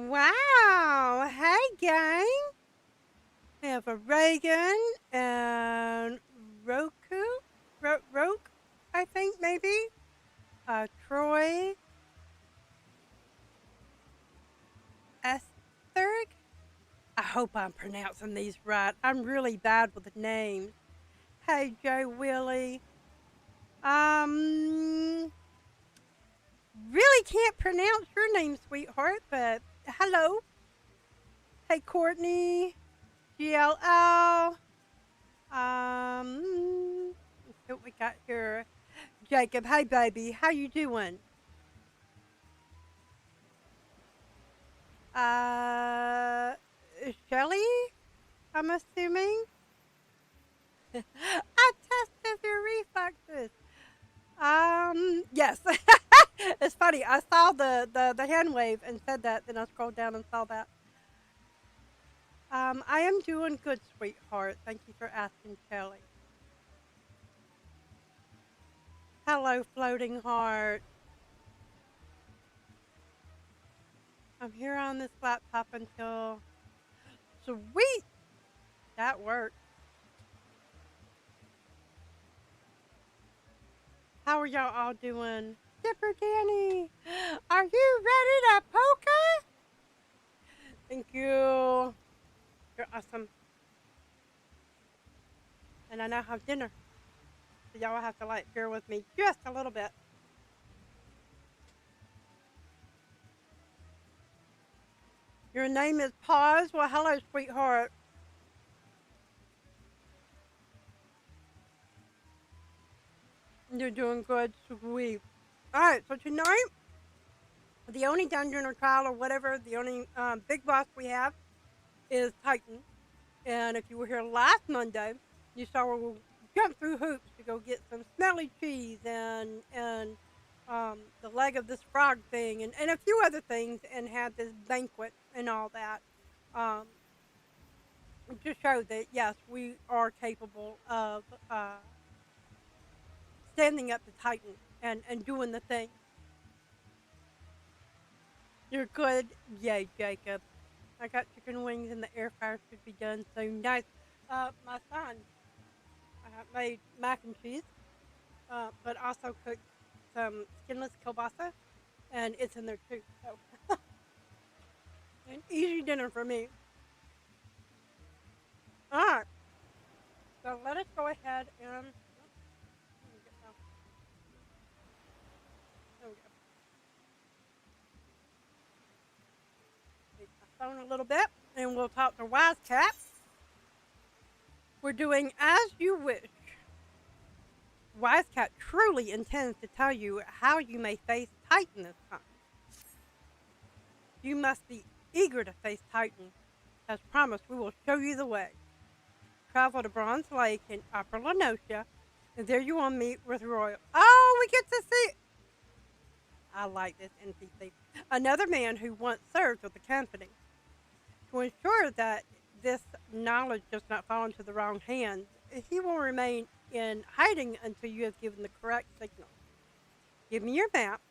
Wow. Hey, gang. We have a Reagan and Roku. Roke, I think, maybe. Troy. Estherg. I hope I'm pronouncing these right. I'm really bad with the names. Hey, Joe Willie. Um, really can't pronounce your name, sweetheart, but hello. Hey, Courtney. GLL. Let's see what we got here. Jacob, hey baby, how you doing? Uh, Shelly, I'm assuming. I tested your reflexes. Yes. It's funny. I saw the hand wave and said that, then I scrolled down and saw that. I am doing good, sweetheart. Thank you for asking, Shelly. Hello, floating heart. I'm here on this laptop until sweet. That works. How are y'all all doing? Dipper Danny, are you ready to polka? Thank you. You're awesome. And I now have dinner. So y'all will have to like bear with me just a little bit. Your name is Pause. Well, hello, sweetheart. You're doing good, sweet. Alright, so tonight, the only dungeon or trial or whatever, the only big boss we have is Titan. And if you were here last Monday, you saw where we jumped through hoops to go get some smelly cheese and the leg of this frog thing and a few other things and had this banquet and all that. Um, to show that, yes, we are capable of standing up to Titan and doing the thing. You're good. Yay, Jacob. I got chicken wings and the air fryer should be done soon. Nice. My son made mac and cheese, but also cooked some skinless kielbasa, and it's in there too. So, an easy dinner for me. All right. So let us go ahead and. Oh, there we go. Take my phone a little bit, and we'll talk to Wise Cat. We're doing as you wish. Wise Cat truly intends to tell you how you may face Titan this time. You must be eager to face Titan. As promised, we will show you the way. Travel to Bronze Lake in Upper Lenosha, and there you will meet with Royal. Oh, we get to see. I like this NPC. Another man who once served with the company. To ensure that this knowledge does not fall into the wrong hands, he will remain in hiding until you have given the correct signal. Give me your map.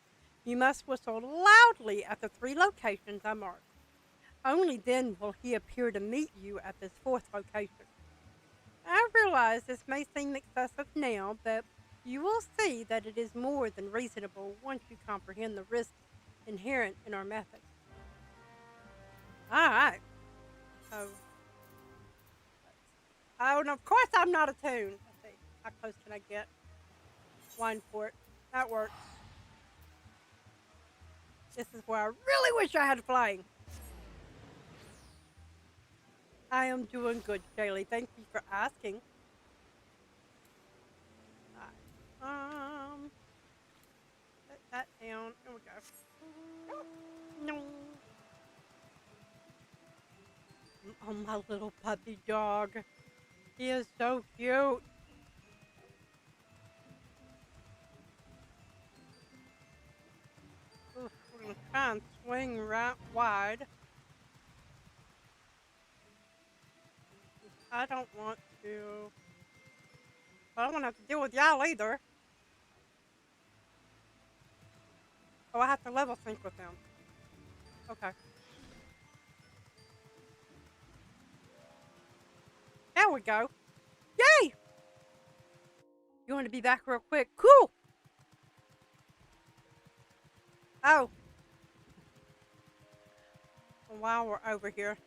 You must whistle loudly at the 3 locations I marked. Only then will he appear to meet you at this 4th location. I realize this may seem excessive now, but you will see that it is more than reasonable once you comprehend the risks inherent in our method. Alright. So, oh, and of course I'm not a toon. Let's see. How close can I get? Wine port. That works. This is where I really wish I had flying. I am doing good, Shaylee. Thank you for asking. Put that down. There we go. No. Oh, my little puppy dog. He is so cute. Oof, we're gonna try and swing right wide. I don't want to. I don't want to have to deal with y'all either. Oh, I have to level sync with them. Okay. There we go. Yay! You want to be back real quick? Cool. Oh. While we're over here.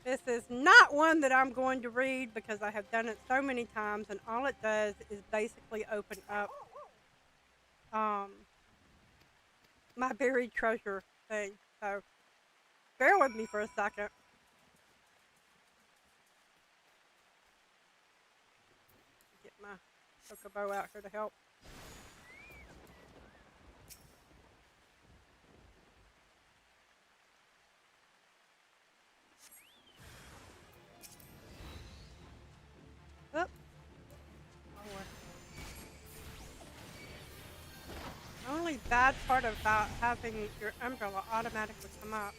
This is not one that I'm going to read because I have done it so many times, and all it does is basically open up my buried treasure thing. So bear with me for a second. Get my chocobo out here to help. Oop. The only bad part about having your umbrella automatically come up.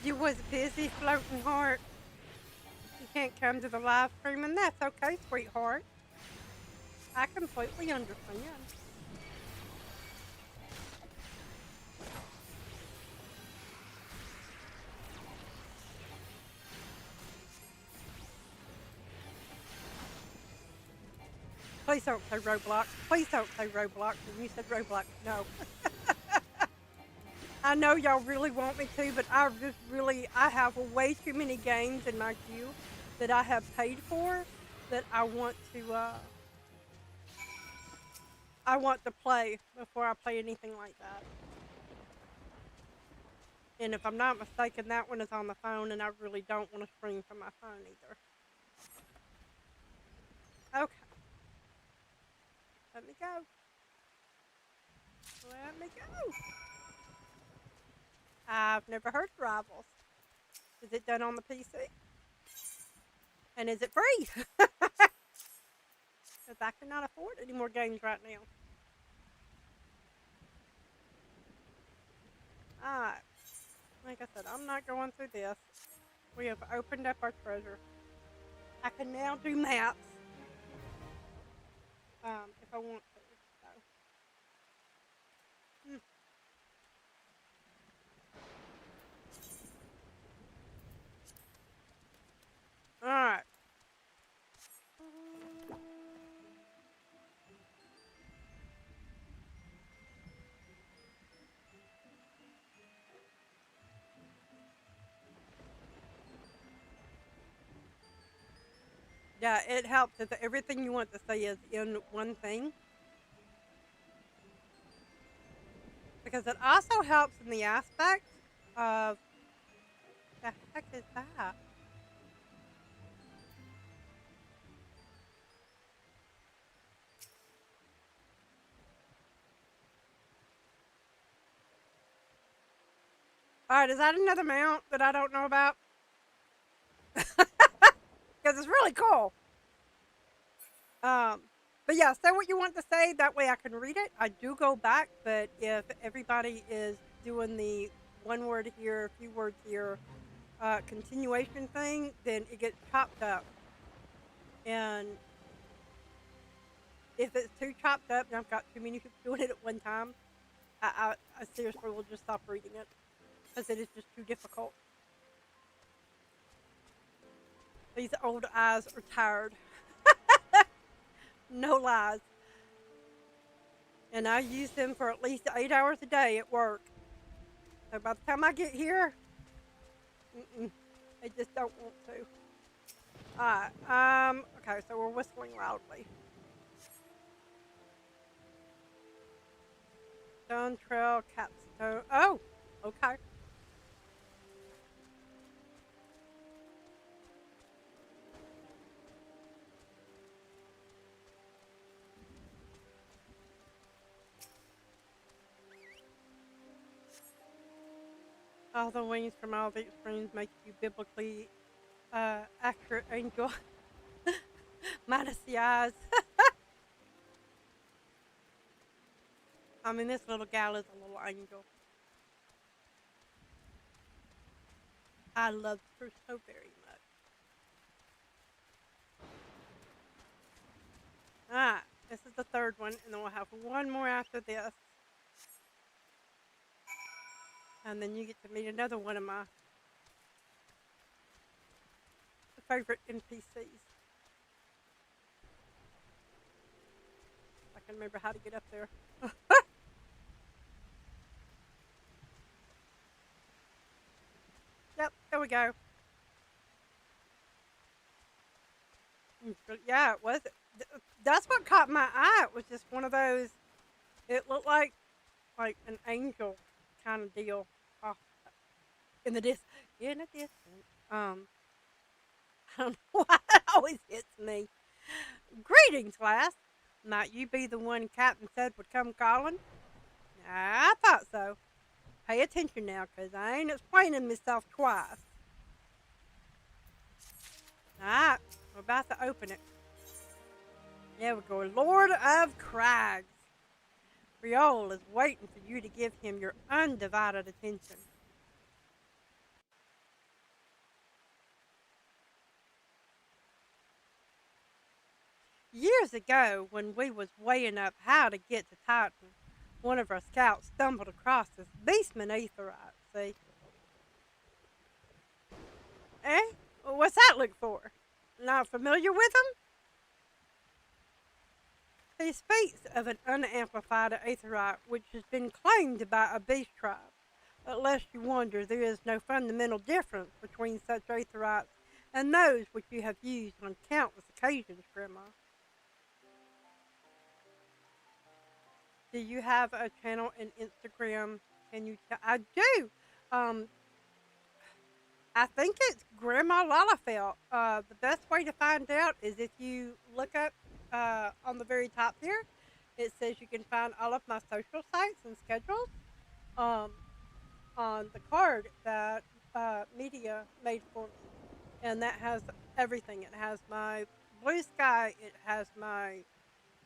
You was busy floating, heart. You can't come to the live stream, and that's okay, sweetheart. I completely understand. Please don't say Roblox. Please don't say Roblox. When you said Roblox, no. I know y'all really want me to, but I have way too many games in my queue that I have paid for that I want to play before I play anything like that. And if I'm not mistaken, that one is on the phone, and I really don't want to stream from my phone either. Okay. Let me go. Let me go. I've never heard of Rivals. Is it done on the PC? And is it free? Because I cannot afford any more games right now. Alright. Like I said, I'm not going through this. We have opened up our treasure. I can now do maps. If I want to. So. Alright. Yeah, it helps if everything you want to say is in one thing. Because it also helps in the aspect of the heck is that? Alright, is that another mount that I don't know about? Because it's really cool. But yeah, say what you want to say. That way I can read it. I do go back, but if everybody is doing the one word here, a few words here, continuation thing, then it gets chopped up. And if it's too chopped up and I've got too many people doing it at one time, I seriously will just stop reading it. Because it is just too difficult. These old eyes are tired. No lies. And I use them for at least 8 hours a day at work. So by the time I get here, I just don't want to. Alright, okay, so we're whistling loudly. Stone Trail, Capstone. Oh, okay. All the wings from all the extremes make you biblically accurate angel. Minus the eyes. I mean, this little gal is a little angel. I love the fruit so very much. Alright, this is the third one, and then we'll have one more after this. And then you get to meet another one of my favorite NPCs. I can remember how to get up there. Yep, there we go. But yeah, it was. That's what caught my eye. It was just one of those. It looked like an angel kind of deal off in the in the distance. I don't know why that always hits me. Greetings, class. Might you be the one Captain said would come calling? I thought so. Pay attention now, 'cause I ain't explaining myself twice. Alright, we're about to open it. There we go. Lord of Crags. Riol is waiting for you to give him your undivided attention. Years ago, when we was weighing up how to get to Titan, one of our scouts stumbled across this beastman aetherite, see? Eh? What's that look for? Not familiar with him? He speaks of an unamplified aetherite which has been claimed by a beast tribe. Lest you wonder, there is no fundamental difference between such aetherites and those which you have used on countless occasions, Gran'ma. Do you have a channel in Instagram? Can you I do. I think it's Grandma Lalafelt. The best way to find out is if you look up on the very top here. It says you can find all of my social sites and schedules um, on the card that Media made for me. And that has everything. It has my Blue Sky. It has my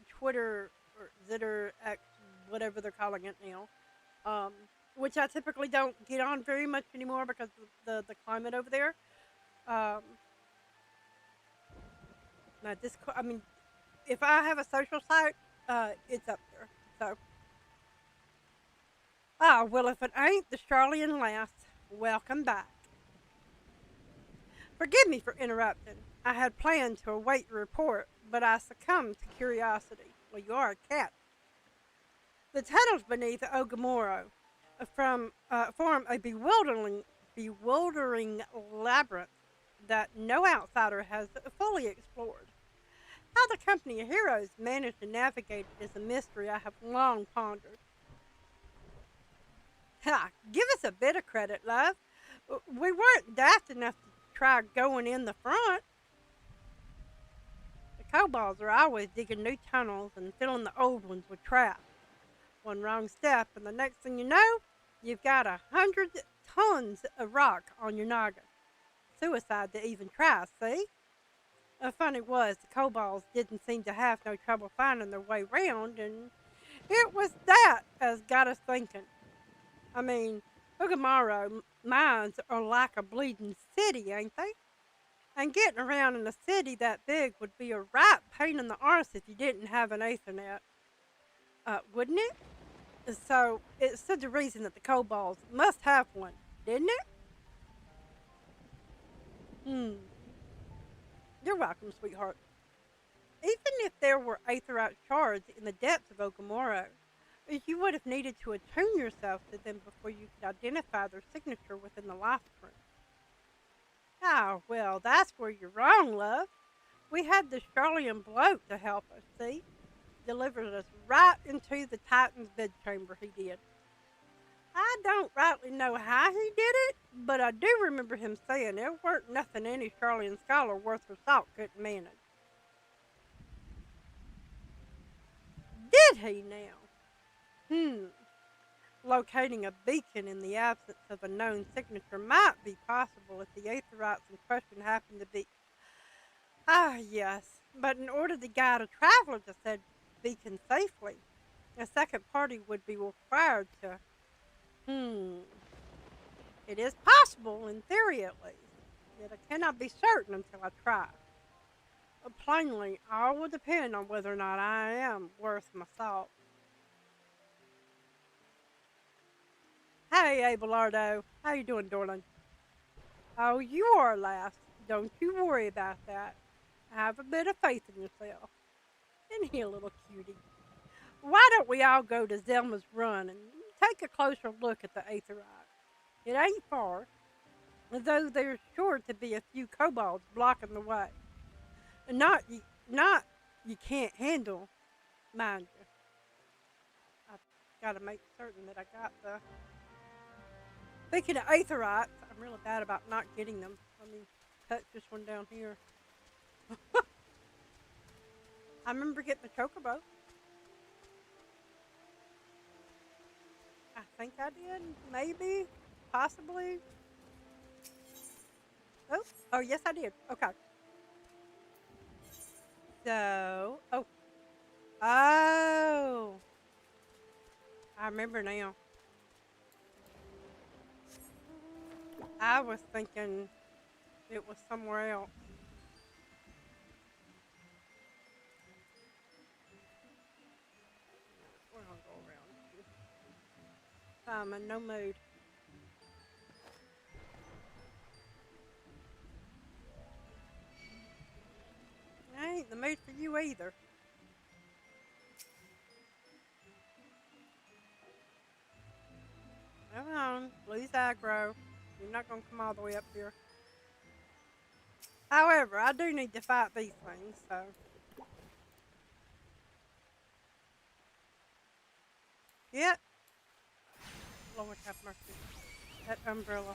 Twitter or Zitter X, whatever they're calling it now. Which I typically don't get on very much anymore because of the climate over there. Now I mean, if I have a social site, it's up there. So, well, if it ain't the Charlian lass, welcome back. Forgive me for interrupting. I had planned to await your report, but I succumbed to curiosity. Well, you are a cat. The tunnels beneath Ogamoro form a bewildering labyrinth that no outsider has fully explored. How the company of heroes managed to navigate it is a mystery I have long pondered. Ha! Give us a bit of credit, love. We weren't daft enough to try going in the front. The kobolds are always digging new tunnels and filling the old ones with traps. One wrong step, and the next thing you know, you've got 100 tons of rock on your noggin. Suicide to even try, see? The funny was, the kobolds didn't seem to have no trouble finding their way round, and it was that as got us thinking. I mean, Ugamaro mines are like a bleeding city, ain't they? And getting around in a city that big would be a right pain in the arse if you didn't have an Ethernet. Wouldn't it? So, it stood to reason that the kobolds must have one, didn't it? You're welcome, sweetheart. Even if there were aetherite shards in the depths of Ogamoro, you would have needed to attune yourself to them before you could identify their signature within the life print. Oh, well, that's where you're wrong, love. We had the Charlian bloke to help us, see? Delivered us right into the Titan's bedchamber, he did. I don't rightly know how he did it, but I do remember him saying there weren't nothing any Charlian scholar worth her salt couldn't manage. Did he now? Locating a beacon in the absence of a known signature might be possible if the aetherites in question happen to be... yes, but in order to guide a traveler to said beacon safely, a second party would be required to... It is possible, in theory at least, yet I cannot be certain until I try. But plainly, all will depend on whether or not I am worth my salt. Hey, Abelardo. How you doing, darling? Oh, you are, lass. Don't you worry about that. Have a bit of faith in yourself. Isn't he a little cutie? Why don't we all go to Zelma's Run and take a closer look at the Aetherite? It ain't far, though there's sure to be a few kobolds blocking the way. And not you can't handle, mind you. I've got to make certain that I got the. Speaking of Aetherites, I'm really bad about not getting them. Let me touch this one down here. I remember getting the chocobo. I think I did. Maybe. Possibly. Oh, yes, I did. Okay. So, oh. I remember now. I was thinking it was somewhere else. We're gonna go around. I'm in no mood. I ain't in the mood for you either. Come on, lose aggro. You're not gonna come all the way up here. However, I do need to fight these things, so. Yep. Lord have mercy. That umbrella.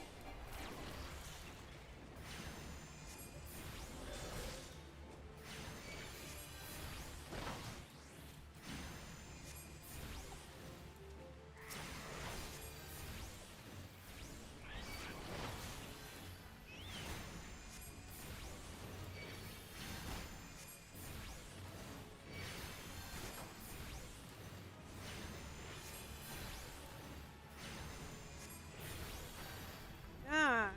Ah.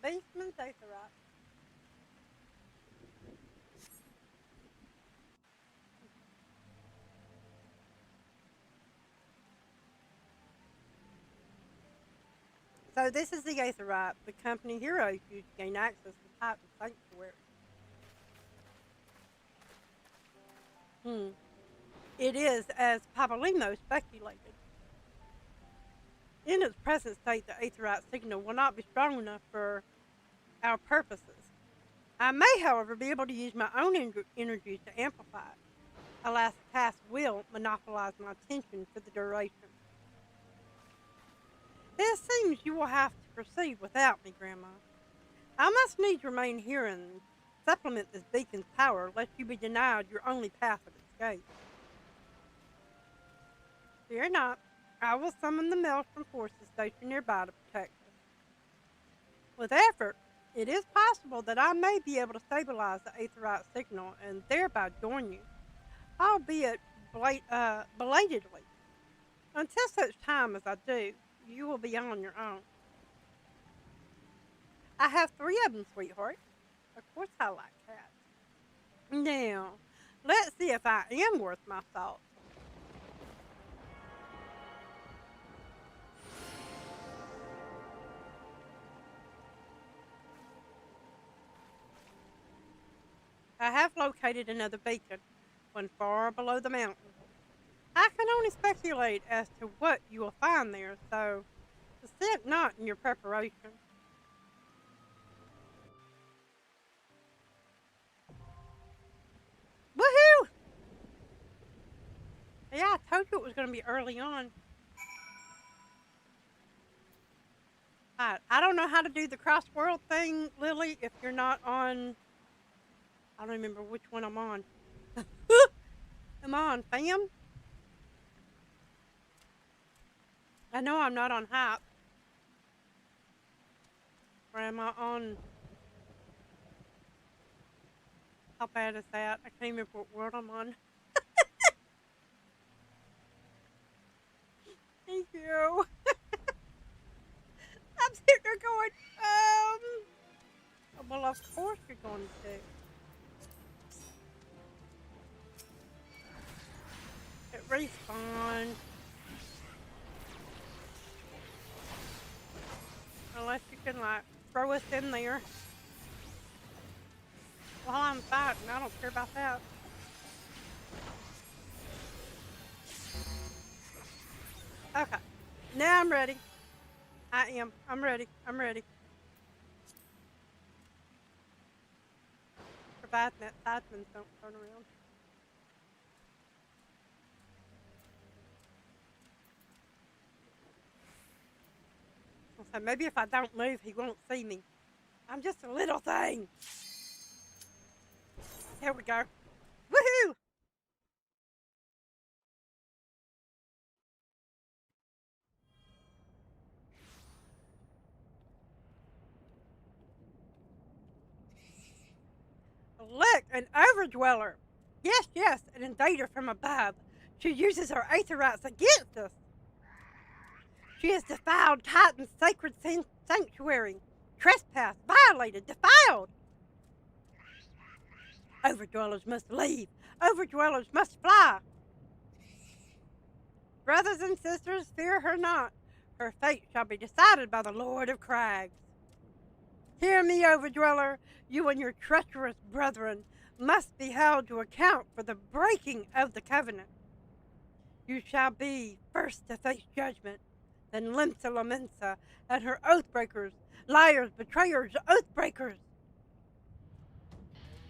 Basement's Aetherite. So this is the Aetherite the company heroes use to gain access to Titan Sanctuary. It is, as Pavolimo speculated. In its present state, the Aetherite signal will not be strong enough for our purposes. I may, however, be able to use my own energies to amplify it. Alas, the task will monopolize my attention for the duration. It seems you will have to proceed without me, Gran'ma. I must needs remain here and supplement this beacon's power, lest you be denied your only path of escape. Fear not. I will summon the Maelstrom forces stationed nearby to protect us. With effort, it is possible that I may be able to stabilize the Aetherite signal and thereby join you, albeit belatedly. Until such time as I do, you will be on your own. I have 3 of them, sweetheart. Of course I like cats. Now, let's see if I am worth my salt. I have located another beacon, one far below the mountain. I can only speculate as to what you will find there, so assist not in your preparation. Woohoo! Yeah, I told you it was going to be early on. Alright, I don't know how to do the cross world thing, Lily, if you're not on. I don't remember which one I'm on. Am I on fam? I know I'm not on hype. Or am I on. How bad is that? I can't remember what world I'm on. you. I'm sitting there going, well, of course you're going to. It respawns. Unless you can, like, throw us in there. While I'm fighting, I don't care about that. Okay. Now I'm ready. I am. I'm ready. I'm ready. Providing that sidemen don't turn around. So maybe if I don't move, he won't see me. I'm just a little thing. Here we go. Woohoo! Look, an overdweller. Yes, yes, an invader from above. She uses her aether rights against us. She has defiled Titan's sacred sanctuary. Trespassed, violated, defiled. Overdwellers must leave. Overdwellers must fly. Brothers and sisters, fear her not. Her fate shall be decided by the Lord of Crags. Hear me, Overdweller. You and your treacherous brethren must be held to account for the breaking of the covenant. You shall be first to face judgment, then Limsa Lamensa and her oathbreakers, liars, betrayers, oathbreakers.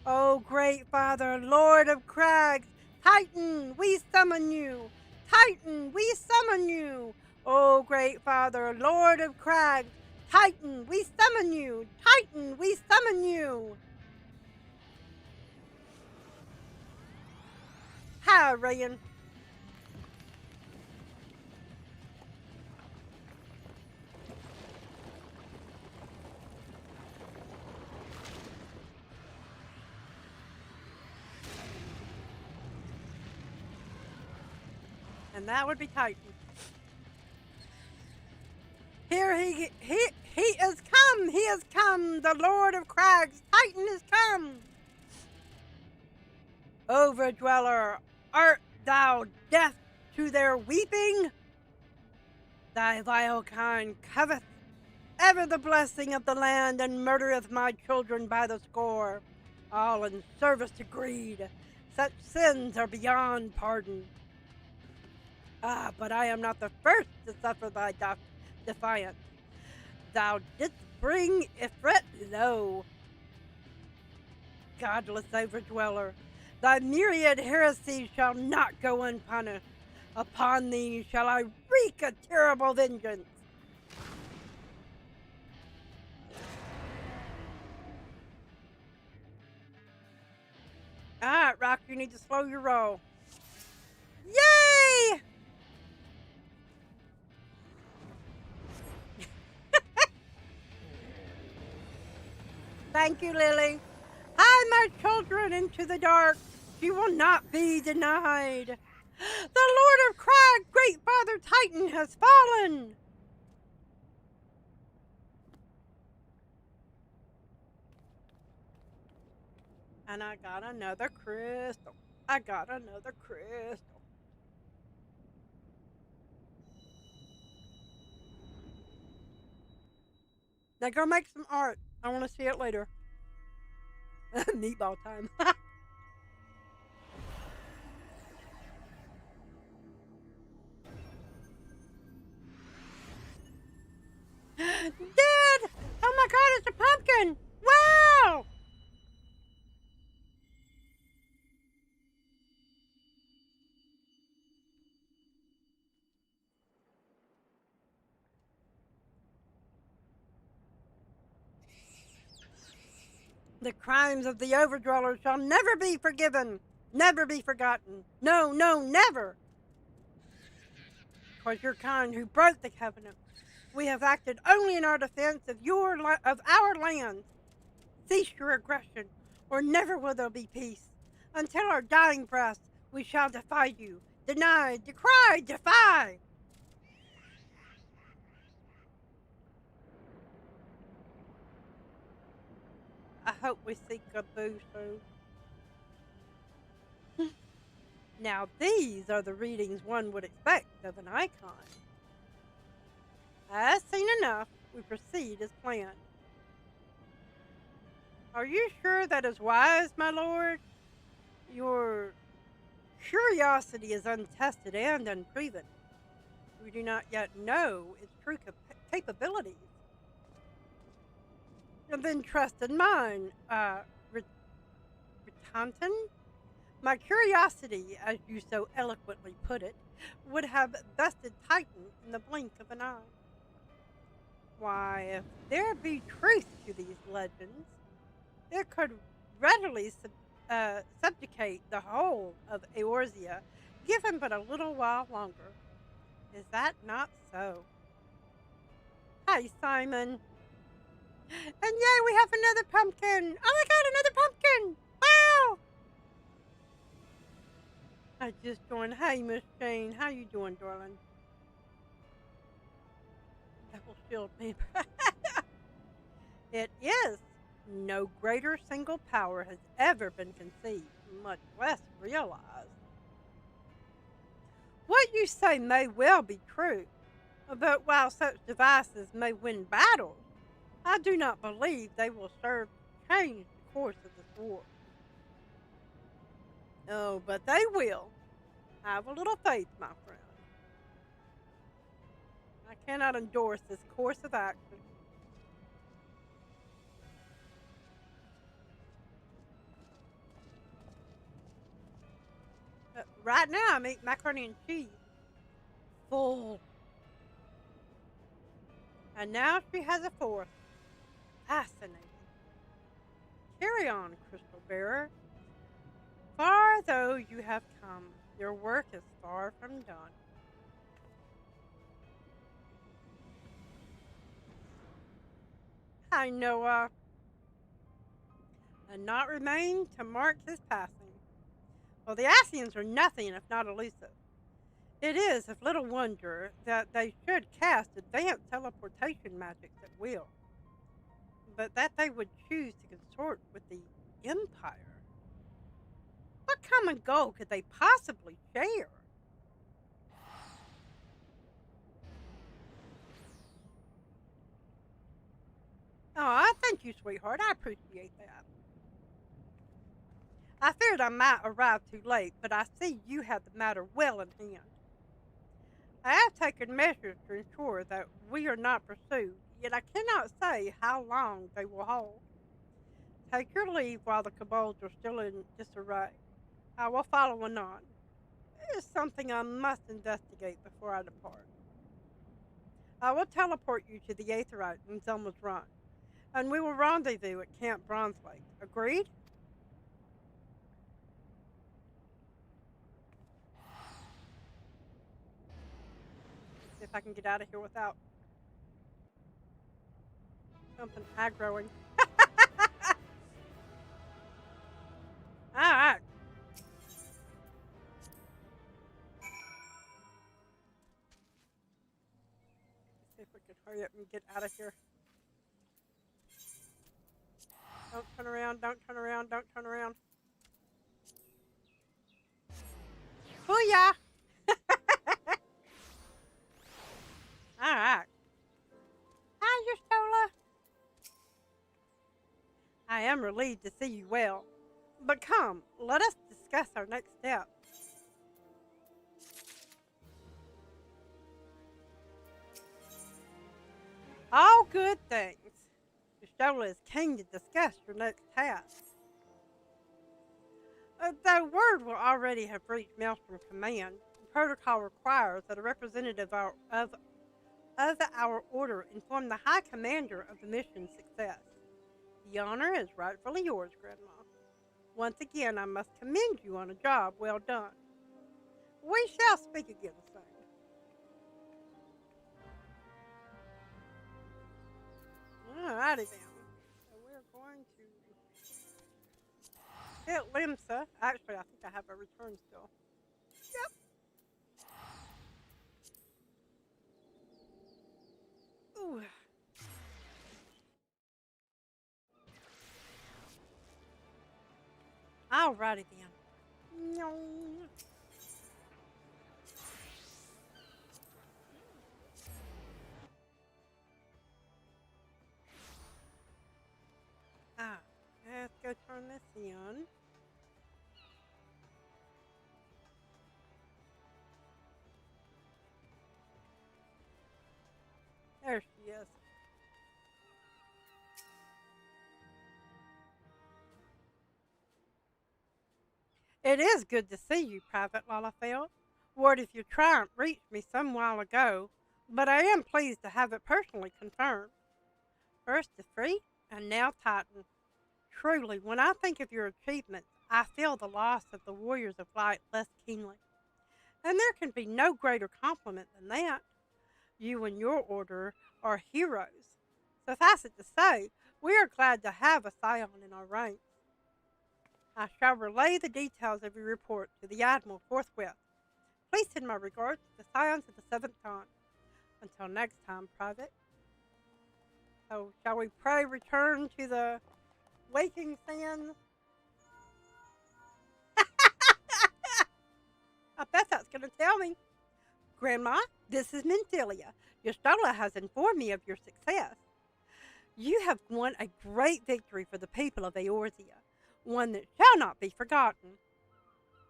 O great Father, Lord of Crags, Titan, we summon you. Titan, we summon you. O great Father, Lord of Crags, Titan, we summon you. Titan, we summon you. Hi, Rayan. And that would be Titan. Here he is come, he is come, the Lord of Crags, Titan is come. Overdweller, art thou deaf to their weeping? Thy vile kind coveteth ever the blessing of the land, and murdereth my children by the score, all in service to greed. Such sins are beyond pardon. Ah, but I am not the first to suffer thy defiance. Thou didst bring Ifrit low. Godless overdweller, thy myriad heresies shall not go unpunished. Upon thee shall I wreak a terrible vengeance. Alright, Rock, you need to slow your roll. Yay! Thank you, Lily. Hide my children into the dark. She will not be denied. The Lord of Crag, great Father Titan, has fallen. And I got another crystal. I got another crystal. Now go make some art. I want to see it later. Meatball time. Dad! Oh my god, it's a pumpkin! Wow! The crimes of the Overdweller shall never be forgiven, never be forgotten. No, no, never! 'Twas your kind who broke the covenant. We have acted only in our defense of our land. Cease your aggression, or never will there be peace. Until our dying breath, we shall defy you. Deny, decry, defy! I hope we see Gaboo soon. Now these are the readings one would expect of an icon. As seen enough, we proceed as planned. Are you sure that is wise, my lord? Your curiosity is untested and unproven. We do not yet know its true capabilities. And then trust in mine, Retanton? My curiosity, as you so eloquently put it, would have bested Titan in the blink of an eye. Why, if there be truth to these legends, it could readily subjugate the whole of Eorzea, given but a little while longer. Is that not so? Hi, Simon. And yay, we have another pumpkin! Oh my god, another pumpkin! Wow! I just joined. Hey, Miss Jane, how you doing, darling? That will shield me. It is. No greater single power has ever been conceived, much less realized. What you say may well be true, but while such devices may win battles, I do not believe they will serve to change the course of this war. Oh, but they will. Have a little faith, my friend. I cannot endorse this course of action. Right now, I'm eating macaroni and cheese. Full. And now she has a fourth. Fascinating. Carry on, Crystal Bearer. Far though you have come, your work is far from done. Hi, Noah. And not remain to mark his passing. Well, the Asians are nothing if not elusive. It is of little wonder that they should cast advanced teleportation magics at will, but that they would choose to consort with the Empire. What common goal could they possibly share? Oh, thank you, sweetheart. I appreciate that. I feared I might arrive too late, but I see you have the matter well in hand. I have taken measures to ensure that we are not pursued, yet I cannot say how long they will hold. Take your leave while the kobolds are still in disarray. I will follow anon. It is something I must investigate before I depart. I will teleport you to the Aetheryte in Zelma's Run, and we will rendezvous at Camp Bronze Lake. Agreed? See if I can get out of here without something aggroing. Alright. See if we can hurry up and get out of here. Don't turn around, don't turn around, don't turn around. Booyah! Alright. Hi, Justola. I am relieved to see you well. But come, let us discuss our next step. All good things. Justola is keen to discuss your next task. Though word will already have reached Maelstrom Command, protocol requires that a representative of our order inform the High Commander of the mission's success. The honor is rightfully yours, Gran'ma. Once again, I must commend you on a job well done. We shall speak again soon. Alrighty then. So we're going to hit Limsa. Actually, I think I have a return still. Yep. Ooh. Alrighty then. No. Ah, let's go turn this in. There she is. It is good to see you, Private Lalafeld. Word of your triumph reached me some while ago, but I am pleased to have it personally confirmed. First the Free, and now Titan. Truly, when I think of your achievements, I feel the loss of the Warriors of Light less keenly. And there can be no greater compliment than that. You and your order are heroes. Suffice it to say, we are glad to have a scion in our ranks. I shall relay the details of your report to the Admiral forthwith. Please send my regards to the scions of the Seventh Con. Until next time, Private. So, shall we pray return to the waking sands? I bet that's going to tell me. Gran'ma, this is Menthilia. Your Stola has informed me of your success. You have won a great victory for the people of Eorzea, one that shall not be forgotten.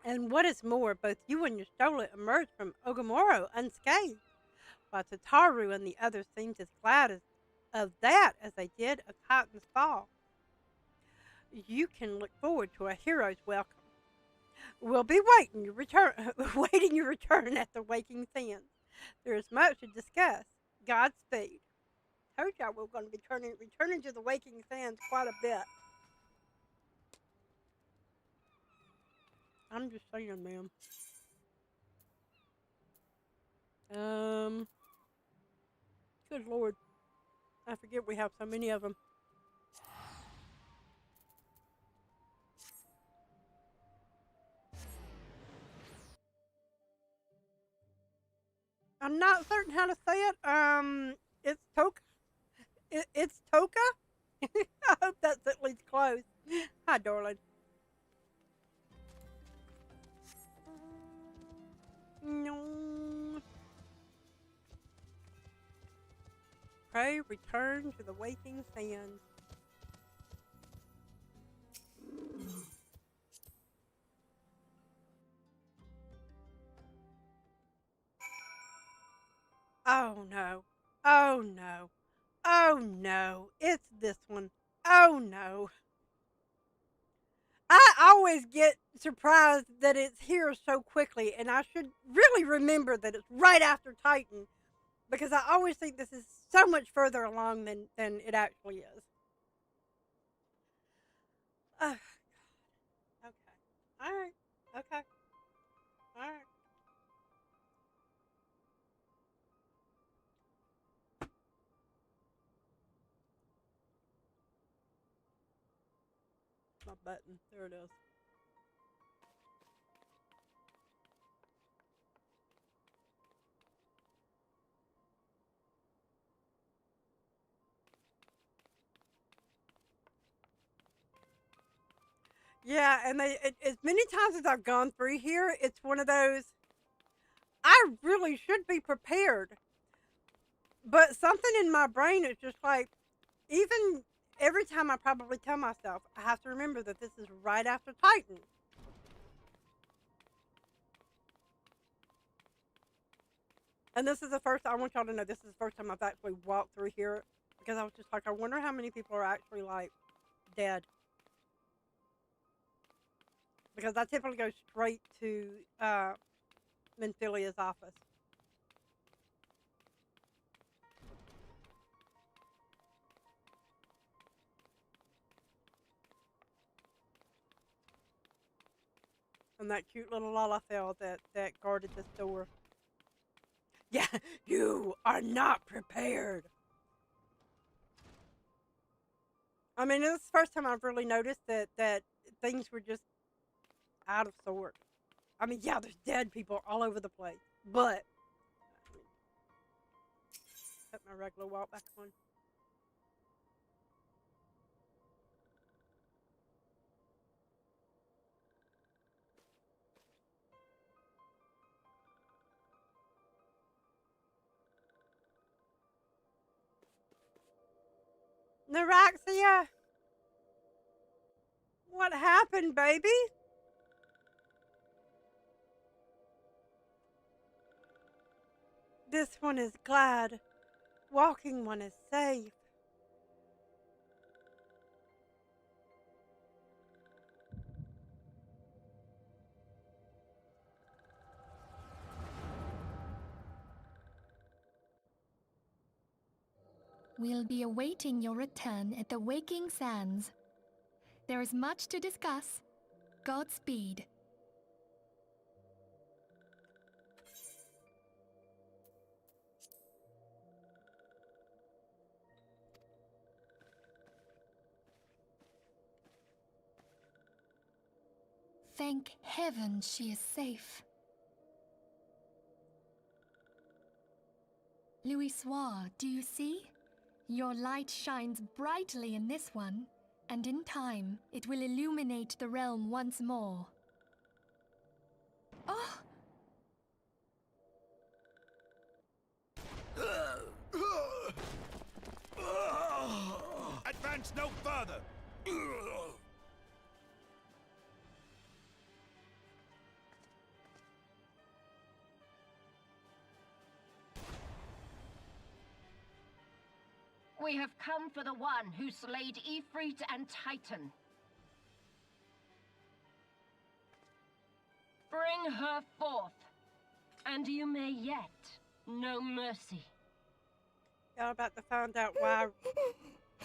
And what is more, both you and your Stola emerged from Ogamoro unscathed, while Tataru and the others seemed as glad of that as they did of Titan's fall. You can look forward to a hero's welcome. We'll be waiting your return, waiting your return at the Waking Sands. There is much to discuss. Godspeed. Told y'all we were going to be returning to the Waking Sands quite a bit. I'm just saying, ma'am. Good Lord. I forget we have so many of them. I'm not certain how to say it. It's Toka. It's Toka. I hope that's at least close. Hi, darling. No. Pray return to the waking sands. Oh no. Oh no. Oh no. It's this one. Oh no. I always get surprised that it's here so quickly, and I should really remember that it's right after Titan because I always think this is so much further along than it actually is. Oh, okay. All right. Okay. All right. My button. There it is. Yeah, and as many times as I've gone through here, it's one of those. I really should be prepared, but something in my brain is just like, even every time I probably tell myself, I have to remember that this is right after Titan. And this is the first, I want y'all to know, this is the first time I've actually walked through here because I was just like, I wonder how many people are actually like dead. Because I typically go straight to Menthilia's office. And that cute little Lalafell that guarded this door. Yeah, you are not prepared. I mean, this is the first time I've really noticed that things were just out of sort. I mean, yeah, there's dead people all over the place, but put my regular walk back on. Neuraxia? What happened, baby? This one is glad. Walking one is safe. We'll be awaiting your return at the Waking Sands. There is much to discuss. Godspeed. Thank heaven she is safe. Louisoire, do you see? Your light shines brightly in this one, and in time it will illuminate the realm once more. Oh! Advance no further! We have come for the one who slayed Ifrit and Titan. Bring her forth, and you may yet know mercy. Y'all about to find out why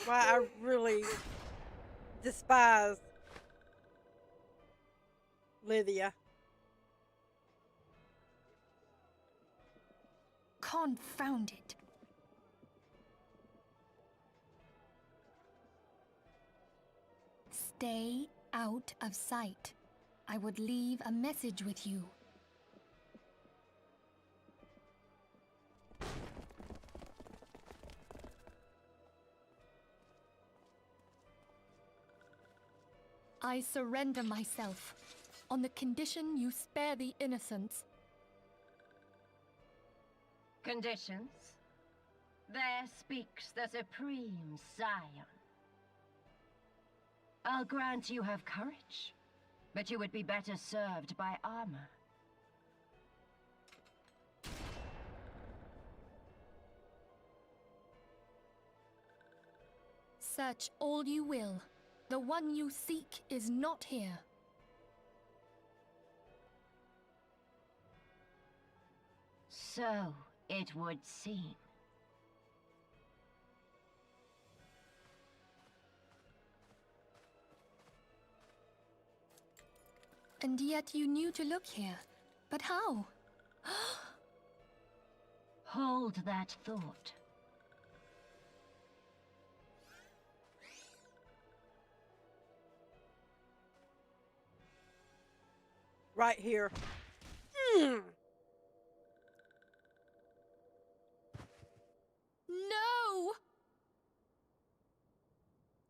I really despise Lydia. Confound it. Stay out of sight. I would leave a message with you. I surrender myself, on the condition you spare the innocents. Conditions? There speaks the Supreme Scion. I'll grant you have courage, but you would be better served by armor. Search all you will. The one you seek is not here. So it would seem. And yet you knew to look here. But how? Hold that thought. Right here. No!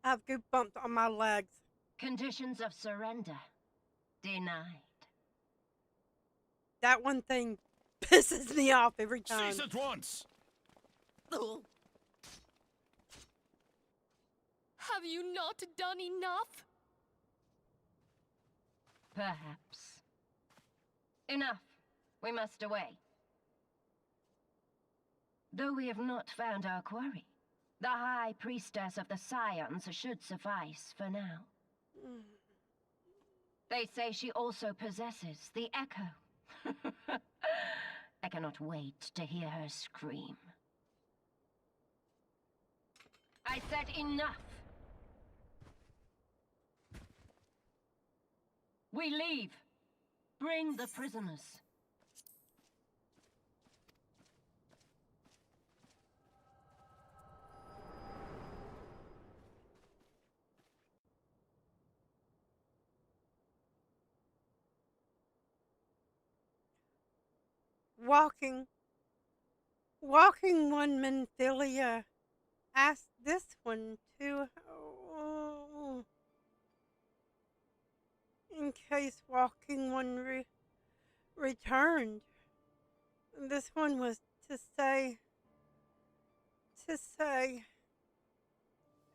I have goosebumps on my legs. Conditions of surrender. Denied. That one thing pisses me off every time. Cease at once! Have you not done enough? Perhaps. Enough. We must away. Though we have not found our quarry, the High Priestess of the Scions should suffice for now. They say she also possesses the Echo. I cannot wait to hear her scream. I said enough! We leave! Bring the prisoners. Walking one Menthilia asked this one to, in case walking one returned. This one was to say,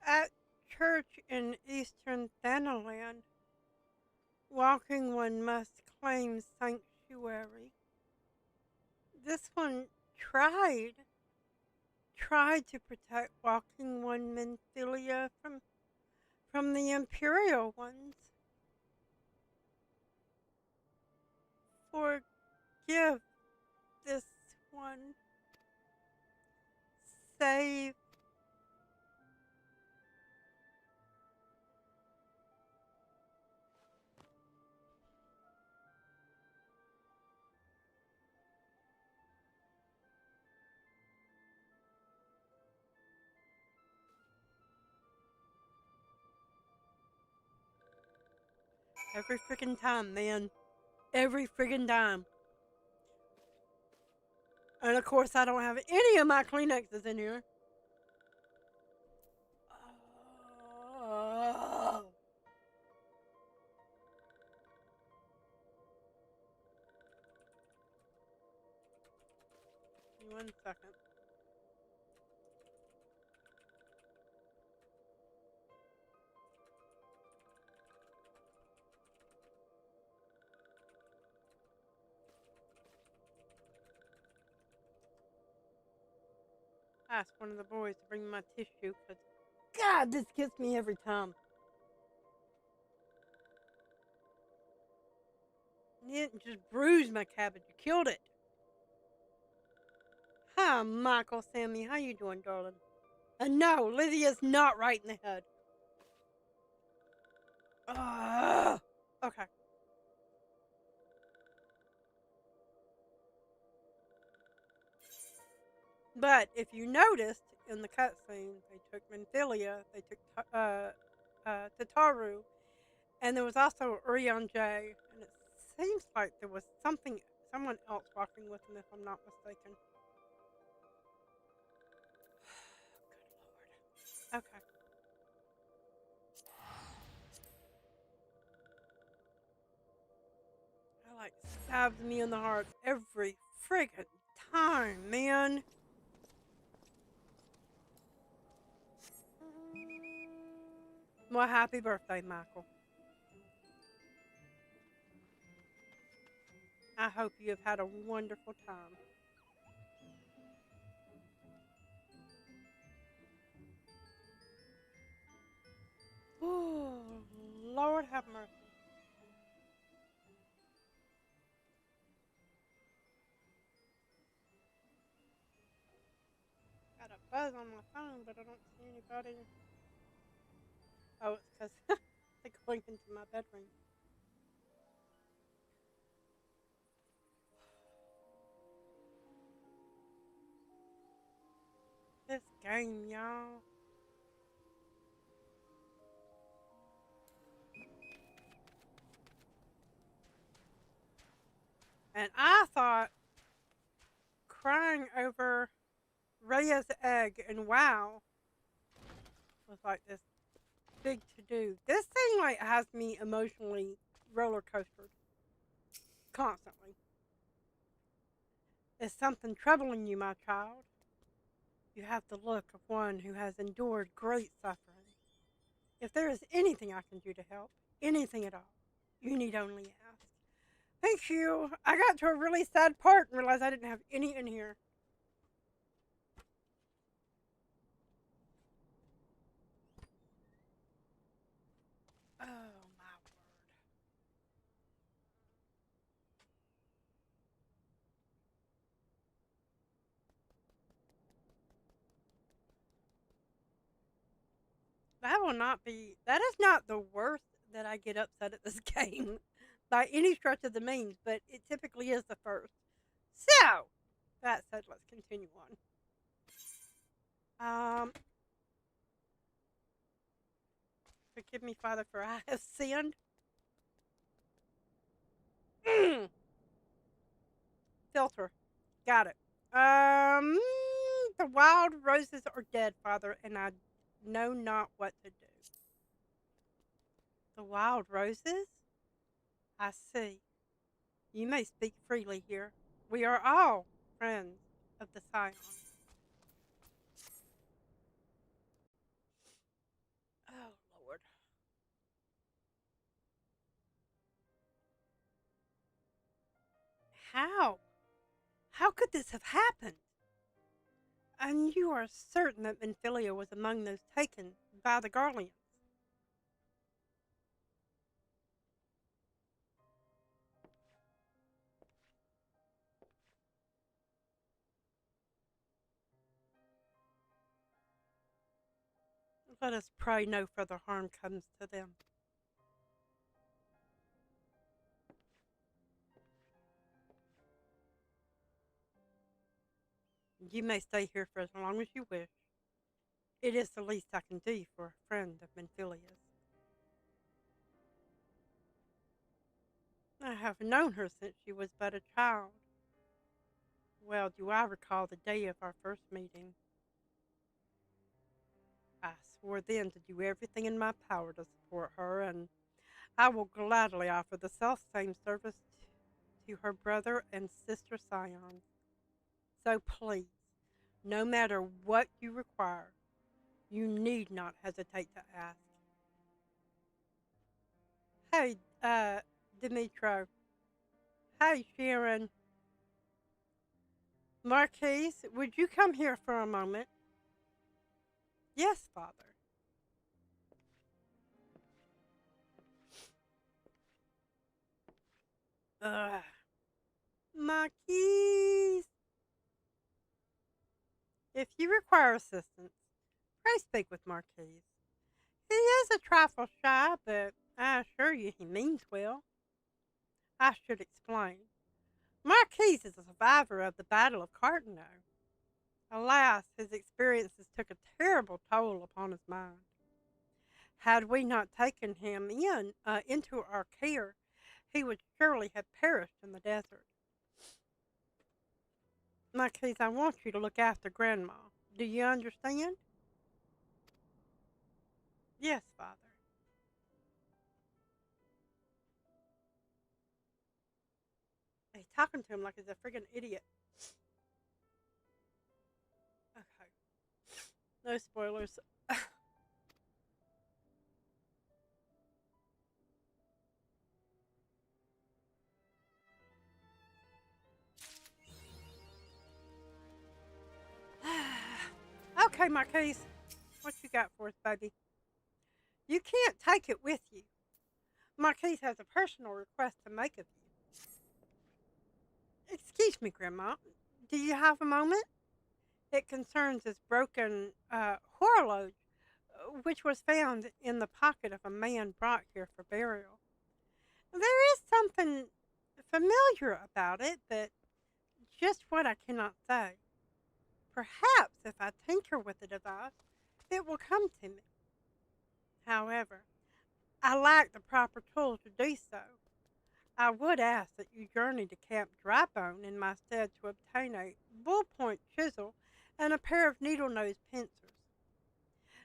At church in eastern Thanaland, walking one must claim sanctuary. This one tried to protect walking one Menthilia from the Imperial ones. Forgive this one. Save. Every freaking time, man. Every freaking time. And of course, I don't have any of my Kleenexes in here. Oh. 1 second. I asked one of the boys to bring my tissue because, God, this gets me every time. You didn't just bruise my cabbage, you killed it. Hi, Michael, Sammy, how you doing, darling? And no, Lydia's not right in the head. Okay. But if you noticed in the cutscene, they took Menthilia, they took Tataru, and there was also Urion J. And it seems like there was someone else walking with him, if I'm not mistaken. Good lord. Okay. That like stabs me in the heart every friggin' time, man. Well, happy birthday, Michael. I hope you have had a wonderful time. Oh, Lord have mercy. Got a buzz on my phone, but I don't see anybody. Oh, it's because they're going into my bedroom. This game, y'all. And I thought crying over Rhea's egg and WoW was like this big to do. This thing like has me emotionally roller coastered constantly. Is something troubling you, my child? You have the look of one who has endured great suffering. If there is anything I can do to help, anything at all, you need only ask. Thank you. I got to a really sad part and realized I didn't have any in here. Oh, my word. That is not the worst that I get upset at this game by any stretch of the means, but it typically is the first. So, that said, let's continue on. Forgive me, Father, for I have sinned. Filter. Got it. The wild roses are dead, Father, and I know not what to do. The wild roses? I see. You may speak freely here. We are all friends of the Scion. How? How could this have happened? And you are certain that Menphilia was among those taken by the Garleans? Let us pray no further harm comes to them. You may stay here for as long as you wish. It is the least I can do for a friend of Menphilia's. I have known her since she was but a child. Well, do I recall the day of our first meeting. I swore then to do everything in my power to support her, and I will gladly offer the self-same service to her brother and sister scions. So please, no matter what you require, you need not hesitate to ask. Hey, Dimitro. Hey, Sharon. Marquise, would you come here for a moment? Yes, Father. Marquise. If you require assistance, pray speak with Marquise. He is a trifle shy, but I assure you he means well. I should explain. Marquise is a survivor of the Battle of Cartano. Alas, his experiences took a terrible toll upon his mind. Had we not taken him into our care, he would surely have perished in the desert. Marquise, I want you to look after Gran'ma. Do you understand? Yes, Father. He's talking to him like he's a friggin' idiot. Okay. No spoilers. Okay, Marquise. What you got for us, baby? You can't take it with you. Marquise has a personal request to make of you. Excuse me, Grandma. Do you have a moment? It concerns this broken horologe, which was found in the pocket of a man brought here for burial. There is something familiar about it, but just what I cannot say. Perhaps if I tinker with the device, it will come to me. However, I lack the proper tools to do so. I would ask that you journey to Camp Drybone in my stead to obtain a bullpoint chisel and a pair of needle-nose pincers.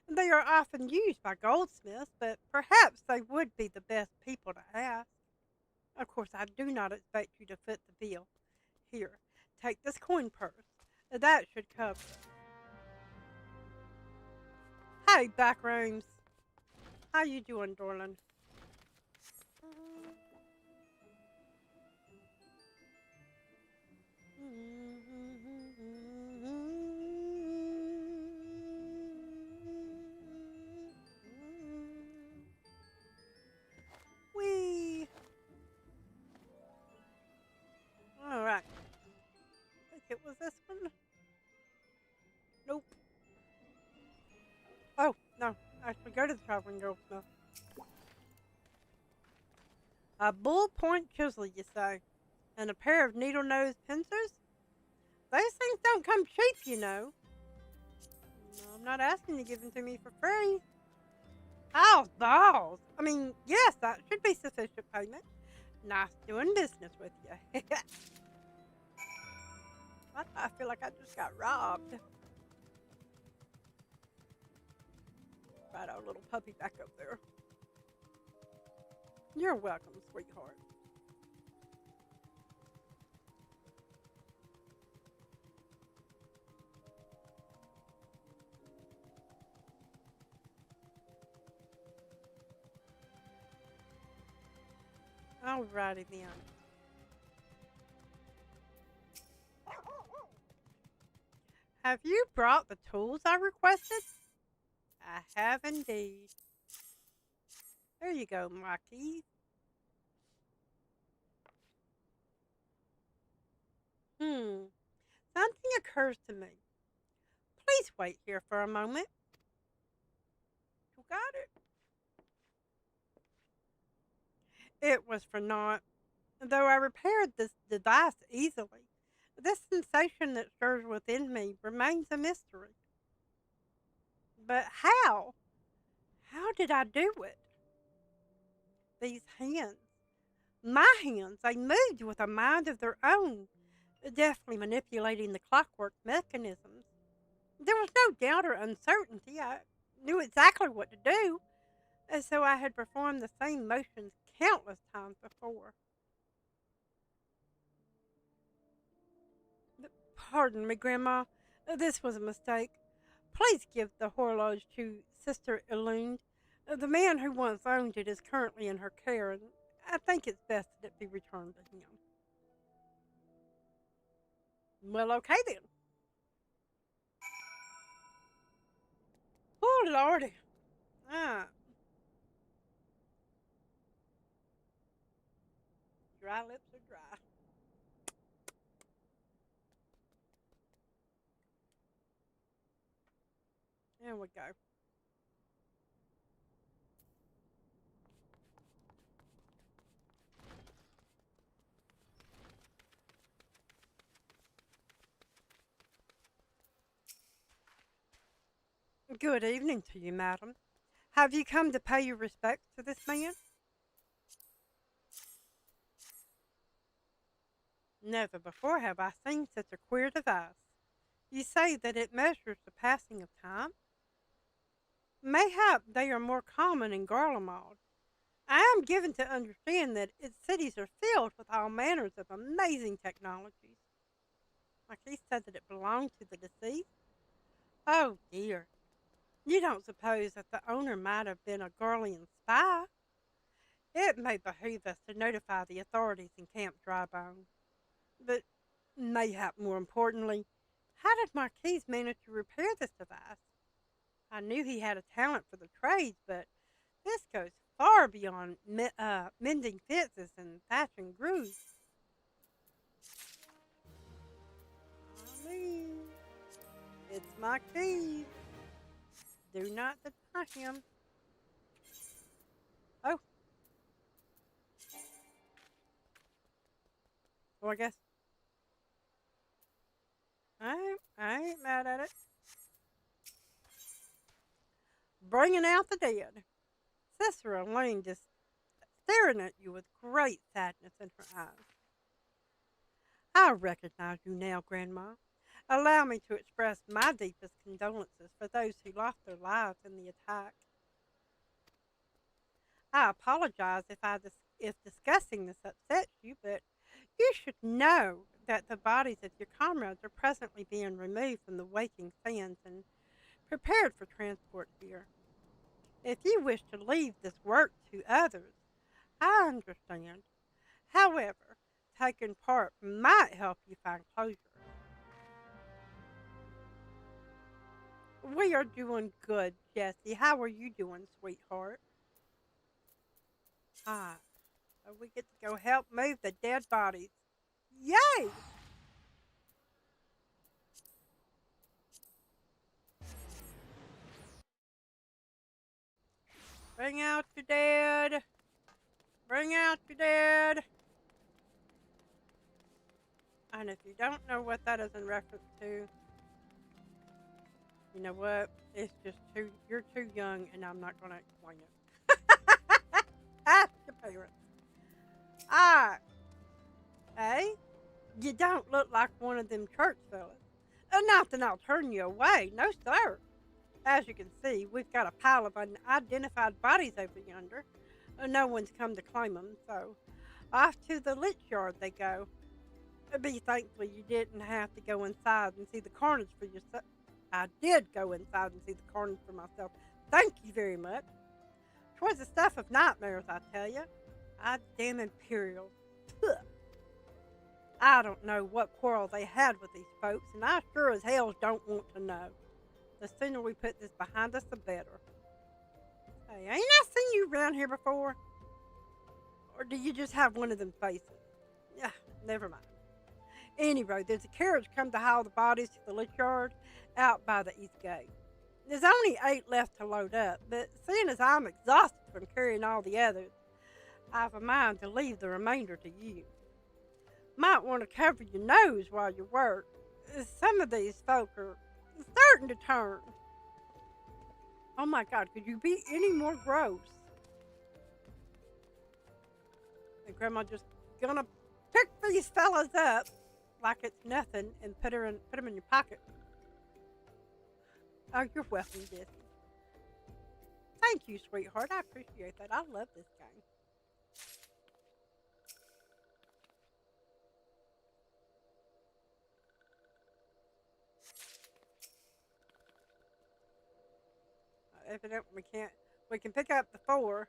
They are often used by goldsmiths, but perhaps they would be the best people to ask. Of course, I do not expect you to foot the bill. Here, take this coin purse. That should cover it. Hey, Backrooms. How you doing, darling? Wee. All right. I think it was this one. Nope. Oh, no. Actually, go to the Traveling Girl Smith. A bull-point chisel, you say? And a pair of needle-nose pincers? Those things don't come cheap, you know. No, I'm not asking you to give them to me for free. Oh, balls. I mean, yes, that should be sufficient payment. Nice doing business with you. I feel like I just got robbed. Right, our little puppy back up there. You're welcome, sweetheart. Alrighty then. Have you brought the tools I requested? I have indeed. There you go, Marquis. Something occurs to me. Please wait here for a moment. You got it? It was for naught. Though I repaired this device easily, this sensation that stirs within me remains a mystery. But how? How did I do it? These hands. My hands, they moved with a mind of their own, deftly manipulating the clockwork mechanisms. There was no doubt or uncertainty. I knew exactly what to do, as though I had performed the same motions countless times before. Pardon me, Grandma. This was a mistake. Please give the horloge to Sister Elune. The man who once owned it is currently in her care, and I think it's best that it be returned to him. Well, okay then. Oh, Lordy. Ah. Dry lips are dry. There we go. Good evening to you, madam. Have you come to pay your respects to this man? Never before have I seen such a queer device. You say that it measures the passing of time? Mayhap they are more common in Garlemald. I am given to understand that its cities are filled with all manners of amazing technologies. Marquis said that it belonged to the deceased? Oh dear. You don't suppose that the owner might have been a Garlean spy? It may behoove us to notify the authorities in Camp Drybone. But mayhap more importantly, how did Marquis manage to repair this device? I knew he had a talent for the trades, but this goes far beyond mending fences and thatching grooves. I mean, it's Marquis. Do not deny him. Oh. Well, I guess I ain't mad at it. Bringing out the dead. Sister Elaine just staring at you with great sadness in her eyes. I recognize you now, Grandma. Allow me to express my deepest condolences for those who lost their lives in the attack. I apologize if discussing this upsets you, but you should know that the bodies of your comrades are presently being removed from the waking sands and prepared for transport here. If you wish to leave this work to others, I understand. However, taking part might help you find closure. We are doing good, Jessie. How are you doing, sweetheart? Ah, so we get to go help move the dead bodies. Yay! Bring out your dead. Bring out your dead. And if you don't know what that is in reference to, you know what? It's just you're too young and I'm not going to explain it. Ask your parents. Ah, hey, you don't look like one of them church fellas. Not that I'll turn you away, no sir. As you can see, we've got a pile of unidentified bodies over yonder. No one's come to claim them, so off to the lich yard they go. Be thankful you didn't have to go inside and see the carnage for yourself. I did go inside and see the carnage for myself. Thank you very much. 'Twas the stuff of nightmares, I tell you. I damn Imperials. Puh. I don't know what quarrel they had with these folks, and I sure as hell don't want to know. The sooner we put this behind us, the better. Hey, ain't I seen you around here before? Or do you just have one of them faces? Yeah, never mind. Anyway, there's a carriage come to haul the bodies to the lit yard out by the east gate. There's only 8 left to load up, but seeing as I'm exhausted from carrying all the others, I've a mind to leave the remainder to you. Might want to cover your nose while you work. Some of these folk are starting to turn. Oh my God, could you be any more gross? And Grandma just gonna pick these fellas up like it's nothing and put them in your pocket. Oh, you're welcome, Jessie. Thank you, sweetheart. I appreciate that. I love this game. Evidently we can pick up the 4.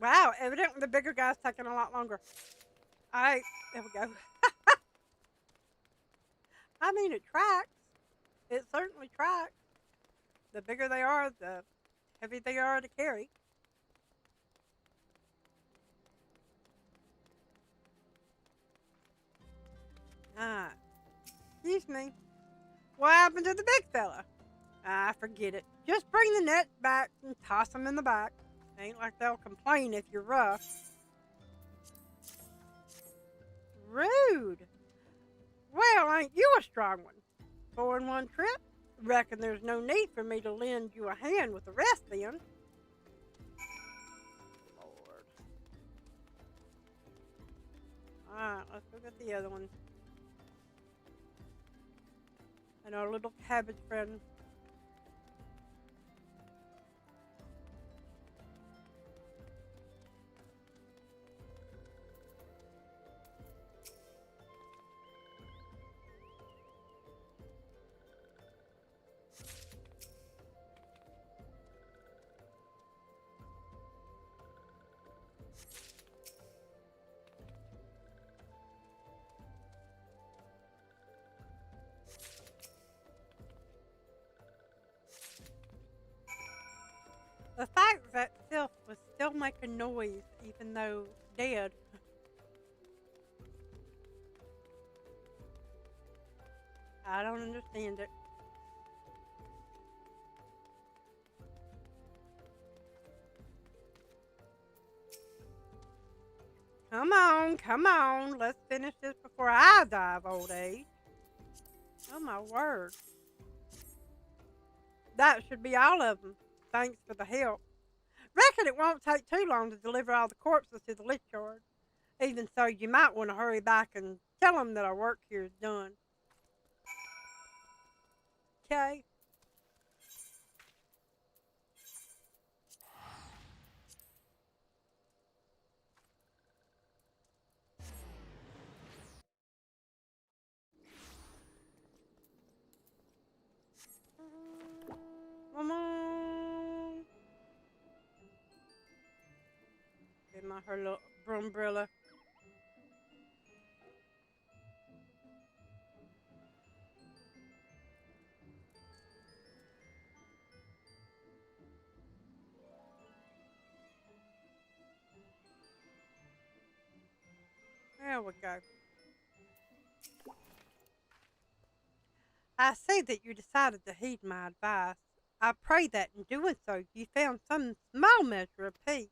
Wow, evidently the bigger guy's taking a lot longer. Alright, there we go. I mean, it tracks. It certainly tracks. The bigger they are, the heavier they are to carry. Ah, excuse me. What happened to the big fella? Ah, forget it. Just bring the net back and toss them in the back. Ain't like they'll complain if you're rough. Rude. Well, ain't you a strong one? 4 in 1 trip? Reckon there's no need for me to lend you a hand with the rest then. Lord. Alright, let's go get the other one. And our little cabbage friend. The fact that Sylph was still making noise even though dead. I don't understand it. Come on. Let's finish this before I die of old age. Oh my word. That should be all of them. Thanks for the help. Reckon it won't take too long to deliver all the corpses to the lit yard. Even so, you might want to hurry back and tell them that our work here is done. Okay? Come on. Get her little umbrella. There we go. I see that you decided to heed my advice. I pray that in doing so you found some small measure of peace.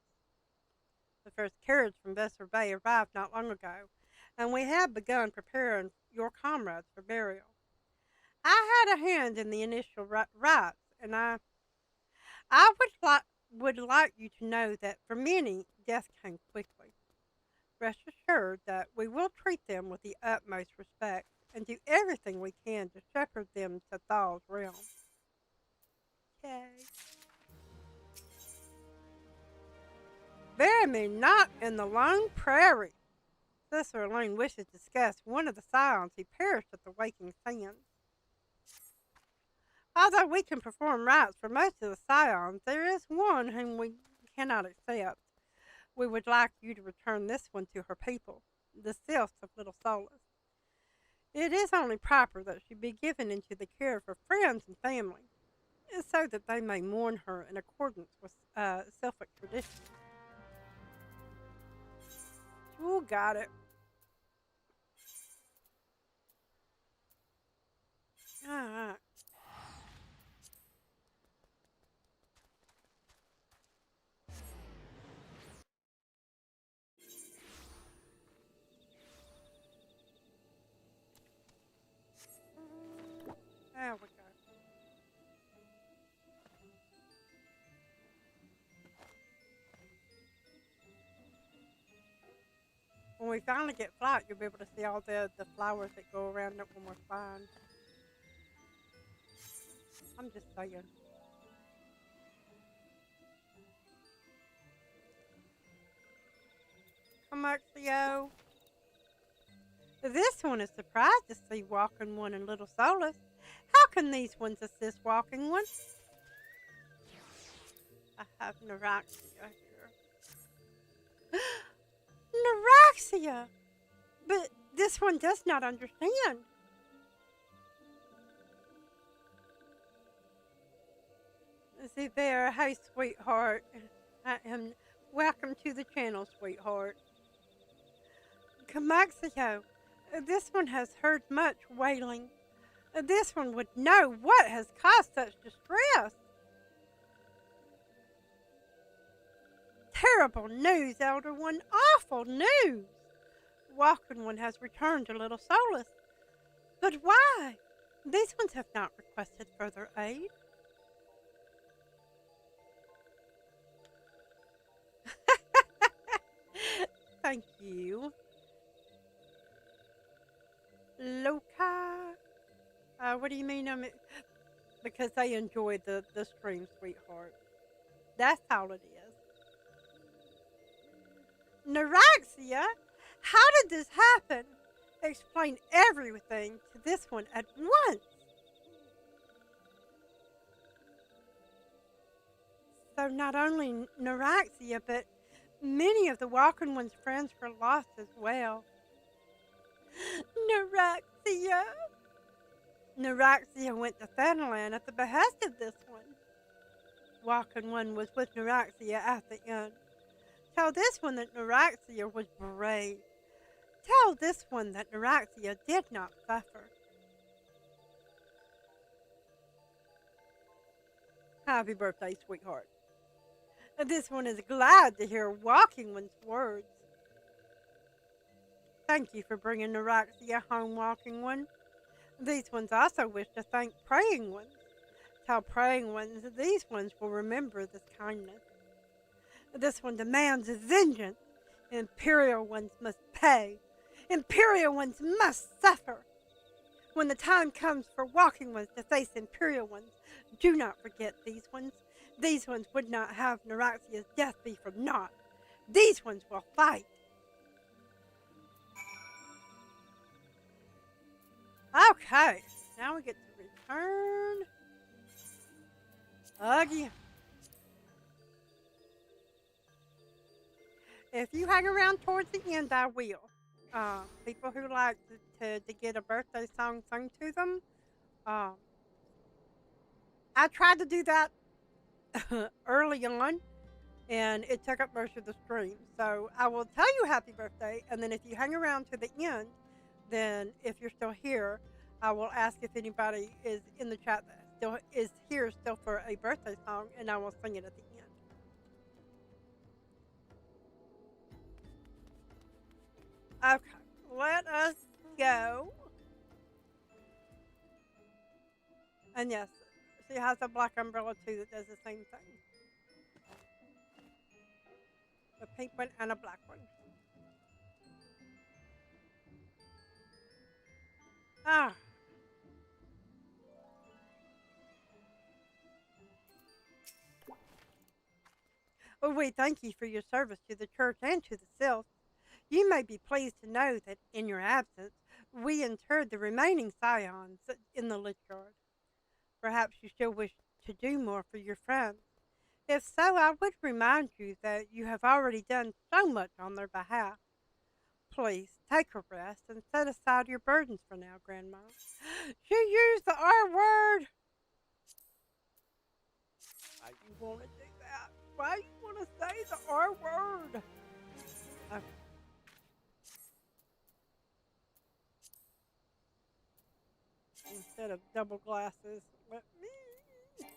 The first carriage from Vesper Bay arrived not long ago, and we have begun preparing your comrades for burial. I had a hand in the initial rites, and I would like you to know that for many, death came quickly. Rest assured that we will treat them with the utmost respect and do everything we can to shepherd them to Thal's realm. Okay. Bury me not in the lone prairie. Sister Elaine wishes to discuss one of the scions who perished at the waking sands. Although we can perform rites for most of the scions, there is one whom we cannot accept. We would like you to return this one to her people. the sylphs of Little Solus. It is only proper that she be given into the care of her friends and family, so that they may mourn her in accordance with Sylphic tradition. Ooh, got it. Alright. There we go. When we finally get flight, you'll be able to see all the flowers that go around it when we're flying. I'm just saying. Commercio. This one is surprised to see Walking One and Little Solus. How can these ones assist Walking One? I have Neuraxia here. Neuraxia! But this one does not understand. See there, hey sweetheart. I am welcome to the channel, sweetheart. Camaxio, this one has heard much wailing. This one would know what has caused such distress. Terrible news, Elder One, awful news. Walking One has returned to Little Solus. But why? These ones have not requested further aid. Thank you. Loca. What do you mean? Because they enjoy the stream, sweetheart. That's all it is. Neuraxia? How did this happen? Explain everything to this one at once. So not only Neuraxia, but many of the Walking One's friends were lost as well. Neuraxia. Neuraxia went to Thanalan at the behest of this one. Walking One was with Neuraxia at the end. Tell this one that Neuraxia was brave. Tell this one that Neuraxia did not suffer. Happy birthday, sweetheart. This one is glad to hear Walking One's words. Thank you for bringing Neuraxia home, Walking One. These ones also wish to thank Praying Ones. Tell Praying Ones that these ones will remember this kindness. This one demands vengeance. Imperial Ones must pay. Imperial Ones must suffer. When the time comes for Walking Ones to face Imperial Ones, do not forget these ones. These ones would not have Neuraxia's death be for naught. These ones will fight. Okay, now we get to return again. If you hang around towards the end, I will. People who like to get a birthday song sung to them, I tried to do that early on, and it took up most of the stream. So I will tell you happy birthday, and then if you hang around to the end, then if you're still here, I will ask if anybody is in the chat that still is here still for a birthday song, and I will sing it at the end. Okay, let us go. And yes, she has a black umbrella too that does the same thing. A pink one and a black one. Ah. Well, we thank you for your service to the church and to the sylphs. You may be pleased to know that in your absence, we interred the remaining scions in the Lich Guard. Perhaps you still wish to do more for your friends. If so, I would remind you that you have already done so much on their behalf. Please take a rest and set aside your burdens for now, Grandma. She used the R word. Why you want to do that? Why you want to say the R word? Okay. Instead of double glasses, let me.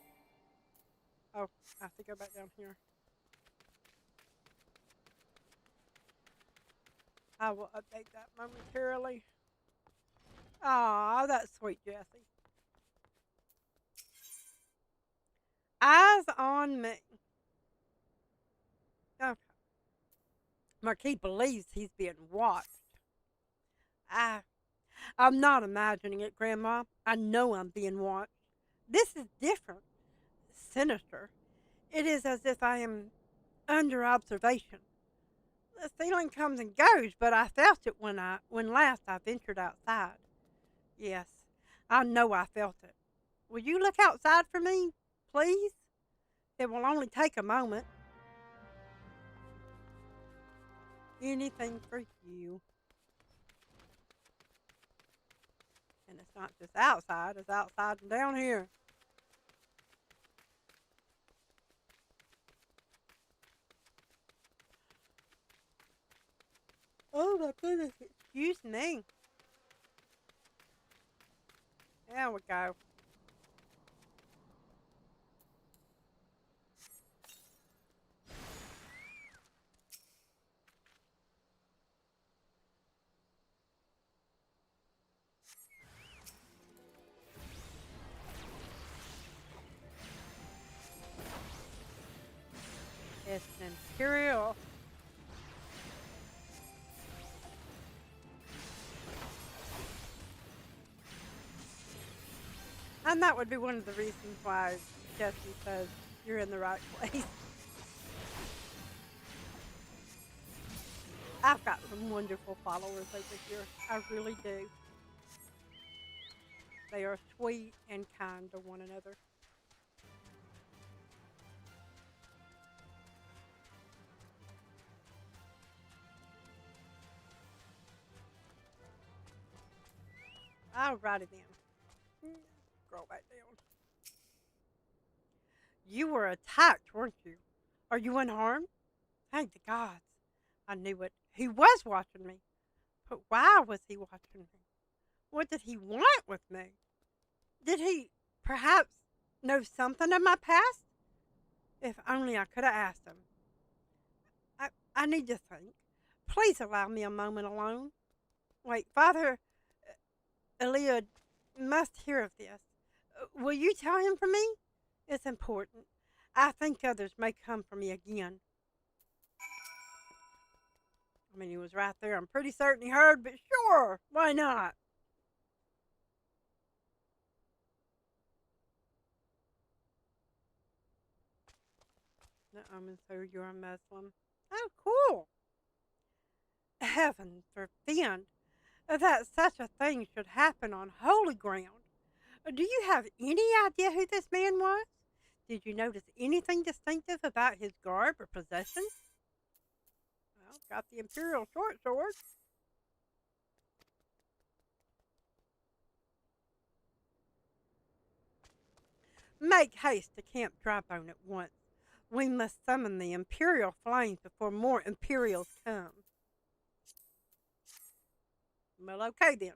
Oh, I have to go back down here. I will update that momentarily. Aw, that's sweet, Jessie. Eyes on me. Okay. Marquis believes he's being watched. I'm not imagining it, Grandma. I know I'm being watched. This is different. Sinister. It is as if I am under observation. The feeling comes and goes, but I felt it when last I ventured outside. Yes, I know I felt it. Will you look outside for me, please? It will only take a moment. Anything for you. And it's not just outside, it's outside and down here. Oh my goodness, excuse me. There we go. It's Imperial. And that would be one of the reasons why Jesse says you're in the right place. I've got some wonderful followers over here. I really do. They are sweet and kind to one another. Alrighty then. Scroll back down. You were attacked, weren't you? Are you unharmed? Thank the gods. I knew it. He was watching me. But why was he watching me? What did he want with me? Did he perhaps know something of my past? If only I could have asked him. I need to think. Please allow me a moment alone. Wait, Father Eliud must hear of this. Will you tell him for me? It's important. I think others may come for me again. I mean, he was right there. I'm pretty certain he heard, but sure, why not? So you're a Muslim. Oh, cool. Heaven forbid that such a thing should happen on holy ground. Do you have any idea who this man was? Did you notice anything distinctive about his garb or possessions? Well, got the Imperial short sword. Make haste to Camp Drybone at once. We must summon the Imperial flames before more Imperials come. Well, okay then.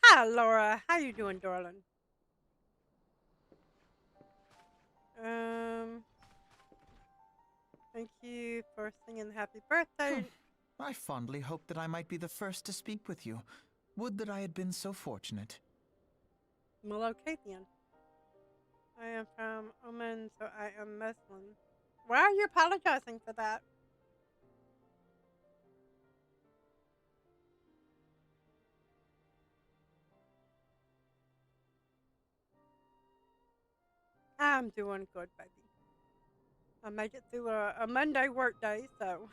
Hi, Laura. How you doing, darling? Thank you for singing happy birthday. I fondly hoped that I might be the first to speak with you. Would that I had been so fortunate. Well, okay then. I am from Oman, so I am Muslim. Why are you apologizing for that? I'm doing good, baby. I made it through a Monday work day, so.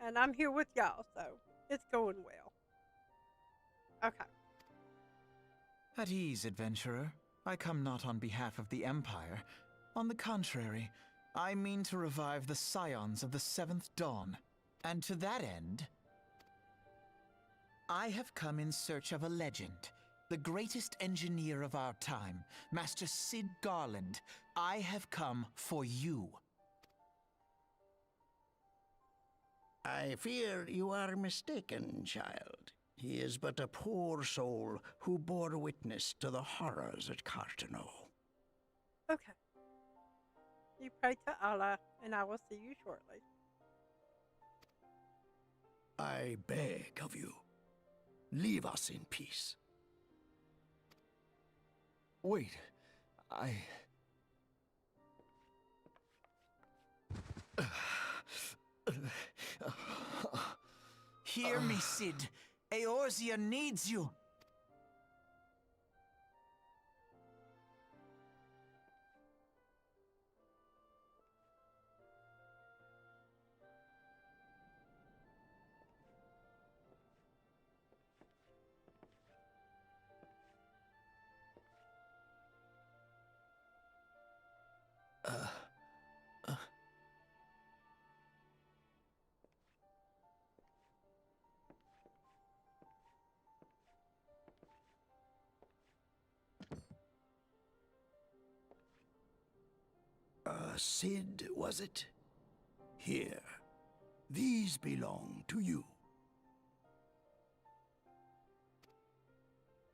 And I'm here with y'all, so it's going well. Okay. At ease, adventurer. I come not on behalf of the Empire. On the contrary, I mean to revive the scions of the Seventh Dawn. And to that end, I have come in search of a legend. The greatest engineer of our time, Master Cid Garland. I have come for you. I fear you are mistaken, child. He is but a poor soul who bore witness to the horrors at Cartano. Okay. You pray to Allah, and I will see you shortly. I beg of you, leave us in peace. Wait, Hear me, Cid. Eorzea needs you. Cid, was it? Here, these belong to you.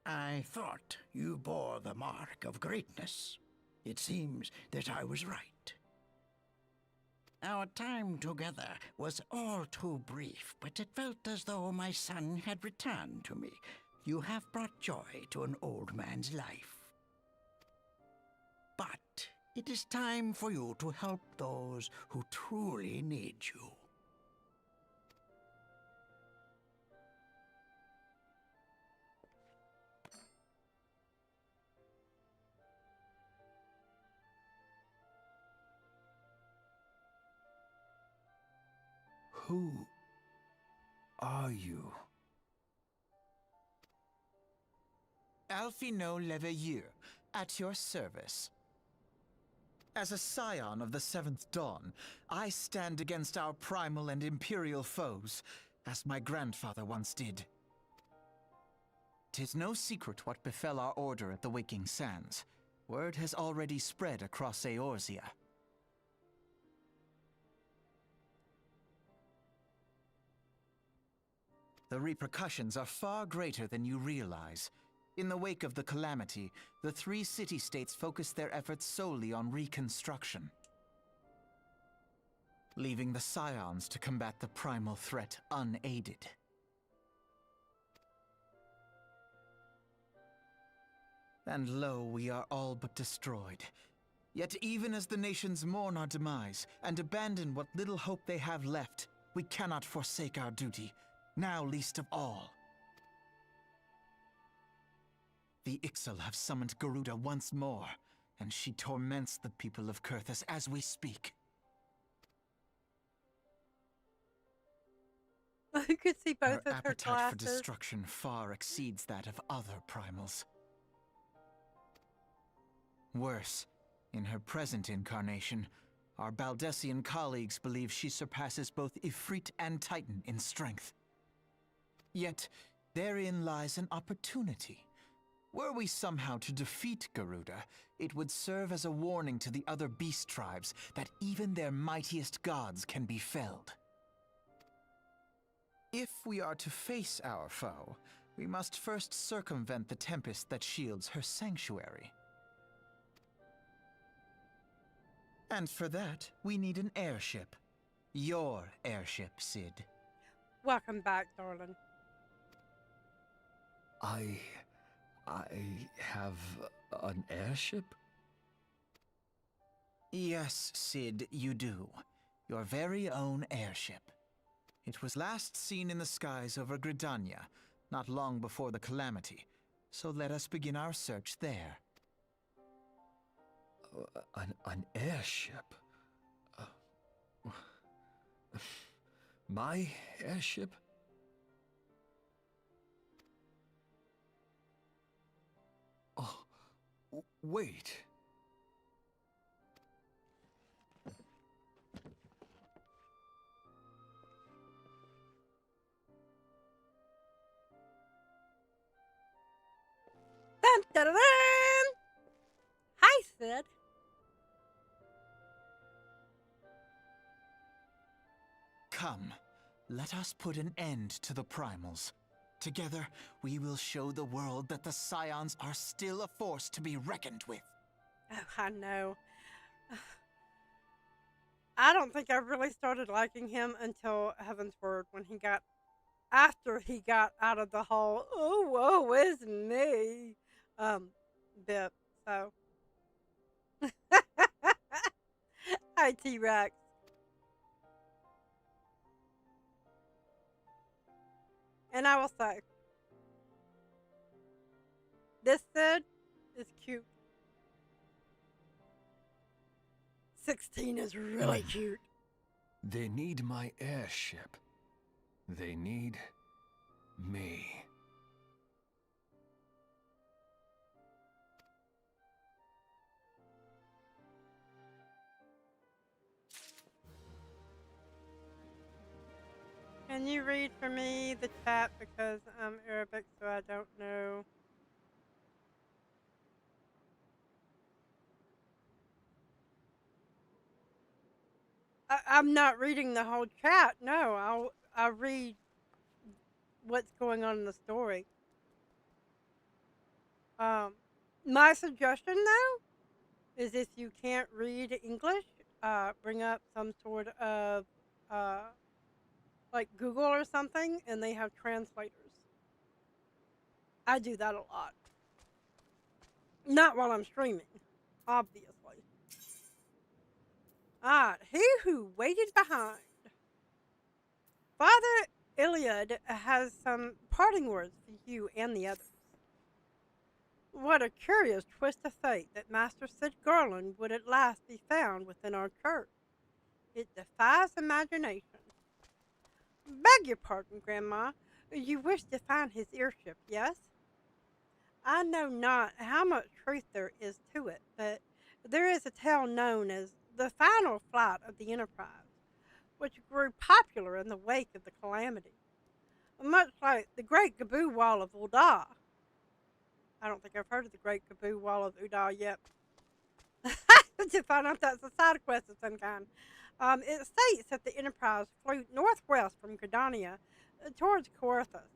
I thought you bore the mark of greatness. It seems that I was right. Our time together was all too brief, but it felt as though my son had returned to me. You have brought joy to an old man's life. But it is time for you to help those who truly need you. who are you? Alphino Leveilleur, at your service. As a scion of the Seventh Dawn, I stand against our primal and imperial foes, as my grandfather once did. 'Tis no secret what befell our order at the Waking Sands. Word has already spread across Eorzea. The repercussions are far greater than you realize. In the wake of the calamity, the three city-states focused their efforts solely on reconstruction, leaving the Scions to combat the primal threat unaided. And lo, we are all but destroyed. Yet even as the nations mourn our demise and abandon what little hope they have left, we cannot forsake our duty, now least of all. The Ixal have summoned Garuda once more, and she torments the people of Kurthus as we speak. You could see both of her appetite for glasses. destruction far exceeds that of other primals. Worse, in her present incarnation, our Baldessian colleagues believe she surpasses both Ifrit and Titan in strength. Yet, therein lies an opportunity. Were we somehow to defeat Garuda, it would serve as a warning to the other beast tribes that even their mightiest gods can be felled. If we are to face our foe, we must first circumvent the tempest that shields her sanctuary. And for that, we need an airship. Your airship, Cid. Welcome back, darling. I have an airship? Yes, Cid, you do. Your very own airship. It was last seen in the skies over Gridania, not long before the calamity. So let us begin our search there. An airship? My airship? Oh, wait. said. Come, let us put an end to the primals. Together, we will show the world that the Scions are still a force to be reckoned with. Oh, I know. I don't think I really started liking him until Heaven's Word after he got out of the whole, oh, woe is me, bit. So, hi, T-Rex. And I will say, this Sid is cute. 16 is really cute. They need my airship. They need me. Can you read for me the chat because I'm Arabic, so I don't know. I'm not reading the whole chat. No, I'll read what's going on in the story. My suggestion though is if you can't read English, bring up some sort of like Google or something, and they have translators. I do that a lot. Not while I'm streaming, obviously. He who waited behind. Father Iliad has some parting words for you and the others. What a curious twist of fate that Master Sid Garland would at last be found within our church. It defies imagination. Beg your pardon, Gran'ma. You wish to find his airship, yes? I know not how much truth there is to it, but there is a tale known as the final flight of the Enterprise, which grew popular in the wake of the calamity, much like the Great Gaboo Wall of Uda. I don't think I've heard of the Great Gaboo Wall of Uda yet. To find out that's a side quest of some kind. It states that the Enterprise flew northwest from Gran'ma towards Corythus.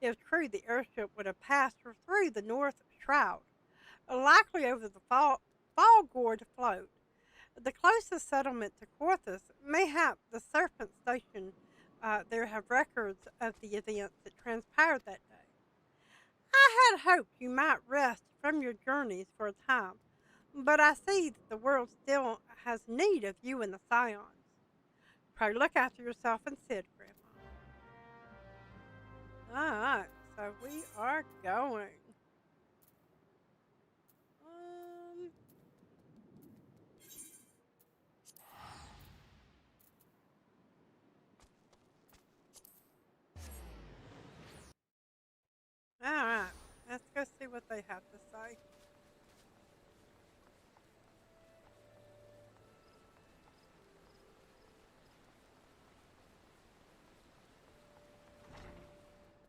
If true, the airship would have passed through the North Shroud, likely over the Fall-Gourd float. The closest settlement to Corythus, mayhap the Serpent Station, there have records of the events that transpired that day. I had hoped you might rest from your journeys for a time, but I see that the world still has need of you and the Scions. Pray look after yourself and Sid, Gran'ma. Alright, so we are going. Alright, let's go see what they have to say.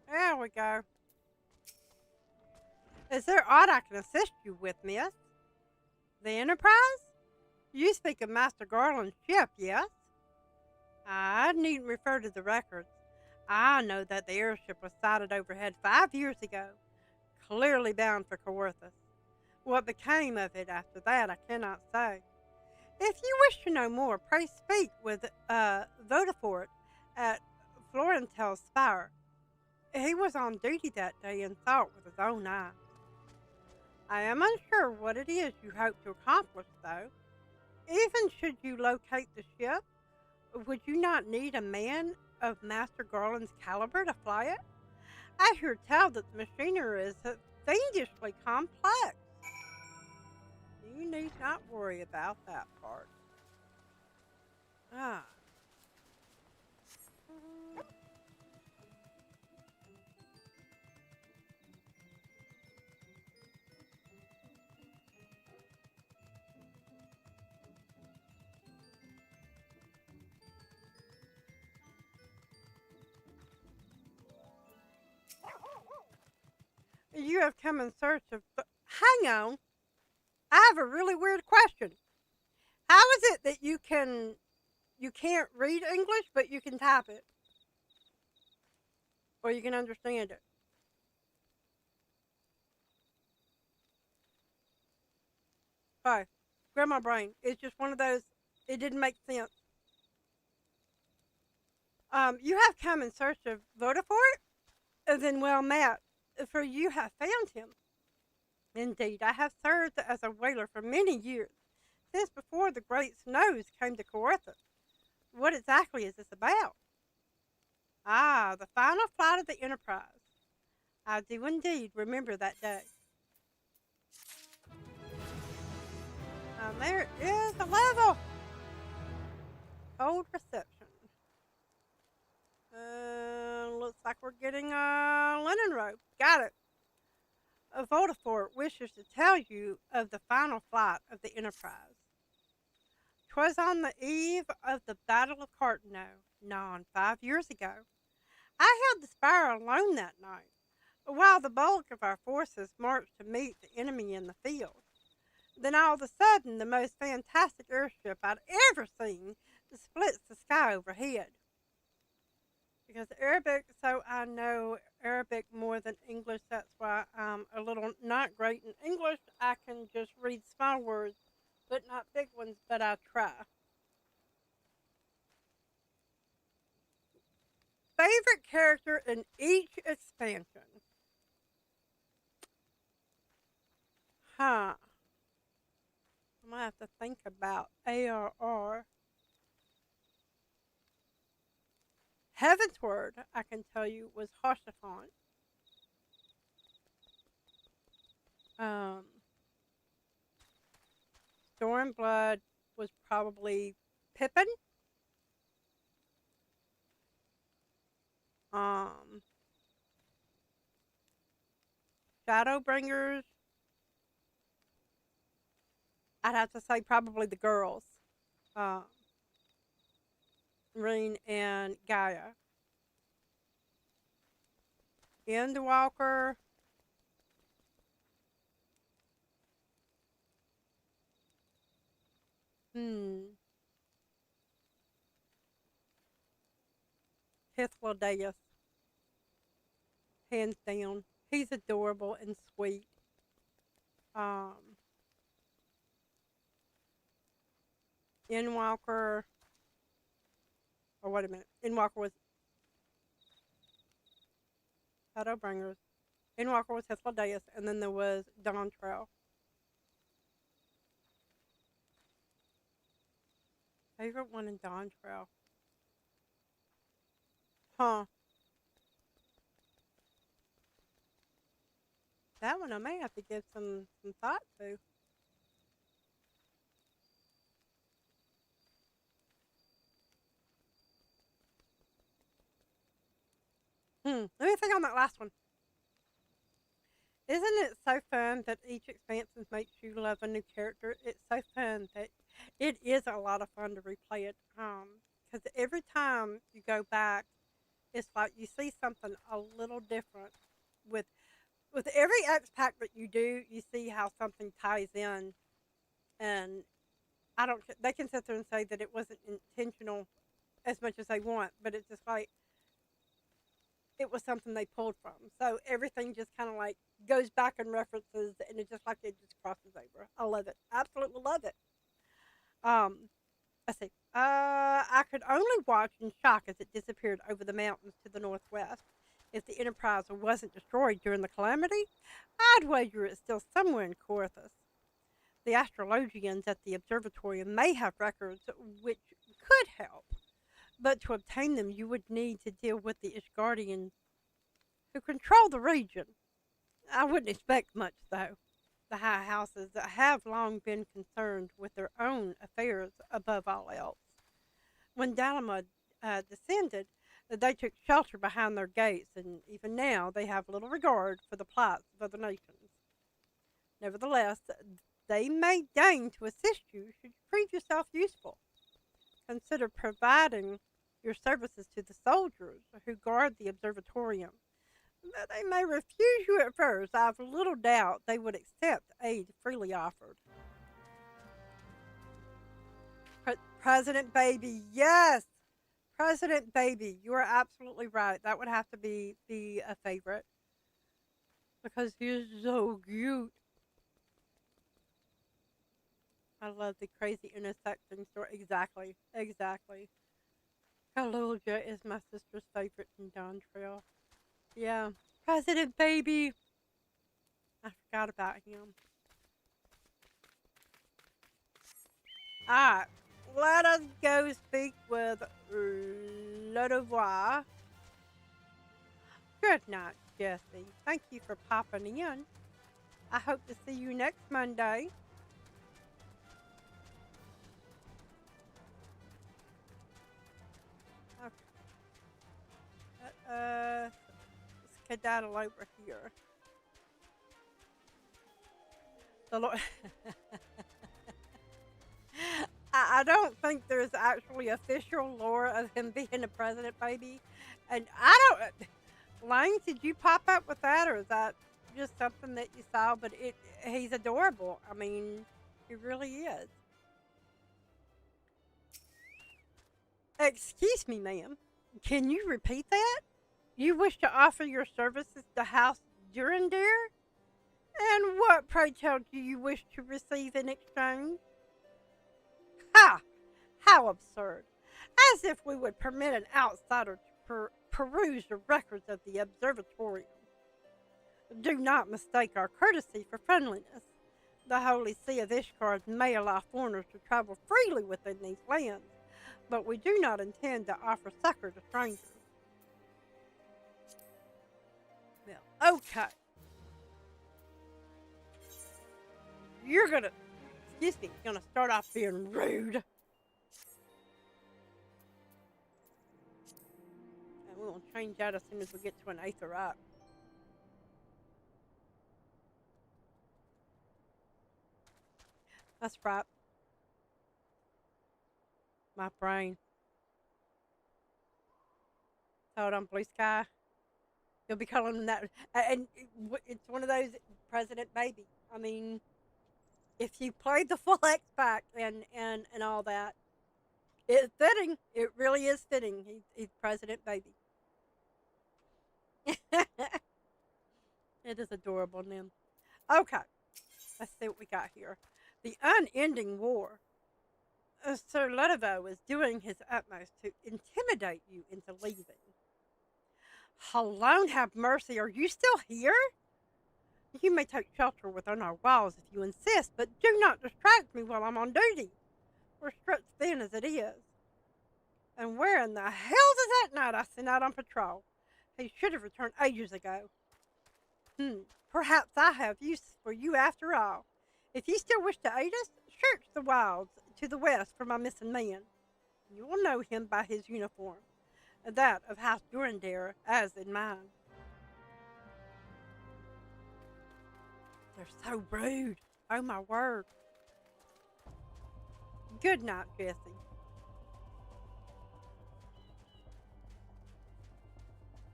There we go. Is there aught I can assist you with, miss? The Enterprise? You speak of Master Garland's ship, yes? I needn't refer to the records. I know that the airship was sighted overhead 5 years ago, clearly bound for Corythus. What became of it after that, I cannot say. If you wish to know more, pray speak with Vodafort at Florentel's Spire. He was on duty that day and saw it with his own eyes. I am unsure what it is you hope to accomplish, though. Even should you locate the ship, would you not need a man of Master Garland's caliber to fly it? I hear tell that the machinery is fiendishly complex. You need not worry about that part. Ah. You have come in search of... Hang on. I have a really weird question. How is it that you can't read English, but you can type it? Or you can understand it? Sorry. Grandma brain. It's just one of those, it didn't make sense. You have come in search of Vodafort? And then, well, Matt, for you have found him. Indeed, I have served as a whaler for many years, since before the great snows came to Corinthus. What exactly is this about? Ah, the final flight of the Enterprise. I do indeed remember that day. There is a level. Cold reception. Looks like we're getting a linen robe. Got it. Vodafort wishes to tell you of the final flight of the Enterprise. 'Twas on the eve of the Battle of Cartano, nigh 5 years ago. I held the spire alone that night, while the bulk of our forces marched to meet the enemy in the field. Then all of a sudden, the most fantastic airship I'd ever seen splits the sky overhead. Because Arabic, so I know Arabic more than English. That's why I'm a little not great in English. I can just read small words, but not big ones, but I try. Favorite character in each expansion? Huh. I'm going to have to think about ARR. Heavensward, I can tell you, was Hoshafont. Stormblood was probably Pippin. Shadowbringers, I'd have to say probably the girls. Reen and Gaia. Endwalker. Hythlodaeus. Hands down. He's adorable and sweet. Endwalker. Oh, wait a minute. Endwalker was Shadowbringers. Endwalker was Hythlodaeus, and then there was Dawntrail. Favorite one in Dawntrail? Huh. That one I may have to give some thought to. Let me think on that last one. Isn't it so fun that each expansion makes you love a new character? It's so fun that it is a lot of fun to replay it. Because every time you go back, it's like you see something a little different. With every X pack that you do, you see how something ties in, and I don't. They can sit there and say that it wasn't intentional as much as they want, but it's just like it was something they pulled from. So everything just kind of like goes back and references, and it just like it just crosses over. I love it. Absolutely love it. Let's see. I could only watch in shock as it disappeared over the mountains to the northwest. If the Enterprise wasn't destroyed during the calamity, I'd wager it's still somewhere in Corinthus. The astrologians at the observatory may have records which could help, but to obtain them you would need to deal with the Ishgardians who control the region. I wouldn't expect much, though. The high houses have long been concerned with their own affairs above all else. When Dalamud descended, they took shelter behind their gates, and even now they have little regard for the plights of other nations. Nevertheless, they may deign to assist you should you prove yourself useful. Consider providing your services to the soldiers who guard the observatorium. They may refuse you at first. I have little doubt they would accept aid freely offered. President Baby, yes! President Baby, you are absolutely right. That would have to be a favorite. Because he's so cute. I love the crazy intersection story. Exactly. Exactly. Kaluja is my sister's favorite in Dawn Trail. Yeah. President Baby. I forgot about him. Alright. Let us go speak with Lodovois. Good night, Jesse. Thank you for popping in. I hope to see you next Monday. Okay. Skedaddle over here. The Lord. I don't think there's actually official lore of him being a president baby. And I don't. Lane, did you pop up with that, or is that just something that you saw? But he's adorable. I mean, he really is. Excuse me, ma'am. Can you repeat that? You wish to offer your services to House Durandare? And what, pray tell, do you wish to receive in exchange? Ha! How absurd. As if we would permit an outsider to peruse the records of the observatorium. Do not mistake our courtesy for friendliness. The Holy See of Ishgard may allow foreigners to travel freely within these lands, but we do not intend to offer succor to strangers. Well, okay. You're gonna start off being rude. And we'll change that as soon as we get to an Aether up. That's right. My brain. Hold on, Blue Sky. You'll be calling him that. And it's one of those President Baby. I mean, if you played the full X Pack and all that, it's fitting. It really is fitting. He's President Baby. It is adorable, Nim. Okay, let's see what we got here. The unending war. Sir Ludovo is doing his utmost to intimidate you into leaving. Alone have mercy, are you still here? You may take shelter within our walls if you insist, but do not distract me while I'm on duty. We're stretched thin as it is. And where in the hell is that knight I sent out on patrol? He should have returned ages ago. Perhaps I have use for you after all. If you still wish to aid us, search the wilds to the west for my missing man. You will know him by his uniform, that of House Durandare, as in mine. They're so rude. Oh my word. Good night, Jesse.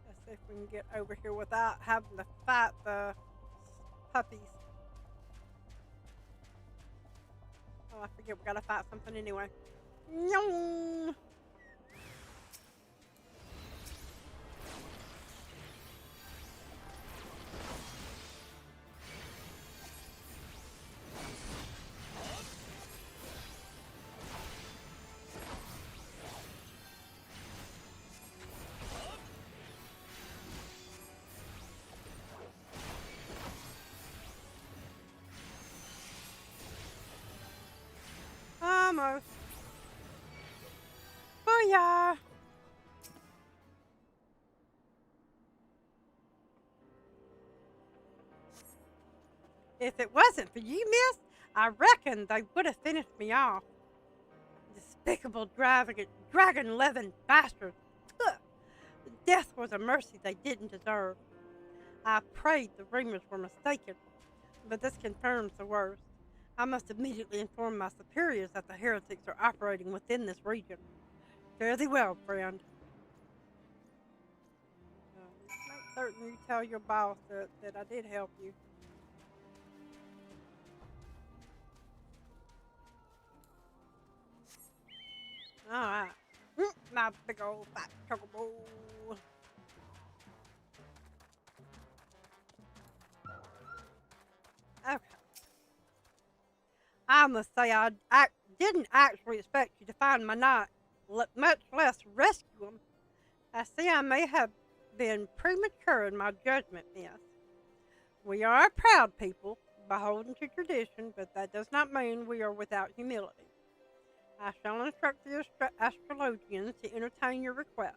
Let's see if we can get over here without having to fight the puppies. Oh, I forget we gotta fight something anyway. No. Almost. Booyah! If it wasn't for you, miss, I reckon they would have finished me off. Despicable dragon-loving bastards. Death was a mercy they didn't deserve. I prayed the rumors were mistaken, but this confirms the worst. I must immediately inform my superiors that the heretics are operating within this region. Fare thee well, friend. certain you tell your boss that I did help you. Alright. My big old fat chocobo. Okay. I must say I didn't actually expect you to find my knight, much less rescue him. I see I may have been premature in my judgment, miss. We are a proud people, beholden to tradition, but that does not mean we are without humility. I shall instruct the astrologians to entertain your request.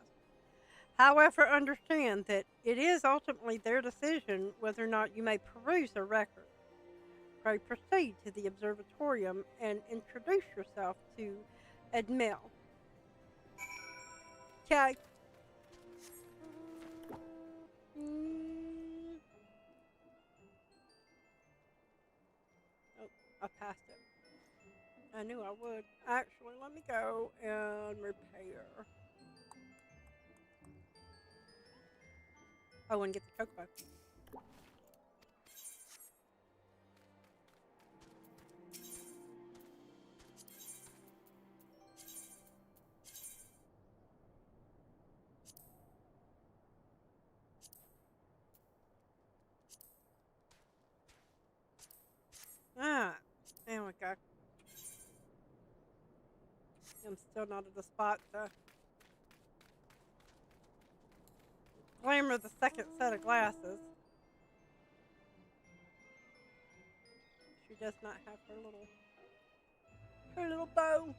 However, understand that it is ultimately their decision whether or not you may peruse their record. Pray proceed to the observatorium and introduce yourself to Edmel. Okay. Oh, I passed it. I knew I would. Actually, let me go and repair. Oh, and get the chocobo. Ah, there we go. I'm still not at the spot to glamor the second set of glasses. She does not have her little bow.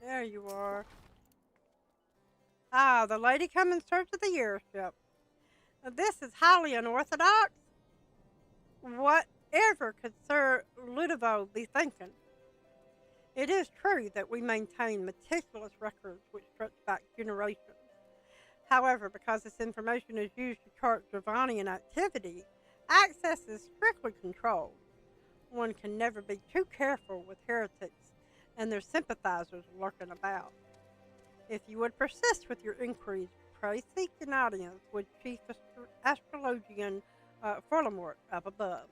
There you are. Ah, the lady come in search of the airship. Now, this is highly unorthodox. Whatever could Sir Ludovic be thinking? It is true that we maintain meticulous records which stretch back generations. However, because this information is used to chart Dravanian activity, access is strictly controlled. One can never be too careful with heretics and their sympathizers lurking about. If you would persist with your inquiries, pray seek an audience with Chief Astrologian Furlamort up above.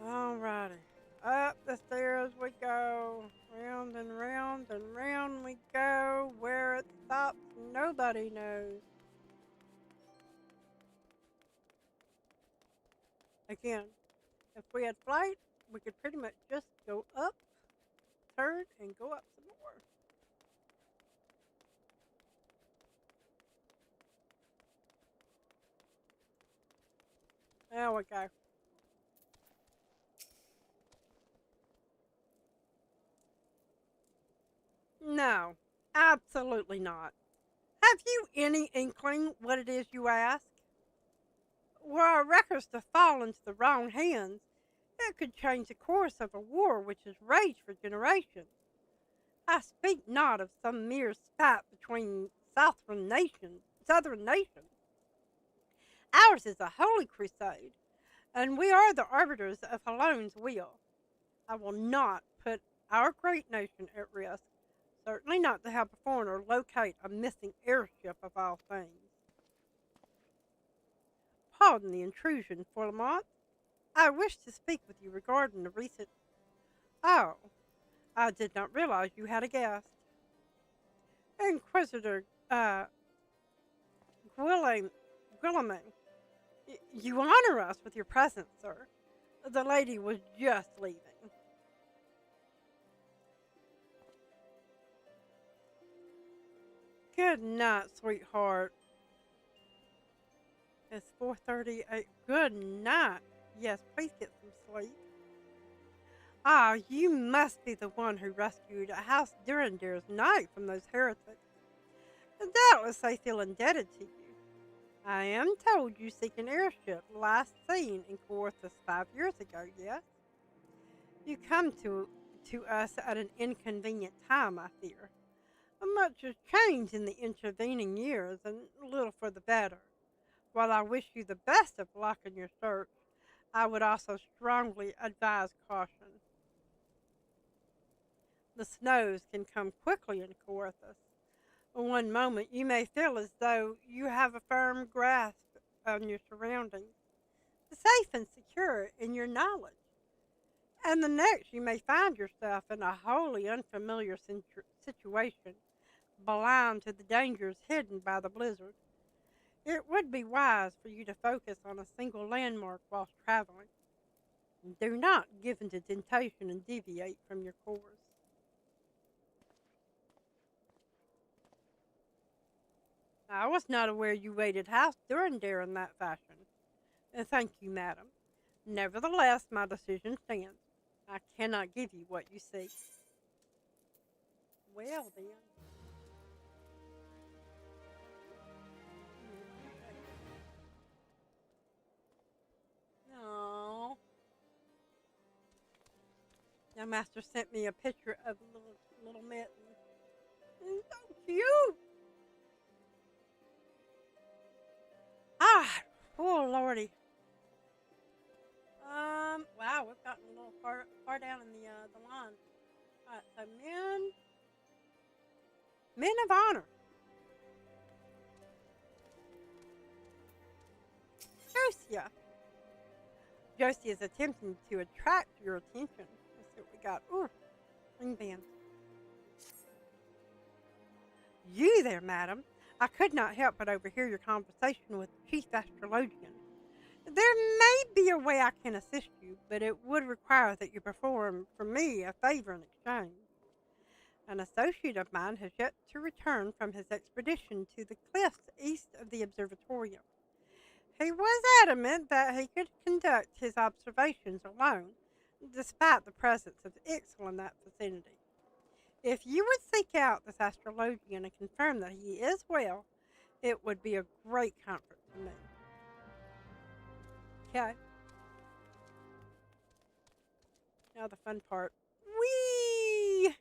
Alrighty. Up the stairs we go. Round and round and round we go. Where it stops, nobody knows. Again, if we had flight, we could pretty much just go up, turn, and go up some more. There we go. No, absolutely not. Have you any inkling what it is you ask? Were our records to fall into the wrong hands, it could change the course of a war which has raged for generations. I speak not of some mere spat between southern nations. Ours is a holy crusade, and we are the arbiters of Halone's will. I will not put our great nation at risk, certainly not to help a foreigner locate a missing airship of all things. Pardon the intrusion, Furlamont. I wish to speak with you regarding the recent... Oh, I did not realize you had a guest. Inquisitor, Guillaume, you honor us with your presence, sir. The lady was just leaving. Good night, sweetheart. It's 4:38. Good night. Yes, please get some sleep. Ah, you must be the one who rescued House Durandir's knight from those heretics. Doubtless they feel indebted to you. I am told you seek an airship last seen in Coerthas 5 years ago, yes? You come to us at an inconvenient time, I fear. Much has changed in the intervening years, and little for the better. While I wish you the best of luck in your search, I would also strongly advise caution. The snows can come quickly in Corythus. One moment you may feel as though you have a firm grasp on your surroundings, safe and secure in your knowledge. And the next you may find yourself in a wholly unfamiliar situation, blind to the dangers hidden by the blizzard. It would be wise for you to focus on a single landmark whilst traveling. Do not give in to temptation and deviate from your course. I was not aware you waited house during in that fashion. Thank you, madam. Nevertheless, my decision stands. I cannot give you what you seek. Well, then. No. Now, Master sent me a picture of a little mitten. It's so cute. Ah, oh lordy. Wow, we've gotten a little far down in the line. All right, so men of honor. Josia. Josie is attempting to attract your attention. Let's see what we got. Ooh, ring band. You there, madam. I could not help but overhear your conversation with the chief astrologian. There may be a way I can assist you, but it would require that you perform for me a favor in exchange. An associate of mine has yet to return from his expedition to the cliffs east of the observatorium. He was adamant that he could conduct his observations alone, despite the presence of Ixel in that vicinity. If you would seek out this astrologian and confirm that he is well, it would be a great comfort to me. Okay. Now the fun part. Whee!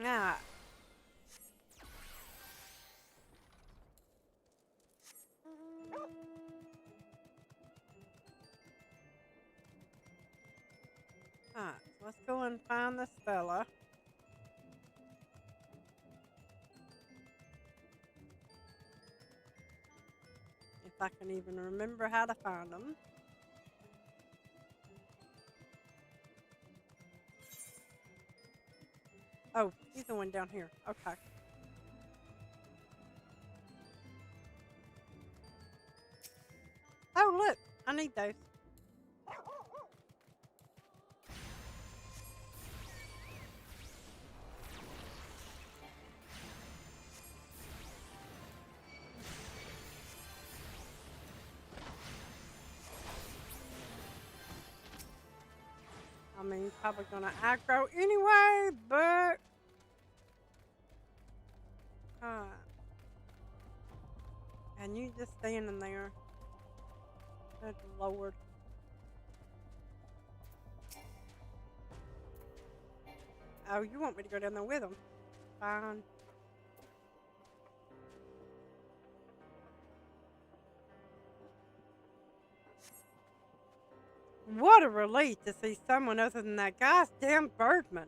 Ah. Alright, so let's go and find this fella. If I can even remember how to find him. Oh, he's the one down here. Okay. Oh, look. I need those. I mean, he's probably going to aggro anyway, but... and you just standing there. Good Lord. Oh, you want me to go down there with him? Fine. What a relief to see someone other than that guy's damn Birdman.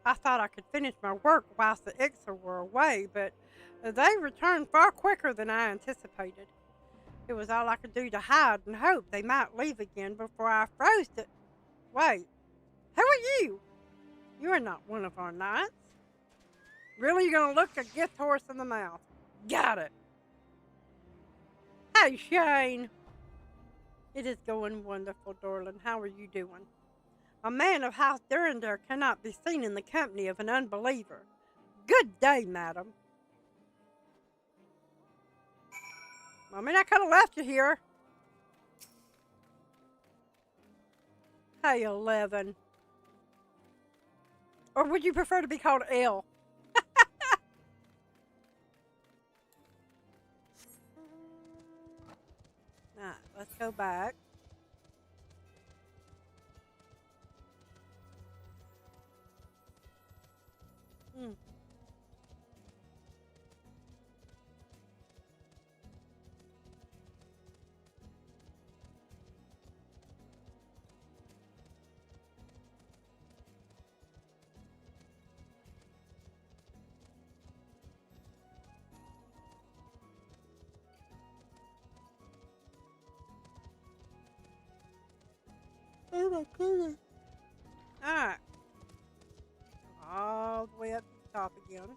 I thought I could finish my work whilst the Ixer were away, but they returned far quicker than I anticipated. It was all I could do to hide and hope they might leave again before I froze to... Wait, who are you? You are not one of our knights. Really, you're going to look a gift horse in the mouth? Got it. Hey, Shane. It is going wonderful, darling. How are you doing? A man of House Durandar cannot be seen in the company of an unbeliever. Good day, madam. I mean, I could have left you here. Hey, 11. Or would you prefer to be called L? Alright, let's go back. Oh my goodness. Alright. All the way up to the top again.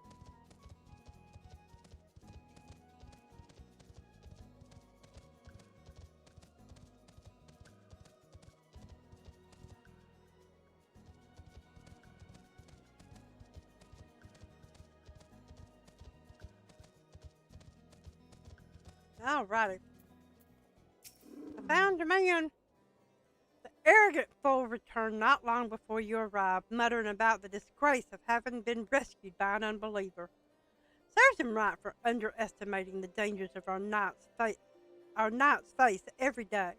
Alrighty. I found your man. The arrogant fool returned not long before you arrived, muttering about the disgrace of having been rescued by an unbeliever. Serves him right for underestimating the dangers of our knight's face every day.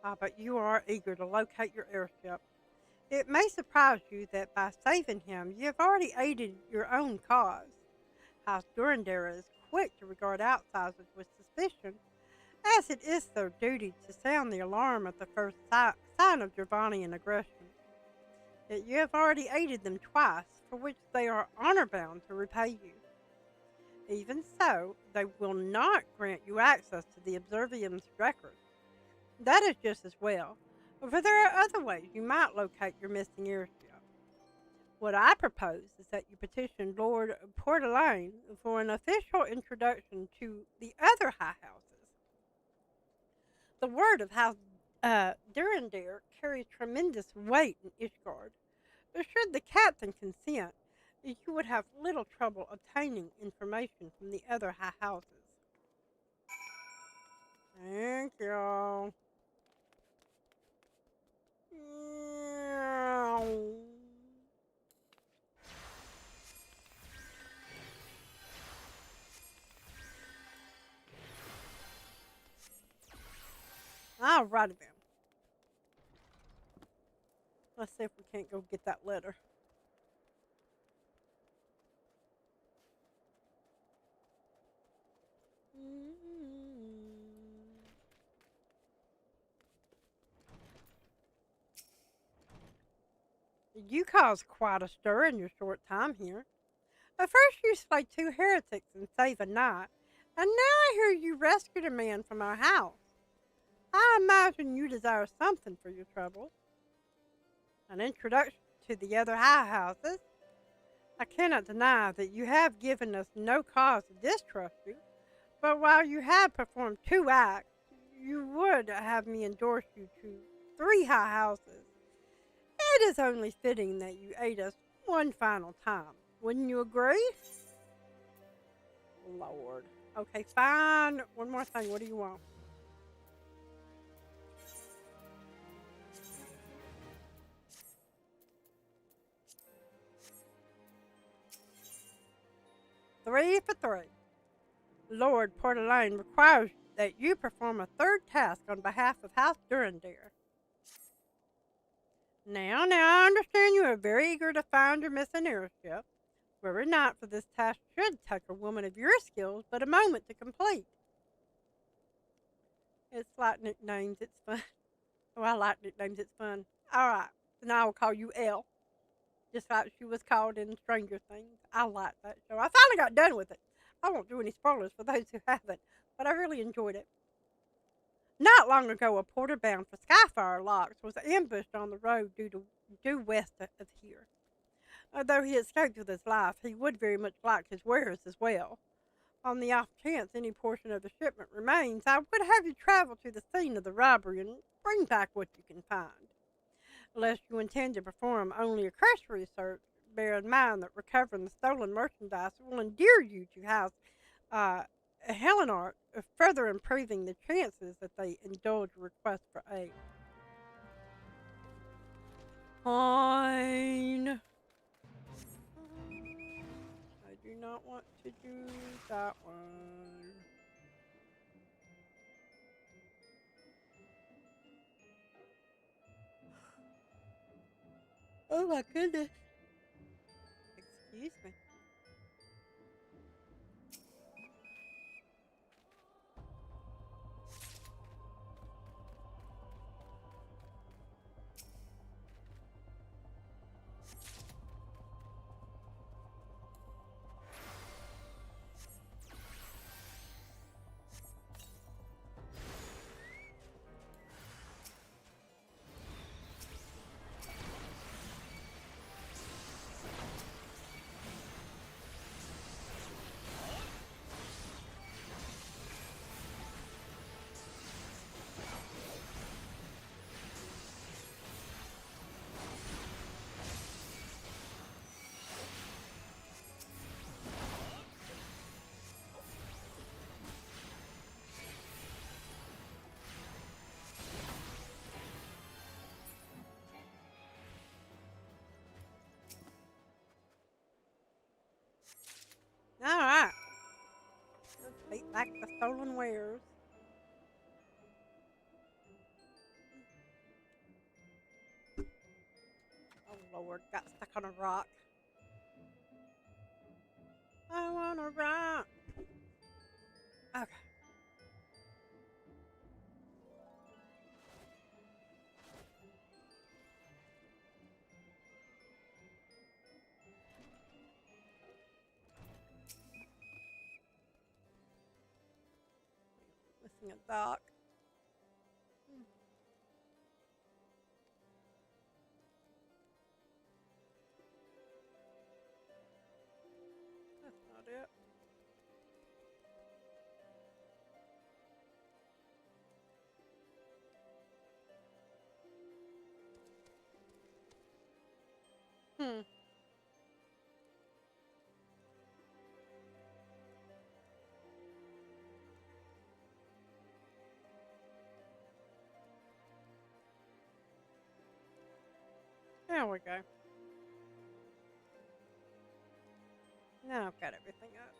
But you are eager to locate your airship. It may surprise you that by saving him, you have already aided your own cause. House Durandera is quick to regard outsiders with suspicion, as it is their duty to sound the alarm at the first sign of Dravanian aggression. Yet you have already aided them twice, for which they are honor-bound to repay you. Even so, they will not grant you access to the Observium's records. That is just as well, for there are other ways you might locate your missing airship. What I propose is that you petition Lord Portelaine for an official introduction to the other high houses. The word of House Durandare carries tremendous weight in Ishgard. Should the captain consent, you would have little trouble obtaining information from the other high houses. Thank you. Alrighty then. Let's see if we can't go get that letter. You caused quite a stir in your short time here. At first you slayed 2 heretics and saved a knight, and now I hear you rescued a man from our house. I imagine you desire something for your troubles. An introduction to the other high houses. I cannot deny that you have given us no cause to distrust you, but while you have performed 2 acts, you would have me endorse you to 3 high houses. It is only fitting that you aid us one final time. Wouldn't you agree? Lord. Okay, fine. One more thing. What do you want? Three for 3. Lord Portelaine requires that you perform a 3rd task on behalf of House Durandare. Now, I understand you are very eager to find your missing airship. Worry not, for this task should take a woman of your skills but a moment to complete. It's like nicknames, it's fun. Oh, I like nicknames, it's fun. Alright, then I will call you Elle. Just like she was called in Stranger Things. I like that show. I finally got done with it. I won't do any spoilers for those who haven't, but I really enjoyed it. Not long ago, a porter bound for Skyfire Locks was ambushed on the road due west of here. Though he escaped with his life, he would very much like his wares as well. On the off chance any portion of the shipment remains, I would have you travel to the scene of the robbery and bring back what you can find. Unless you intend to perform only a cursory search, bear in mind that recovering the stolen merchandise will endear you to House Helenart, further improving the chances that they indulge a request for aid. Fine. I do not want to do that one. Oh my goodness. Excuse me. Back the stolen wares. Oh Lord, got stuck on a rock. I want a rock. Okay. Missing a dock. That's not it. Hmm. There we go. Now I've got everything up.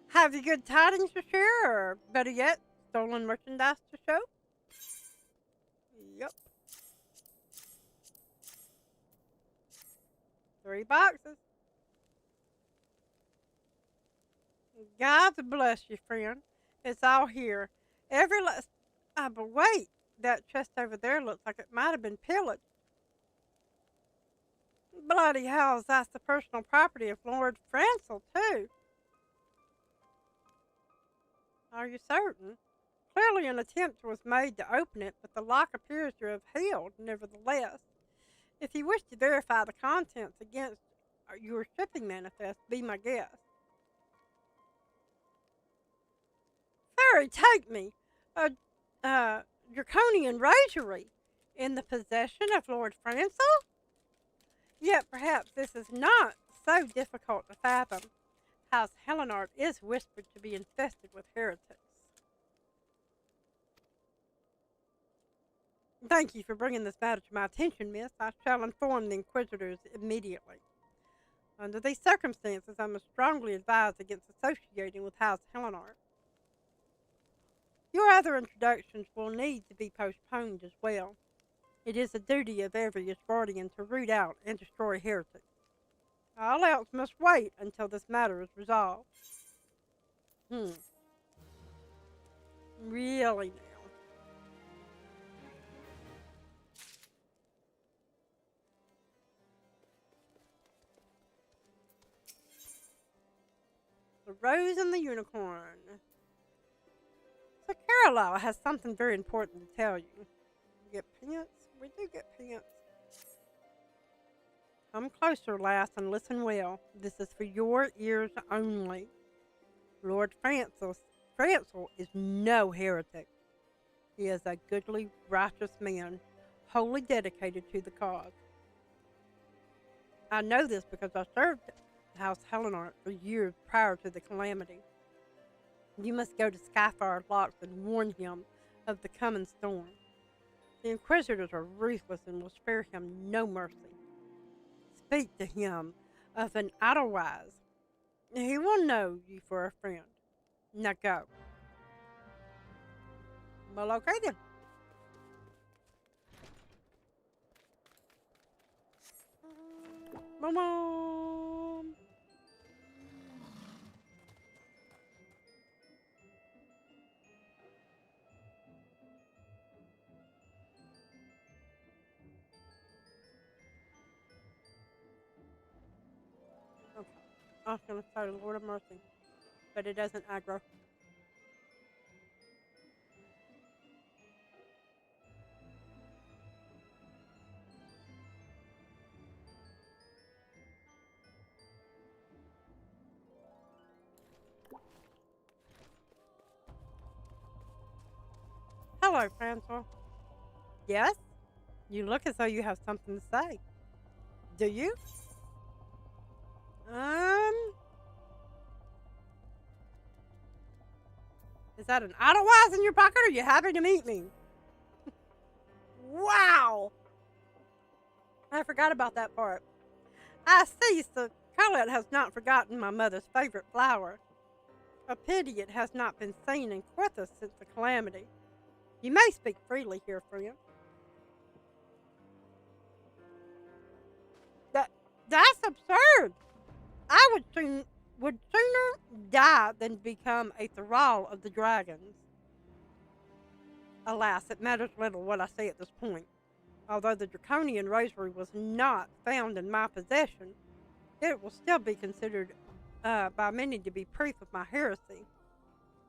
Have you good tidings to share, or better yet, stolen merchandise to show? Yep. 3 boxes. God bless you, friend. It's all here. Every last. But wait, that chest over there looks like it might have been pillaged. Bloody hell, that's the personal property of Lord Francel, too. Are you certain? Clearly an attempt was made to open it, but the lock appears to have held, nevertheless. If you wish to verify the contents against your shipping manifest, be my guest. Fairy, take me! Draconian roguery in the possession of Lord Francel? Yet perhaps this is not so difficult to fathom. House Helenard is whispered to be infested with heretics. Thank you for bringing this matter to my attention, miss. I shall inform the Inquisitors immediately. Under these circumstances, I must strongly advise against associating with House Helenard. Your other introductions will need to be postponed as well. It is the duty of every guardian to root out and destroy heretics. All else must wait until this matter is resolved. Really now? The Rose and the Unicorn. So Carlisle has something very important to tell you. You get pants? We do get pants. Come closer, lass, and listen well. This is for your ears only. Lord Francel is no heretic. He is a goodly, righteous man, wholly dedicated to the cause. I know this because I served House Helenard for years prior to the calamity. You must go to Skyfire Locks and warn him of the coming storm. The Inquisitors are ruthless and will spare him no mercy. Speak to him of an otherwise. He will know you for a friend. Now go. Well, okay then. Mom. Okay. I was going to say Lord of Mercy, but it doesn't aggro. Hello, Francel. Yes? You look as though you have something to say. Do you? Is that an otherwise in your pocket, or are you happy to meet me? Wow! I forgot about that part. I see, so Colette has not forgotten my mother's favorite flower. A pity it has not been seen in Quithus since the calamity. You may speak freely here, friend. That's absurd. I would sooner die than become a thrall of the dragons. Alas, it matters little what I say at this point. Although the draconian rosary was not found in my possession, it will still be considered by many to be proof of my heresy.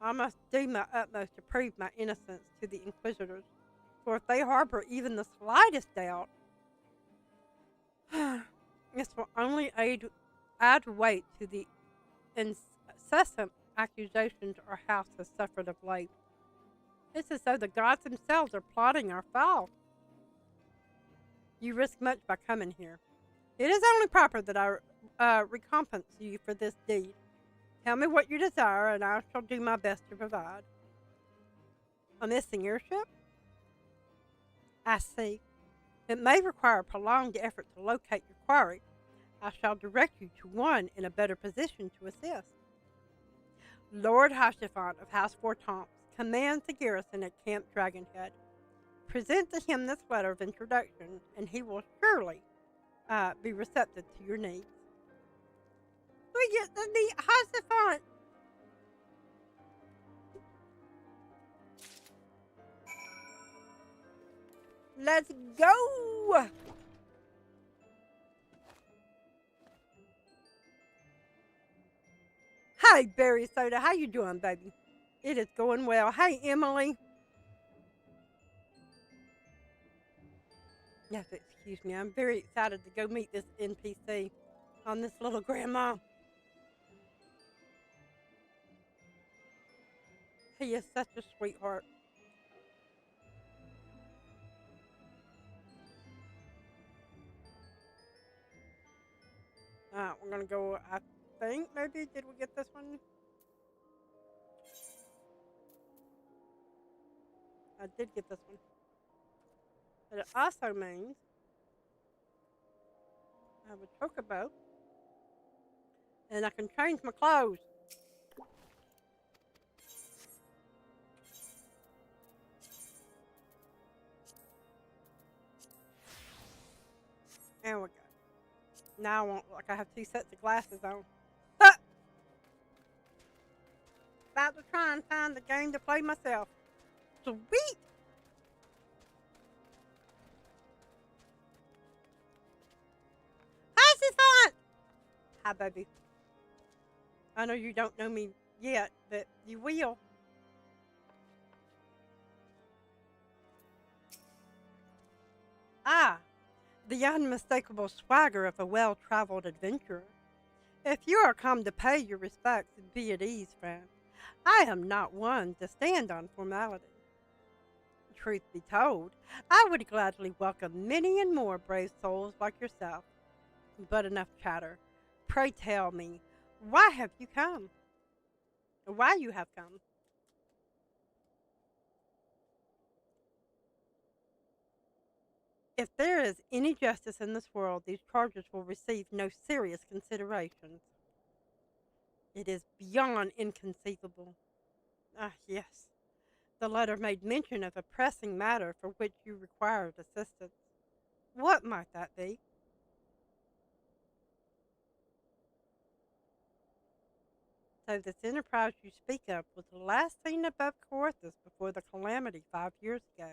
I must do my utmost to prove my innocence to the Inquisitors, for if they harbor even the slightest doubt, this will only add weight to the incessant accusations our house has suffered of late. It's as though the gods themselves are plotting our fall. You risk much by coming here. It is only proper that I recompense you for this deed. Tell me what you desire, and I shall do my best to provide. A missing airship? I see. It may require a prolonged effort to locate your quarry. I shall direct you to one in a better position to assist. Lord Hashifant of House Fortemps commands the garrison at Camp Dragonhead. Present to him this letter of introduction, and he will surely be receptive to your needs. We get to meet Hashifant. Let's go! Hi, Berry Soda. How you doing, baby? It is going well. Hey, Emily. You have to excuse me. I'm very excited to go meet this NPC on this little grandma. He is such a sweetheart. We're going to go, I think, maybe, did we get this one? I did get this one. But it also means I have a chocobo, and I can change my clothes. There we go. Now I won't look like I have two sets of glasses on. Ah! About to try and find the game to play myself. Sweet! How's this on? Hi, baby. I know you don't know me yet, but you will. Ah, the unmistakable swagger of a well-traveled adventurer. If you are come to pay your respects, be at ease, friend. I am not one to stand on formality. Truth be told, I would gladly welcome many and more brave souls like yourself. But enough chatter. Pray tell me, why have you come? Why you have come? If there is any justice in this world, these charges will receive no serious considerations. It is beyond inconceivable. Ah, yes. The letter made mention of a pressing matter for which you required assistance. What might that be? So this enterprise you speak of was the last seen above Corythus before the calamity 5 years ago.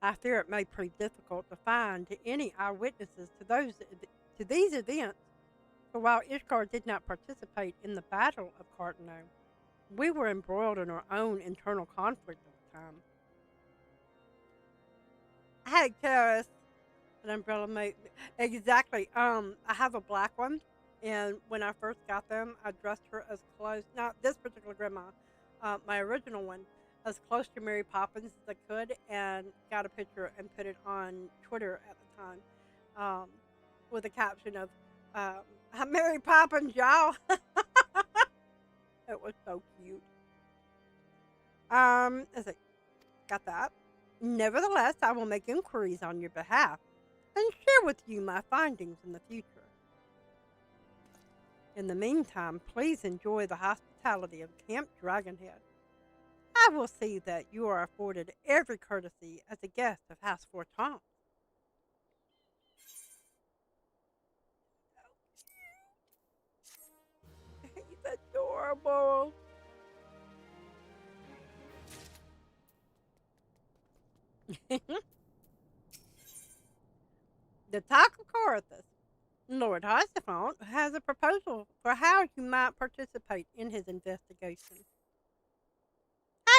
I fear it may prove difficult to find any eyewitnesses to these events, for while Ishkar did not participate in the Battle of Cartano, we were embroiled in our own internal conflict at the time. Hey, Karis, an umbrella mate. Exactly. I have a black one, and when I first got them, I dressed her as close, not this particular grandma, my original one, as close to Mary Poppins as I could, and got a picture and put it on Twitter at the time, with a caption of, I'm Mary Poppins, y'all. It was so cute. Let's see. Got that. Nevertheless, I will make inquiries on your behalf and share with you my findings in the future. In the meantime, please enjoy the hospitality of Camp Dragonhead. I will see that you are afforded every courtesy as a guest of House Fort Tom. He's adorable. The Talk of Corythus. Lord Hierophant has a proposal for how you might participate in his investigation.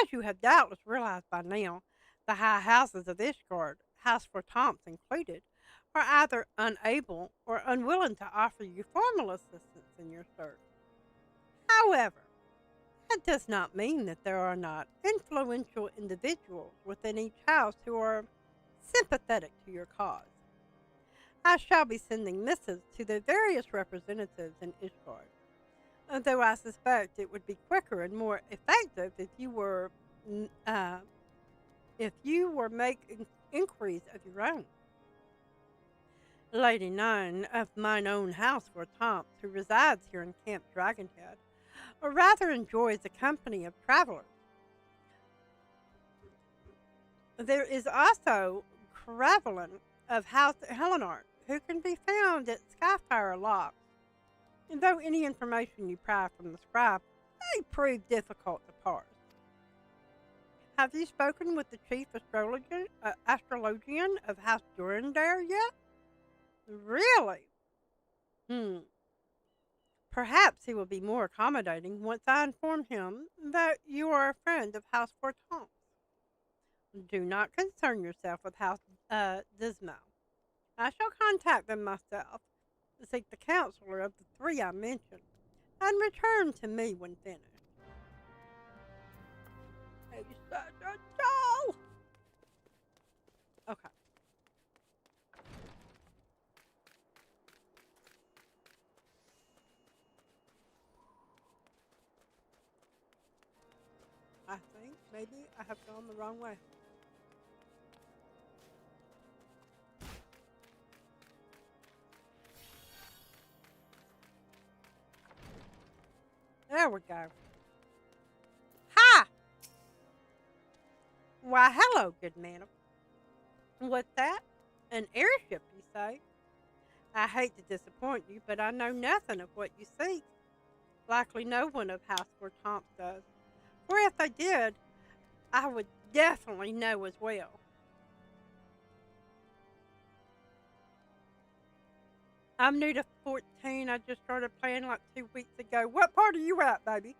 As you have doubtless realized by now, the high houses of Ishgard, House Fortomps included, are either unable or unwilling to offer you formal assistance in your search. However, that does not mean that there are not influential individuals within each house who are sympathetic to your cause. I shall be sending missives to the various representatives in Ishgard, although I suspect it would be quicker and more effective if you were making inquiries of your own. Lady Nine of mine own house for Tomps, who resides here in Camp Dragonhead, or rather enjoys the company of travelers. There is also Cravelin of House Helenart, who can be found at Skyfire Locks, and though any information you pry from the scribe may prove difficult to parse. Have you spoken with the chief astrologian of House Durandare yet? Really? Perhaps he will be more accommodating once I inform him that you are a friend of House Fortomps. Do not concern yourself with House Dismal. I shall contact them myself to seek the counselor of the three I mentioned, and return to me when finished. He's such a doll! Okay. I think maybe I have gone the wrong way. There we go. Ha! Why, hello, good man. What's that? An airship, you say? I hate to disappoint you, but I know nothing of what you seek. Likely no one of House Fortomps does. For if they did, I would definitely know as well. I'm new to 14. I just started playing like 2 weeks ago. What part are you at, baby?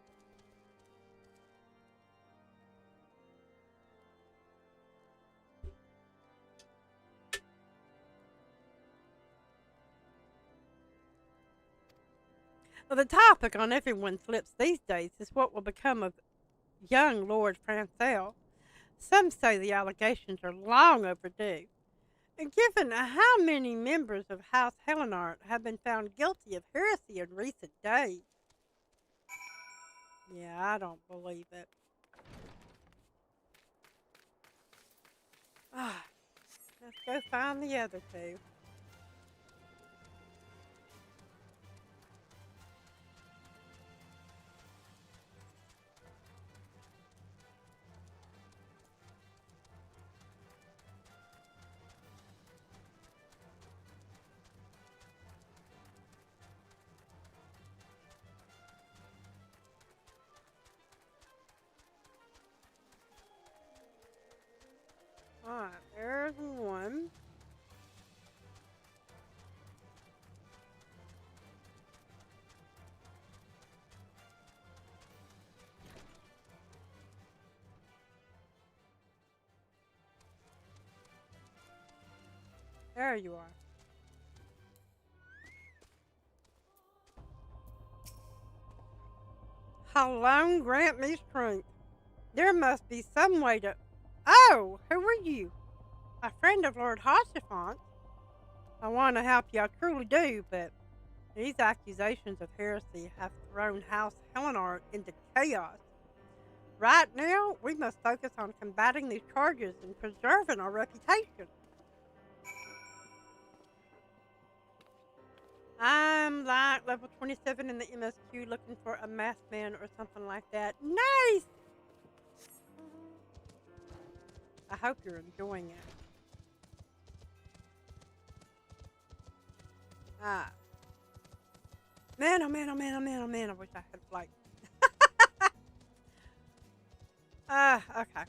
Well, the topic on everyone's lips these days is what will become of young Lord Francel. Some say the allegations are long overdue. And given how many members of House Helenart have been found guilty of heresy in recent days. Yeah, I don't believe it. Let's go find the other two. Alright, there's one. There you are. How long grant me strength? There must be some way to... Oh, who are you? A friend of Lord Hierophant? I want to help you, I truly do, but these accusations of heresy have thrown House Helenart into chaos. Right now, we must focus on combating these charges and preserving our reputation. I'm like level 27 in the MSQ looking for a math man or something like that. Nice! I hope you're enjoying it. Ah. Man, oh man, oh man, oh man, oh man, I wish I had flight. Okay.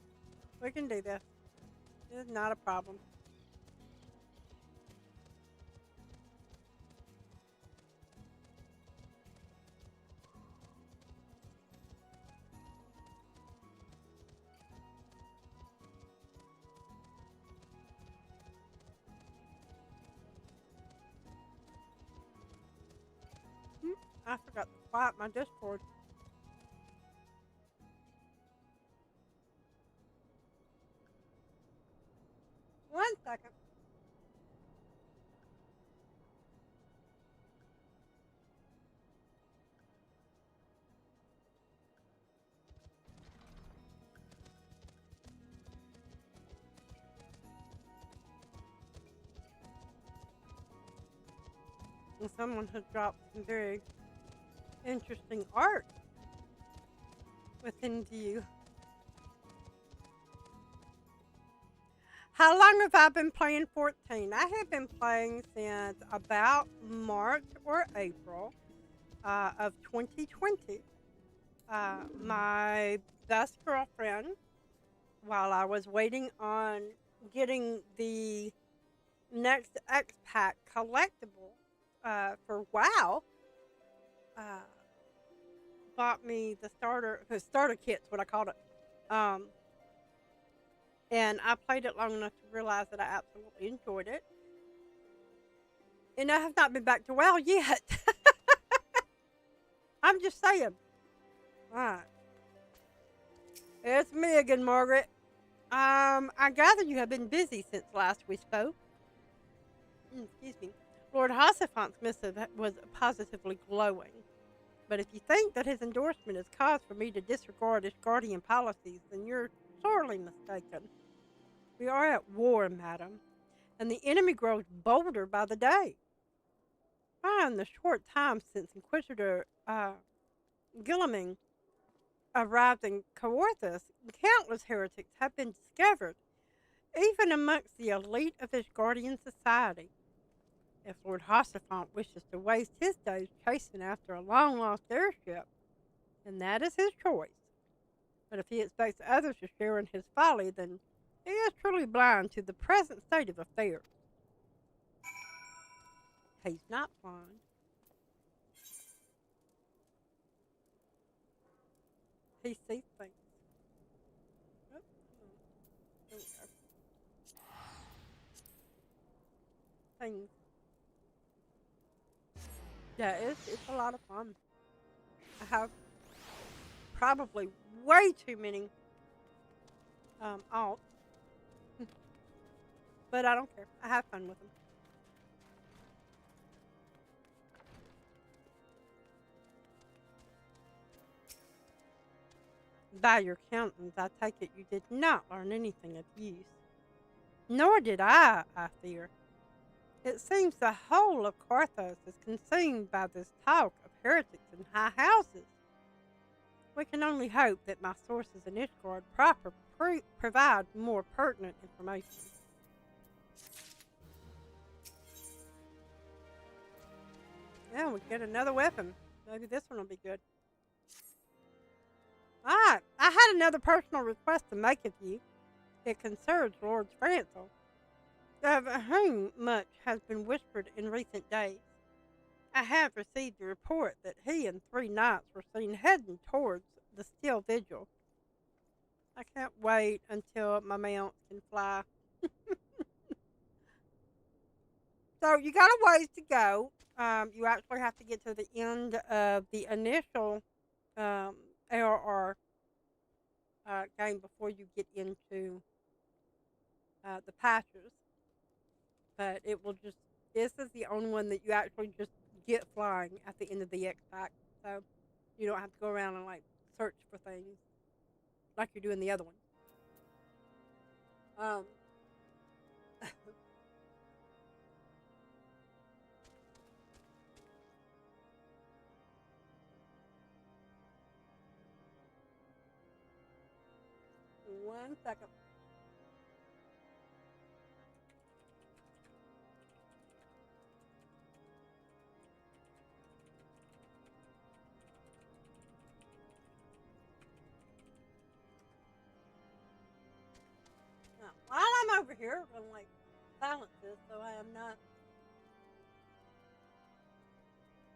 We can do this. It's not a problem. I forgot to quiet my Discord. One second. And someone has dropped some very interesting art within view. How long have I been playing 14? I have been playing since about March or April of 2020. My best girlfriend, while I was waiting on getting the next X Pack collectible for WoW, bought me the starter kit's what I called it. And I played it long enough to realize that I absolutely enjoyed it. And I have not been back to WoW yet. I'm just saying. Alright. It's me again, Margaret. I gather you have been busy since last we spoke. Excuse me. Lord Hossifant's missive was positively glowing. But if you think that his endorsement is cause for me to disregard his guardian policies, then you're sorely mistaken. We are at war, madam, and the enemy grows bolder by the day. Why, in the short time since Inquisitor Guilliman arrived in Coorthus, countless heretics have been discovered, even amongst the elite of his guardian society. If Lord Hossifant wishes to waste his days chasing after a long-lost airship, then that is his choice. But if he expects others to share in his folly, then he is truly blind to the present state of affairs. He's not blind. He sees things. Oh, there we go. Things. Yeah, it's a lot of fun. I have probably way too many alts. But I don't care. I have fun with them. By your countenance, I take it you did not learn anything of use. Nor did I fear. It seems the whole of Carthos is consumed by this talk of heretics in high houses. We can only hope that my sources in Ishgard proper provide more pertinent information. Yeah, we get another weapon. Maybe this one will be good. Alright, I had another personal request to make of you. It concerns Lord Sprancel, of whom much has been whispered in recent days. I have received a report that he and 3 knights were seen heading towards the Steel Vigil. I can't wait until my mounts can fly. So you got a ways to go. You actually have to get to the end of the initial ARR game before you get into the patches. But it will just, this is the only one that you actually just get flying at the end of the X-Pack. So you don't have to go around and like search for things like you're doing the other one. 1 second. Now, while I'm over here, I'm going to like silence this so I am not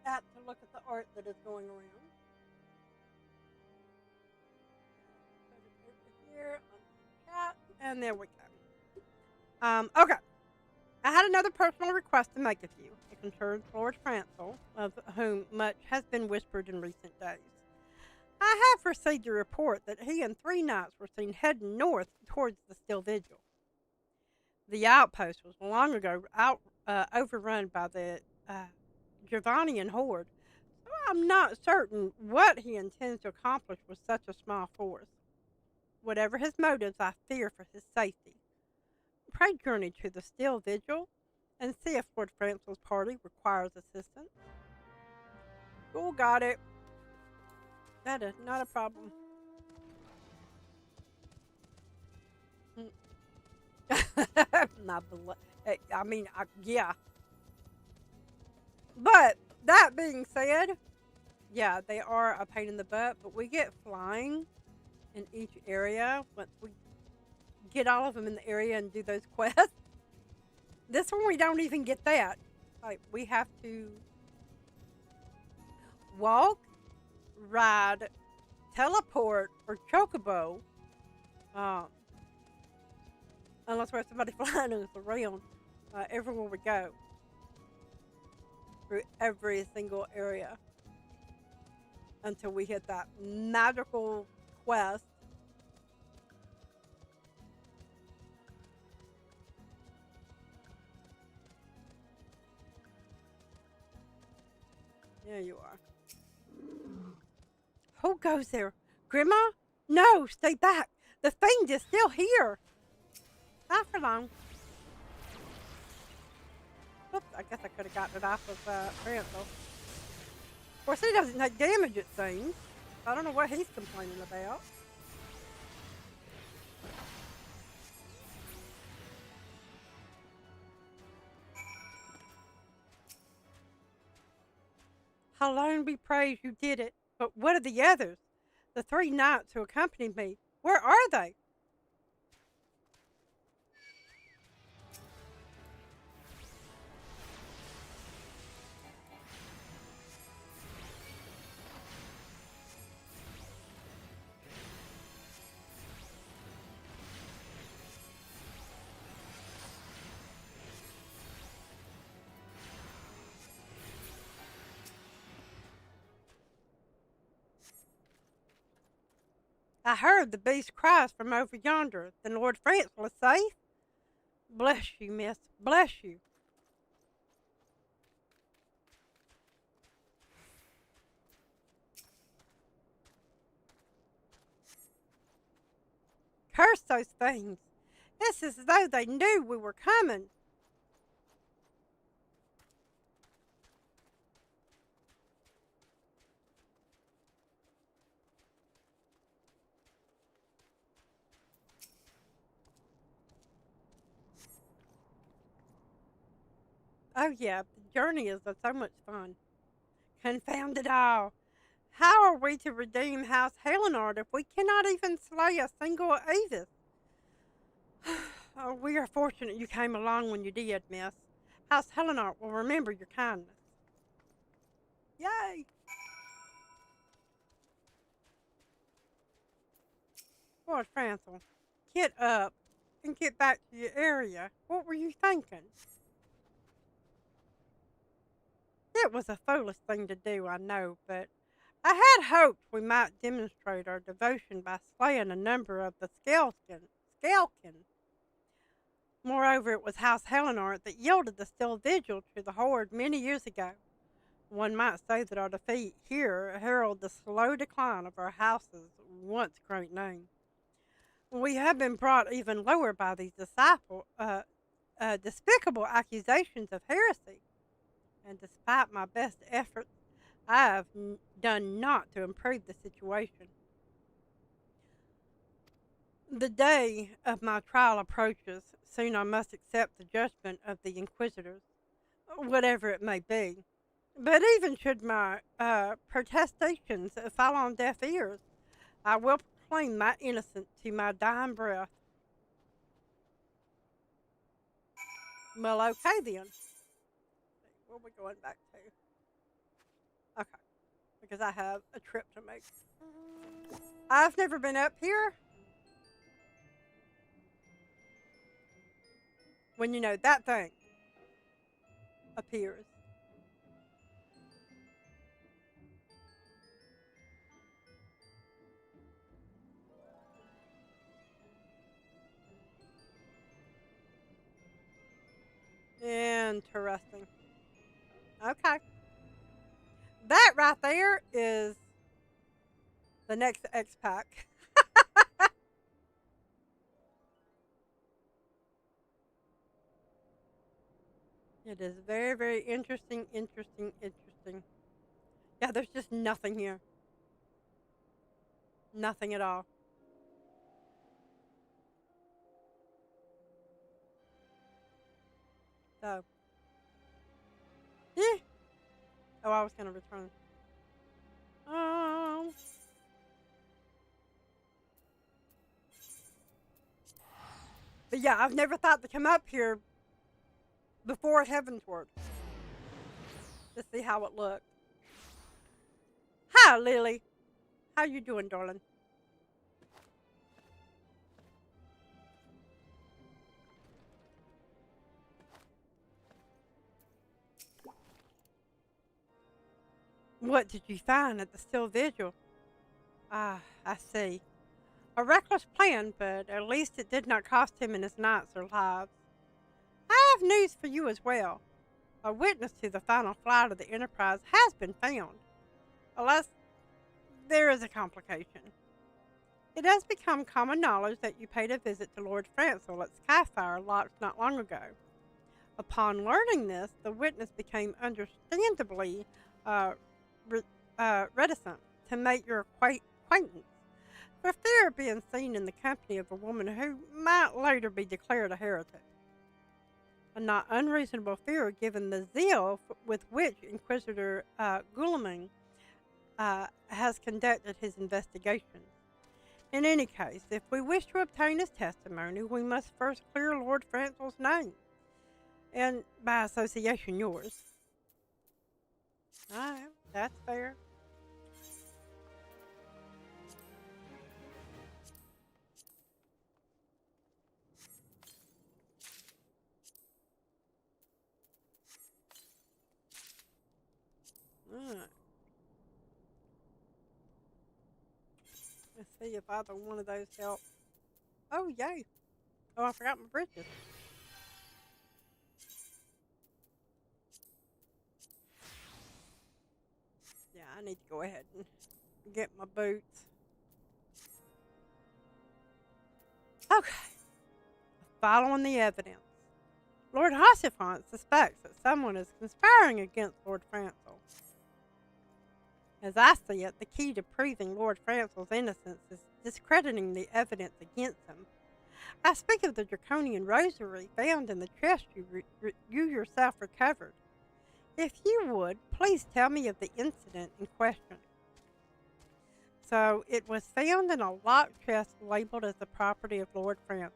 apt to look at the art that is going around. Put it over here on the chat, and there we go. Okay. I had another personal request to make of you. It concerns Lord Francel, of whom much has been whispered in recent days. I have received a report that he and 3 knights were seen heading north towards the Still Vigil. The outpost was long ago overrun by the Giovannian horde, so I'm not certain what he intends to accomplish with such a small force. Whatever his motives, I fear for his safety. Pray journey to the Still Vigil and see if Lord Francel's party requires assistance. Cool, got it. That is not a problem. Yeah. But that being said, yeah, they are a pain in the butt, but we get flying in each area once we get all of them in the area and do those quests. This one we don't even get that. Like, we have to walk, ride, teleport, or chocobo, unless we have somebody flying us around everywhere we go, through every single area, until we hit that magical quest. There you are. Who goes there? Gran'ma? No, stay back. The fiend is still here. Not for long. Oops, I guess I could have gotten it off of Francel. Of course, he doesn't take damage, it seems. I don't know what he's complaining about. Alone be praised you did it. But what are the others? The 3 knights who accompanied me. Where are they? I heard the beast cries from over yonder. Then Lord Francel is safe? Bless you, miss. Bless you. Curse those things. It's as though they knew we were coming. Oh yeah, the journey is so much fun. Confound it all. How are we to redeem House Helenard if we cannot even slay a single Avis? Oh, we are fortunate you came along when you did, miss. House Helenard will remember your kindness. Yay! Lord Francel, get up and get back to your area. What were you thinking? It was a foolish thing to do, I know, but I had hoped we might demonstrate our devotion by slaying a number of the Scalekin. Moreover, it was House Helenard that yielded the Still Vigil to the Horde many years ago. One might say that our defeat here heralded the slow decline of our house's once great name. We have been brought even lower by these despicable accusations of heresy, and despite my best efforts, I have done naught to improve the situation. The day of my trial approaches. Soon I must accept the judgment of the Inquisitors, whatever it may be. But even should my protestations fall on deaf ears, I will proclaim my innocence to my dying breath. Well, okay then. Where are we going back to? Okay, because I have a trip to make. I've never been up here. When you know that thing appears. Interesting. Okay. That right there is the next X Pack. It is very, very interesting, interesting, interesting. Yeah, there's just nothing here. Nothing at all. So, yeah. Oh, I was going to return. Um, but yeah, I've never thought to come up here before Heavensward to see how it looked. Hi, Lily. How you doing, darling? What did you find at the still vigil? Ah, I see. A reckless plan, but at least it did not cost him and his knights their lives. I have news for you as well. A witness to the final flight of the Enterprise has been found. Alas, there is a complication. It has become common knowledge that you paid a visit to Lord Francel at Skyfire Locks not long ago. Upon learning this, the witness became understandably reticent to make your acquaintance, for fear of being seen in the company of a woman who might later be declared a heretic. A not unreasonable fear given the zeal with which Inquisitor Guilleming has conducted his investigations. In any case, if we wish to obtain his testimony, we must first clear Lord Francel's name, and by association yours. Alright, that's fair. Alright. Let's see if either one of those help. Oh, yay. Oh, I forgot my bridges. Yeah, I need to go ahead and get my boots. Okay. Following the evidence. Lord Hossifant suspects that someone is conspiring against Lord Francel. As I see it, the key to proving Lord Francel's innocence is discrediting the evidence against him. I speak of the draconian rosary found in the chest you yourself recovered. If you would, please tell me of the incident in question. So, it was found in a locked chest labeled as the property of Lord Francel.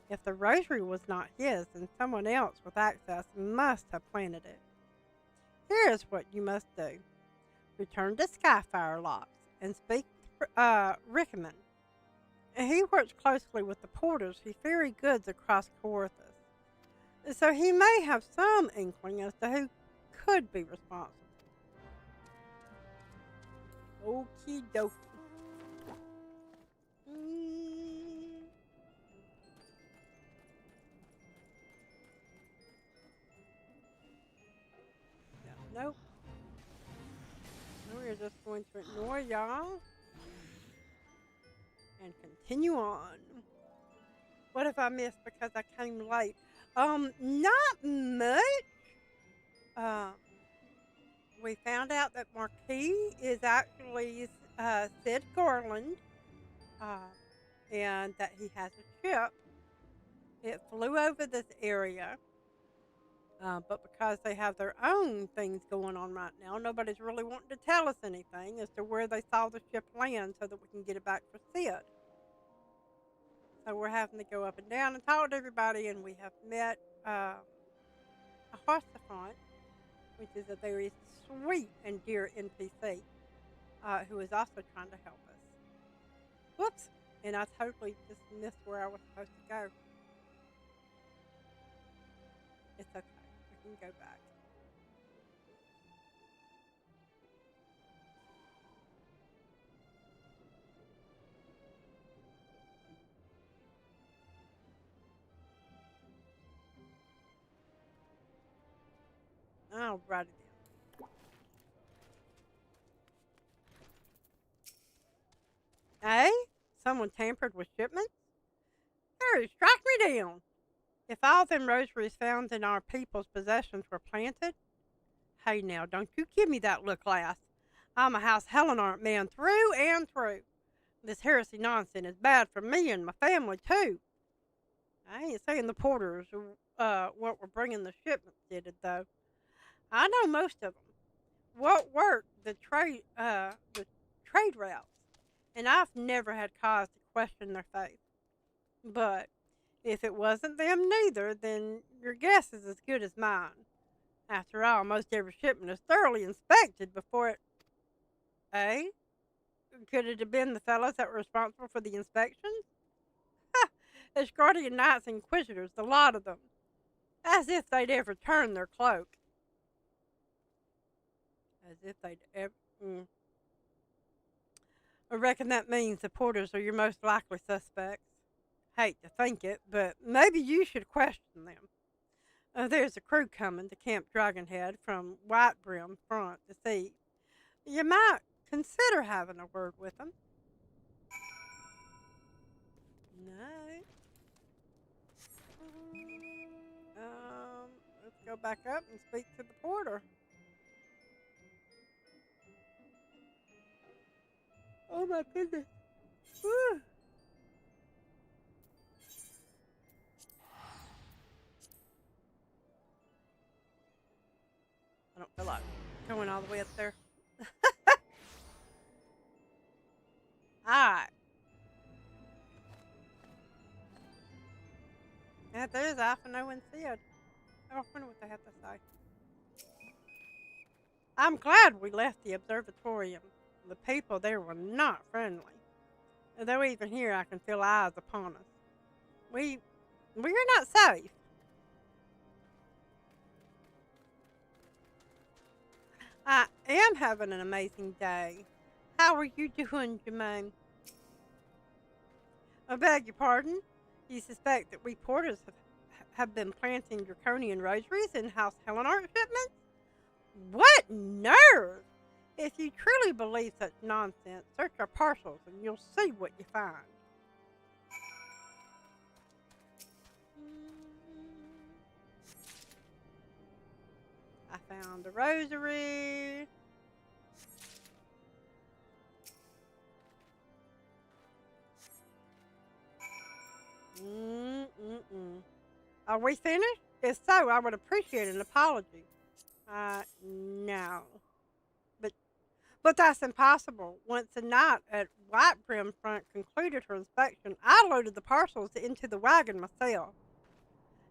If the rosary was not his, then someone else with access must have planted it. Here is what you must do. Return to Skyfire Locks and speak to Rickman. He works closely with the porters who ferry goods across Corythus, so he may have some inkling as to who could be responsible. Okie dokie. Nope. We're just going to ignore y'all and continue on. What have I missed because I came late? Not much. We found out that Marquis is actually Sid Garland. and that he has a ship. It flew over this area, but because they have their own things going on right now, nobody's really wanting to tell us anything as to where they saw the ship land so that we can get it back for Sid. So we're having to go up and down and talk to everybody, and we have met a Horsefront, which is a very sweet and dear NPC, who is also trying to help us. Whoops! And I totally just missed where I was supposed to go. It's okay. We can go back. I'll write it down. Hey? Someone tampered with shipments? Hurry, strike me down! If all them rosaries found in our people's possessions were planted, hey now, don't you give me that look, lass. I'm a House Hellenart man through and through. This heresy nonsense is bad for me and my family, too. I ain't saying the porters what were bringing the shipments did it, though. I know most of them. What worked the trade routes, and I've never had cause to question their faith. But if it wasn't them neither, then your guess is as good as mine. After all, most every shipment is thoroughly inspected before it... Eh? Could it have been the fellows that were responsible for the inspections? Ha! As Guardian Knights and Inquisitors, the lot of them. As if they'd ever turn their cloak. As if they'd ever... I reckon that means the porters are your most likely suspects. Hate to think it, but maybe you should question them. There's a crew coming to Camp Dragonhead from White Brim Front to see. You might consider having a word with them. No. Let's go back up and speak to the porter. Oh my goodness. Whew. I don't feel like going all the way up there. Alright. Yeah, there's Alpha No and Sid. I wonder what they have to say. I'm glad we left the observatorium. The people there were not friendly. Though even here I can feel eyes upon us. We're not safe. I am having an amazing day. How are you doing, Jermaine? I beg your pardon? You suspect that we porters have been planting draconian rosaries in House Hellenart shipments? What nerve! If you truly believe such nonsense, search our parcels and you'll see what you find. I found a rosary. Are we finished? If so, I would appreciate an apology. No. But that's impossible. Once the night at White Brim Front concluded her inspection, I loaded the parcels into the wagon myself.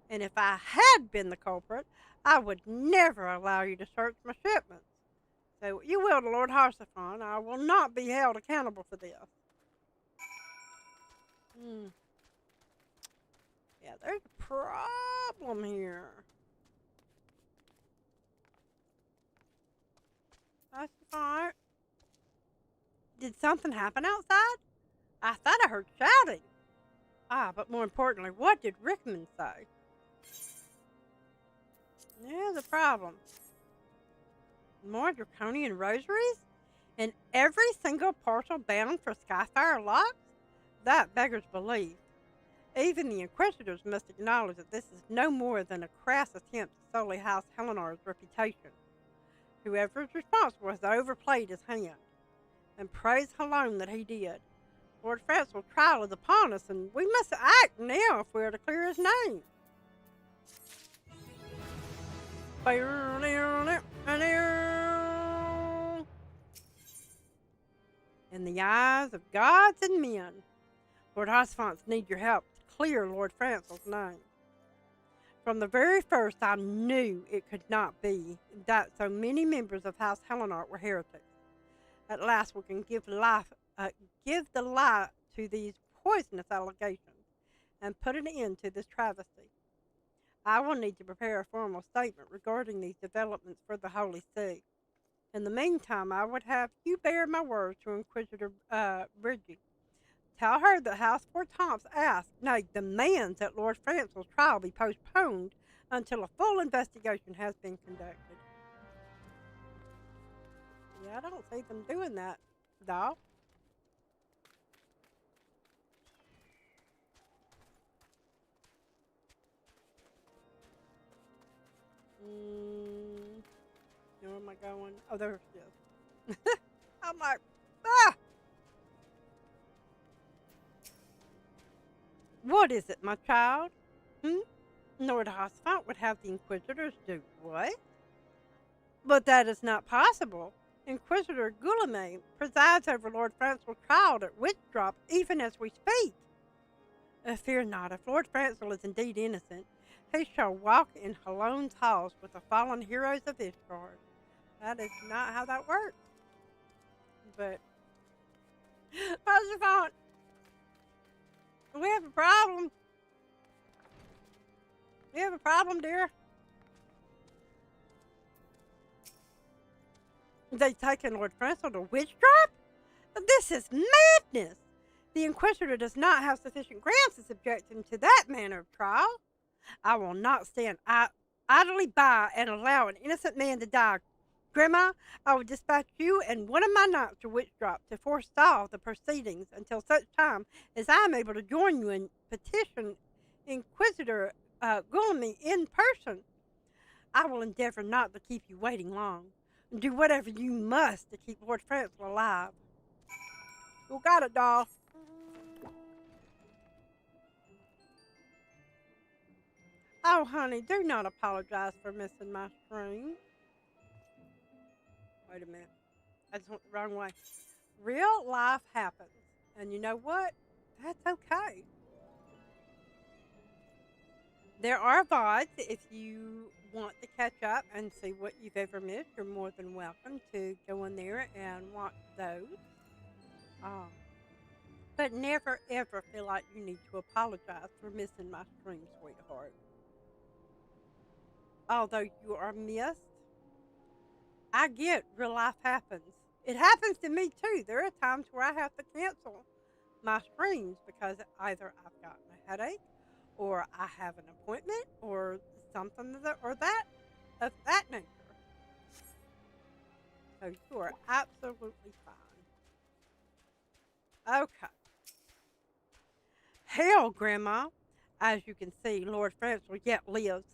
And if I had been the culprit, I would never allow you to search my shipments. So you will to Lord Harsafon. I will not be held accountable for this. Yeah, there's a problem here. That's fine. Did something happen outside? I thought I heard shouting. But more importantly, what did Rickman say? There's a problem. More draconian rosaries? And every single parcel bound for Skyfire locks? That beggars belief. Even the Inquisitors must acknowledge that this is no more than a crass attempt to sully House Hellenar's reputation. Whoever is responsible has overplayed his hand, and praise alone that he did. Lord Francis' trial is upon us, and we must act now if we are to clear his name. In the eyes of gods and men, Lord Hierophant needs your help to clear Lord Francis' name. From the very first, I knew it could not be that so many members of House Hellenart were heretics. At last, we can give the lie to these poisonous allegations and put an end to this travesty. I will need to prepare a formal statement regarding these developments for the Holy See. In the meantime, I would have you bear my word to Inquisitor Bridgie. Tell her that House Fort Tomps asks, nay, demands that Lord Francis' trial be postponed until a full investigation has been conducted. Yeah, I don't see them doing that, though. Where am I going? Oh, there she is. I'm like, ah! What is it, my child? Lord Hierophant would have the Inquisitors do what? But that is not possible. Inquisitor Gran'ma presides over Lord Francis' trial at Witchdrop even as we speak. Fear not, if Lord Francis is indeed innocent, he shall walk in Halone's halls with the fallen heroes of Ishgard. That is not how that works. But, Hierophant, we have a problem. We have a problem, dear. They taken Lord Francis to Witchdrop? This is madness. The Inquisitor does not have sufficient grounds to subject him to that manner of trial. I will not stand idly by and allow an innocent man to die. Gran'ma, I will dispatch you and one of my knights to Witchdrop to forestall the proceedings until such time as I am able to join you and petition Inquisitor Gran'ma in person. I will endeavor not to keep you waiting long. Do whatever you must to keep Lord Francis alive. You got it, doll. Oh, honey, do not apologize for missing my stream. Wait a minute. I just went the wrong way. Real life happens. And you know what? That's okay. There are VODs. If you want to catch up and see what you've ever missed, you're more than welcome to go in there and watch those. But never, ever feel like you need to apologize for missing my stream, sweetheart. Although you are missed, I get real life happens. It happens to me too. There are times where I have to cancel my streams because either I've gotten a headache, or I have an appointment, or something of that nature. So you are absolutely fine. Okay. Hell, Gran'ma. As you can see, Lord Francis yet lives.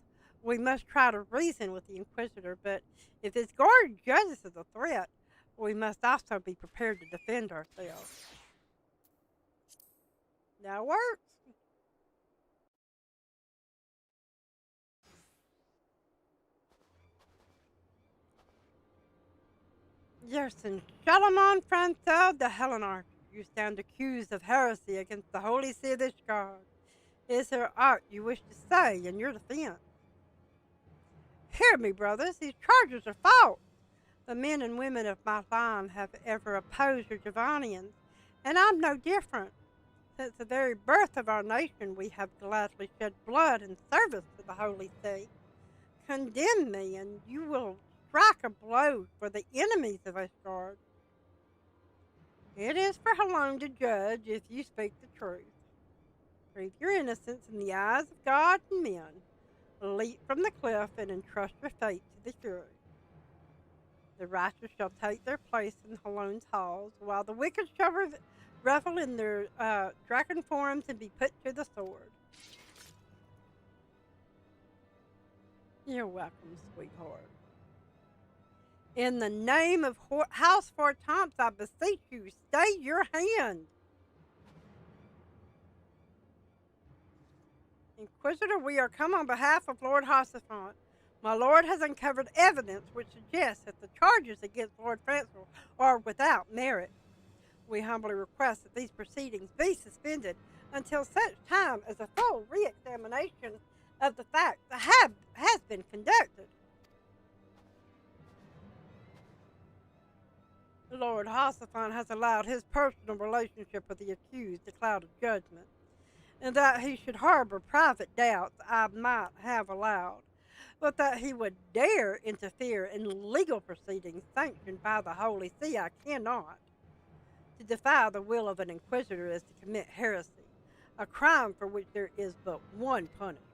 We must try to reason with the Inquisitor, but if his guard judges as a threat, we must also be prepared to defend ourselves. That works. Yes, and Shalamon Francel de Hellenart, you stand accused of heresy against the Holy See of Ishgard. Is there aught you wish to say in your defense? Hear me, brothers, these charges are false. The men and women of my line have ever opposed your Javanians, and I'm no different. Since the very birth of our nation, we have gladly shed blood in service to the Holy See. Condemn me, and you will strike a blow for the enemies of Ishgard. It is for Halone to judge if you speak the truth. Prove your innocence in the eyes of God and men. Leap from the cliff and entrust your fate to the Fury. The righteous shall take their place in Halone's halls, while the wicked shall revel in their dragon forms and be put to the sword. You're welcome, sweetheart. In the name of House Fort Tomps, I beseech you, stay your hand. Inquisitor, we are come on behalf of Lord Hossifant. My lord has uncovered evidence which suggests that the charges against Lord Francis are without merit. We humbly request that these proceedings be suspended until such time as a full re-examination of the facts has been conducted. Lord Hossifant has allowed his personal relationship with the accused to cloud a judgment, and that he should harbor private doubts I might have allowed, but that he would dare interfere in legal proceedings sanctioned by the Holy See I cannot. To defy the will of an inquisitor is to commit heresy, a crime for which there is but one punishment.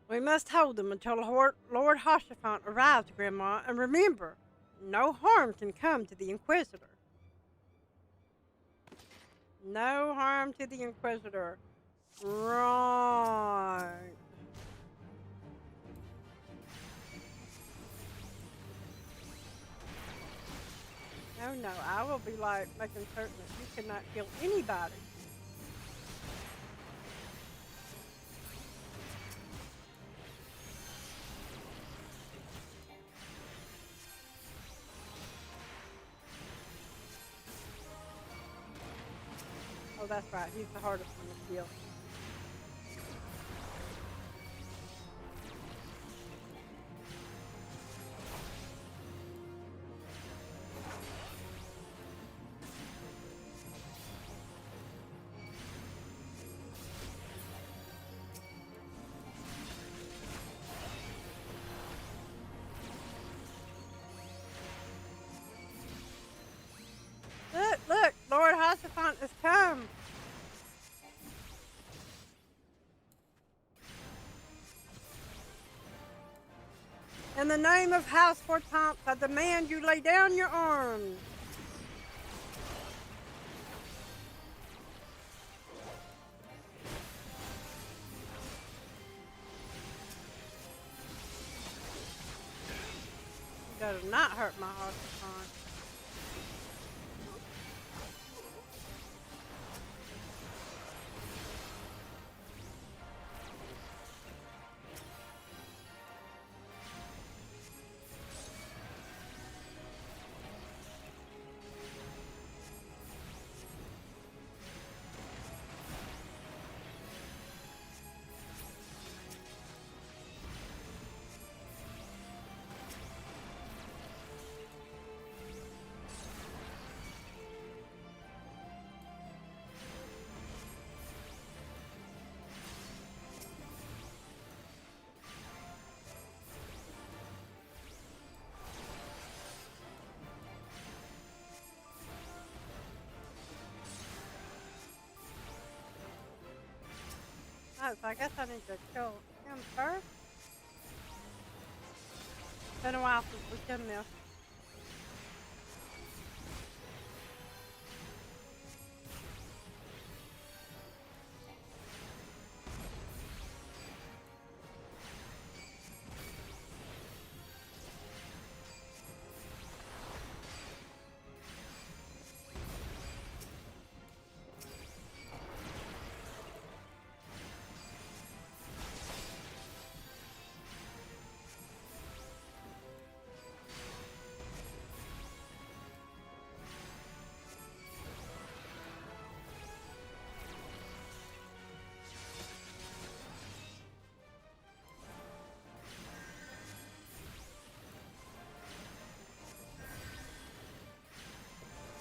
We must hold them until Lord Hossifant arrives, Gran'ma, and remember, no harm can come to the Inquisitor. No harm to the Inquisitor. Right. No, I will be like making certain that you cannot kill anybody. Oh, that's right. He's the hardest one to kill. Look, Lord Hossifant has come. In the name of House Hortense, I demand you lay down your arms. You does not hurt my Hortense. Oh, so I guess I need to kill him first. Been a while since we've done this.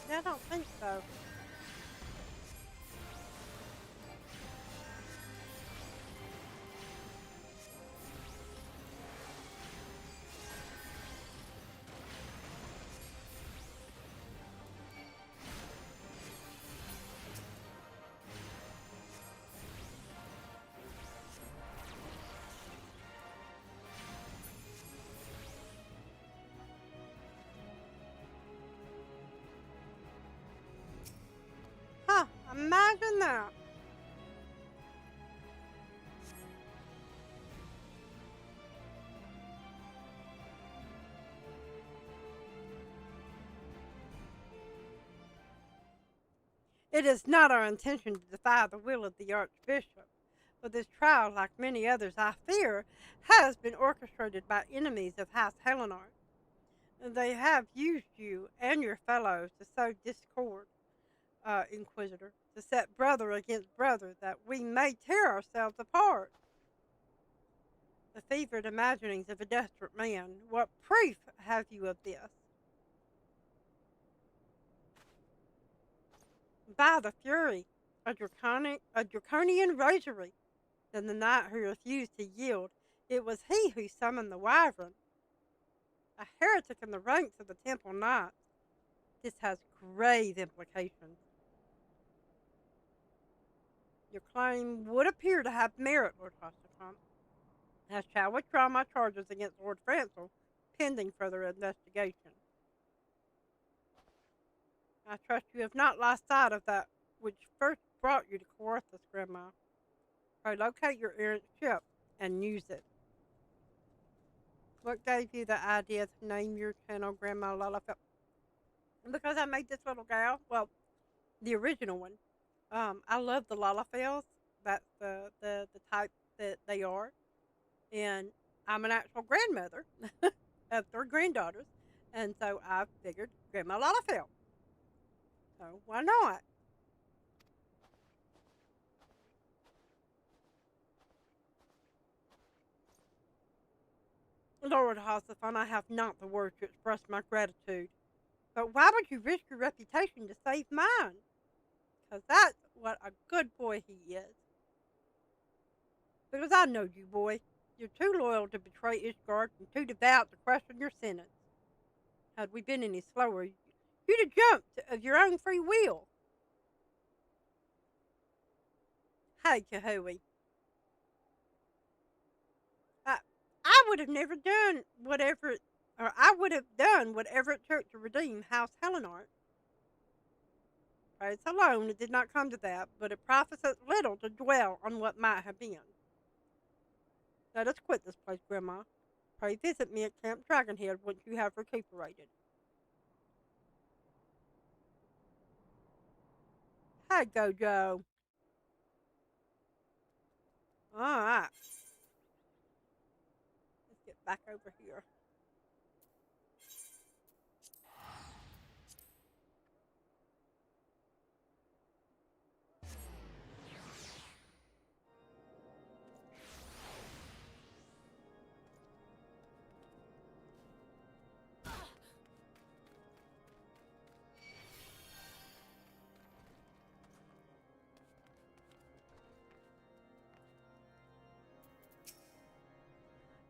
I don't think so. Huh, imagine that. It is not our intention to defy the will of the Archbishop, but this trial, like many others, I fear, has been orchestrated by enemies of House Helenard. They have used you and your fellows to sow discord, Inquisitor, to set brother against brother, that we may tear ourselves apart. The fevered imaginings of a desperate man. What proof have you of this? By the fury, a draconian rosary. Then the knight who refused to yield, it was he who summoned the wyvern. A heretic in the ranks of the Temple Knights. This has grave implications. Your claim would appear to have merit, Lord Hostacombe. I shall withdraw my charges against Lord Francel, pending further investigation. I trust you have not lost sight of that which first brought you to Coarthus, Gran'ma. Pray locate your errant ship and use it. What gave you the idea to name your channel Gran'ma Lalafell? Because I made this little gal, well, the original one. I love the Lalafells. That's the type that they are. And I'm an actual grandmother of 3 granddaughters. And so I figured Gran'ma Lalafell. So why not? Lord Hossifon, I have not the words to express my gratitude. But why would you risk your reputation to save mine? Because that's what a good boy he is. Because I know you, boy. You're too loyal to betray Ishgard and too devout to question your sentence. Had we been any slower, you'd have jumped of your own free will. Hey, Kahui. I would have never done whatever, or I would have done whatever it took to redeem House Helenard. Praise alone, it did not come to that, but it profiteth little to dwell on what might have been. Let us quit this place, Gran'ma. Pray visit me at Camp Dragonhead once you have recuperated. Hey, Gojo. Alright. Let's get back over here.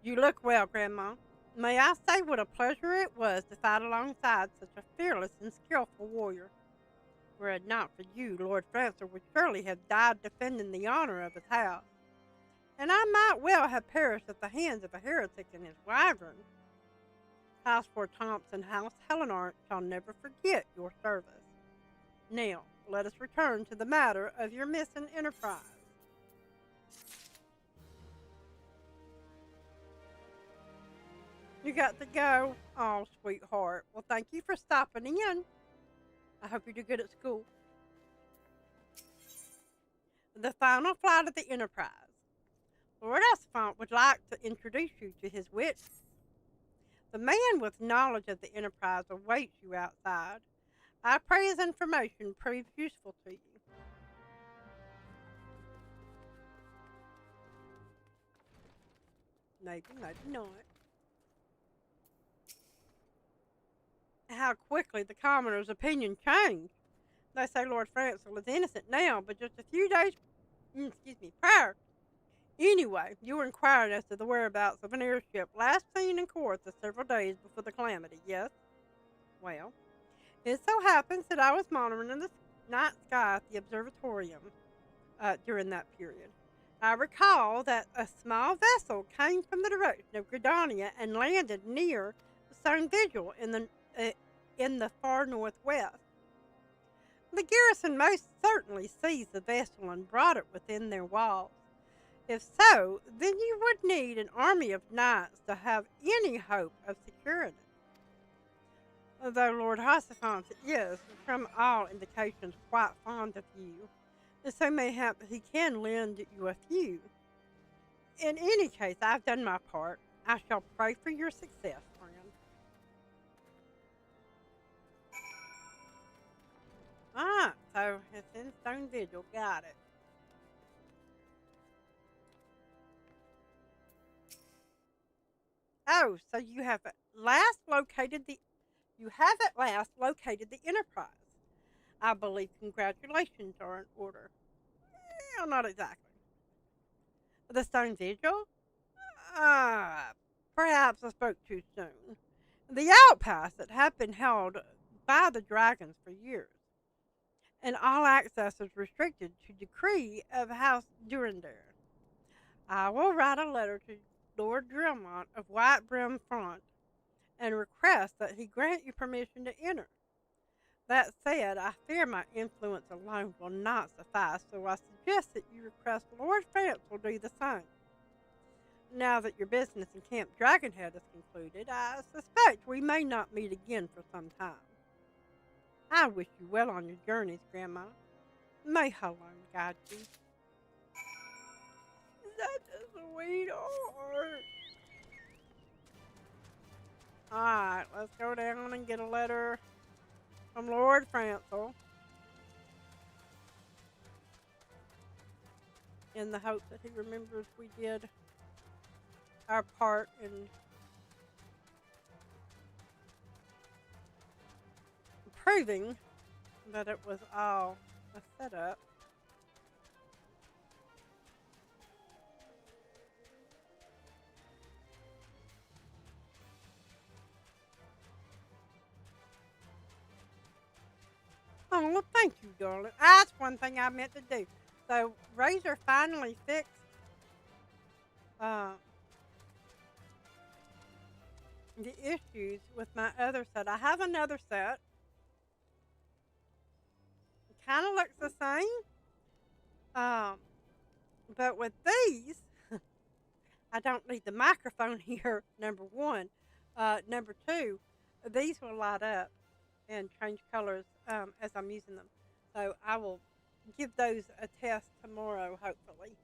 You look well, Gran'ma. May I say what a pleasure it was to fight alongside such a fearless and skillful warrior. Were it not for you, Lord Francis would surely have died defending the honor of his house. And I might well have perished at the hands of a heretic and his wyvern. House Fort Thompson, House Helenard shall never forget your service. Now, let us return to the matter of your missing enterprise. You got to go? Oh, sweetheart. Well, thank you for stopping in. I hope you do good at school. The final flight of the Enterprise. Lord Esfont would like to introduce you to his witness. The man with knowledge of the Enterprise awaits you outside. I pray his information proves useful to you. Maybe, maybe not. How quickly the commoner's opinion changed. They say Lord Francel is innocent now, but just a few days, prior. Anyway, you were inquiring as to the whereabouts of an airship last seen in Coarthus several days before the calamity, yes? Well, it so happens that I was monitoring in the night sky at the observatorium during that period. I recall that a small vessel came from the direction of Gridania and landed near the Stone Vigil in the far northwest. The garrison most certainly seized the vessel and brought it within their walls. If so, then you would need an army of knights to have any hope of securing it. Though Lord Hierophant is, from all indications, quite fond of you, so mayhap he can lend you a few. In any case, I've done my part. I shall pray for your success, friend. Ah, so it's in Stone Vigil. Got it. Oh, so you have at last located the Enterprise. I believe congratulations are in order. Well, not exactly. The Stone Vigil? Ah, perhaps I spoke too soon. The outposts that have been held by the dragons for years, and all access is restricted to decree of House Durandar. I will write a letter to Lord Gran'ma of White Brim Front and request that he grant you permission to enter. That said, I fear my influence alone will not suffice, so I suggest that you request Lord France will do the same. Now that your business in Camp Dragonhead is concluded, I suspect we may not meet again for some time. I wish you well on your journeys, Gran'ma. May Helene guide you. Such a sweetheart. Alright, let's go down and get a letter from Lord Francel, in the hope that he remembers we did our part in proving that it was all a setup. Oh, well, thank you, darling. That's one thing I meant to do. So, Razor finally fixed the issues with my other set. I have another set. It kind of looks the same. But with these, I don't need the microphone here, number one. Number two, these will light up and change colors as I'm using them. So I will give those a test tomorrow, hopefully.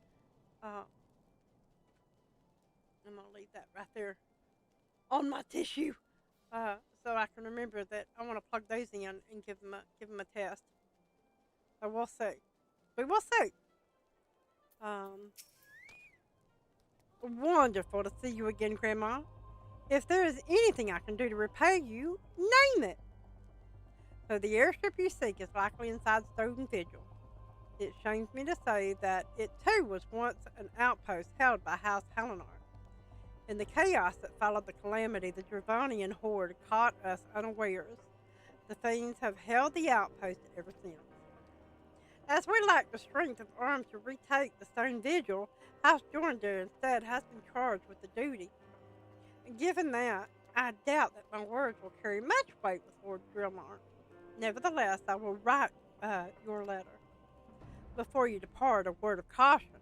I'm going to leave that right there on my tissue so I can remember that I want to plug those in and give them a test. So we'll see. We will see. Wonderful to see you again, Gran'ma. If there is anything I can do to repay you, name it. So the airship you seek is likely inside Stone Vigil. It shames me to say that it too was once an outpost held by House Helenar. In the chaos that followed the calamity, the Dravanian horde caught us unawares. The fiends have held the outpost ever since. As we lack the strength of arms to retake the Stone Vigil, House Durandar instead has been charged with the duty. And given that, I doubt that my words will carry much weight with Lord Gran'ma. Nevertheless, I will write your letter. Before you depart, a word of caution.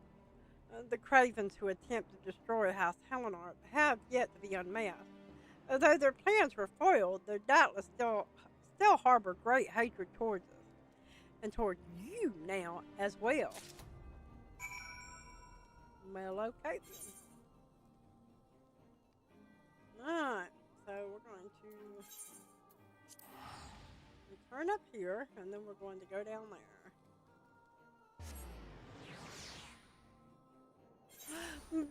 The cravens who attempt to destroy House Helenar have yet to be unmasked. Though their plans were foiled, they doubtless still harbor great hatred towards us. And toward you now as well. Well, okay then. Alright, so we're going to turn up here, and then we're going to go down there.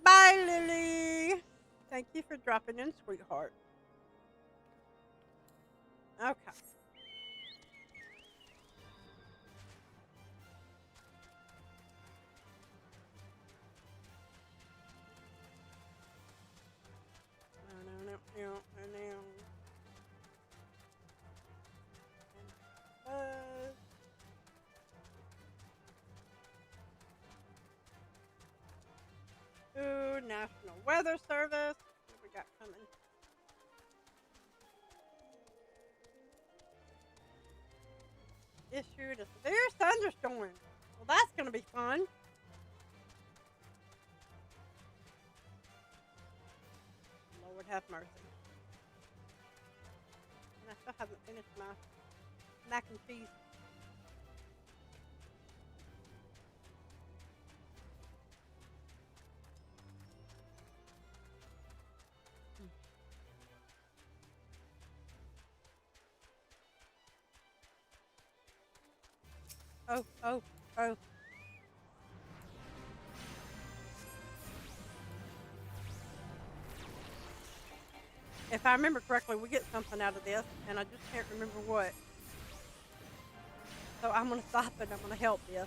Bye, Lily! Thank you for dropping in, sweetheart. Okay. Ooh, National Weather Service. What we got coming? Issued a severe thunderstorm. Well, that's going to be fun. Lord have mercy. And I still haven't finished my mac and cheese. Oh, oh, oh. If I remember correctly, we get something out of this, and I just can't remember what. So I'm going to stop and I'm going to help this.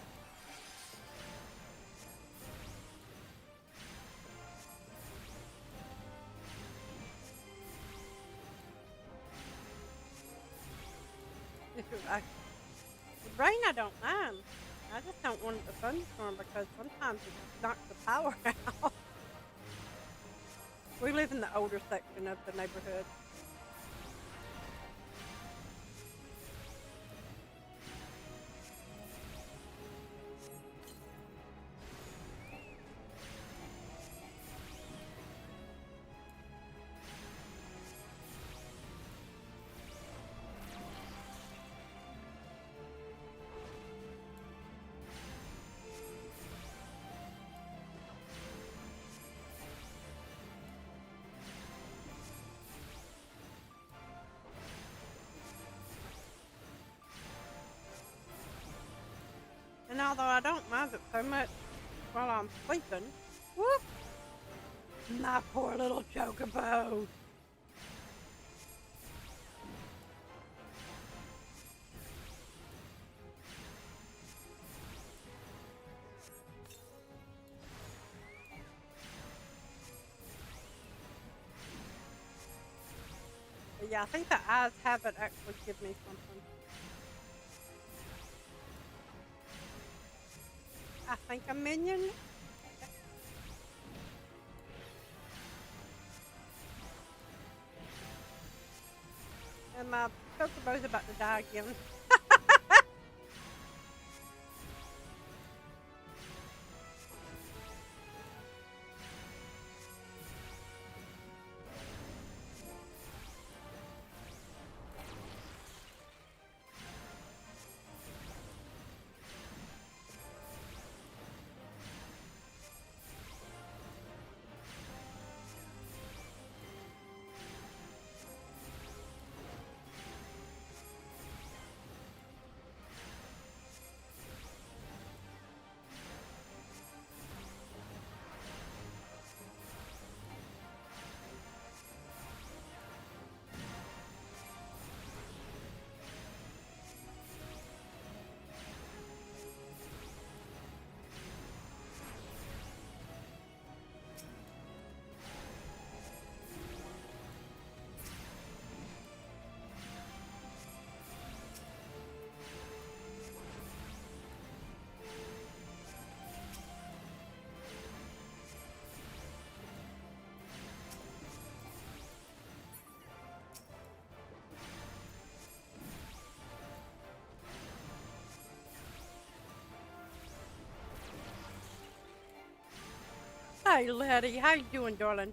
The rain I don't mind. I just don't want the thunderstorm because sometimes it knocks the power out. We live in the older section of the neighborhood. And although I don't mind it so much while I'm sleeping, whoop, my poor little chocobo. But yeah, I think the eyes haven't actually given me something. I think a minion. And my chocobo's about to die again. Hey, Letty, how you doing, darling?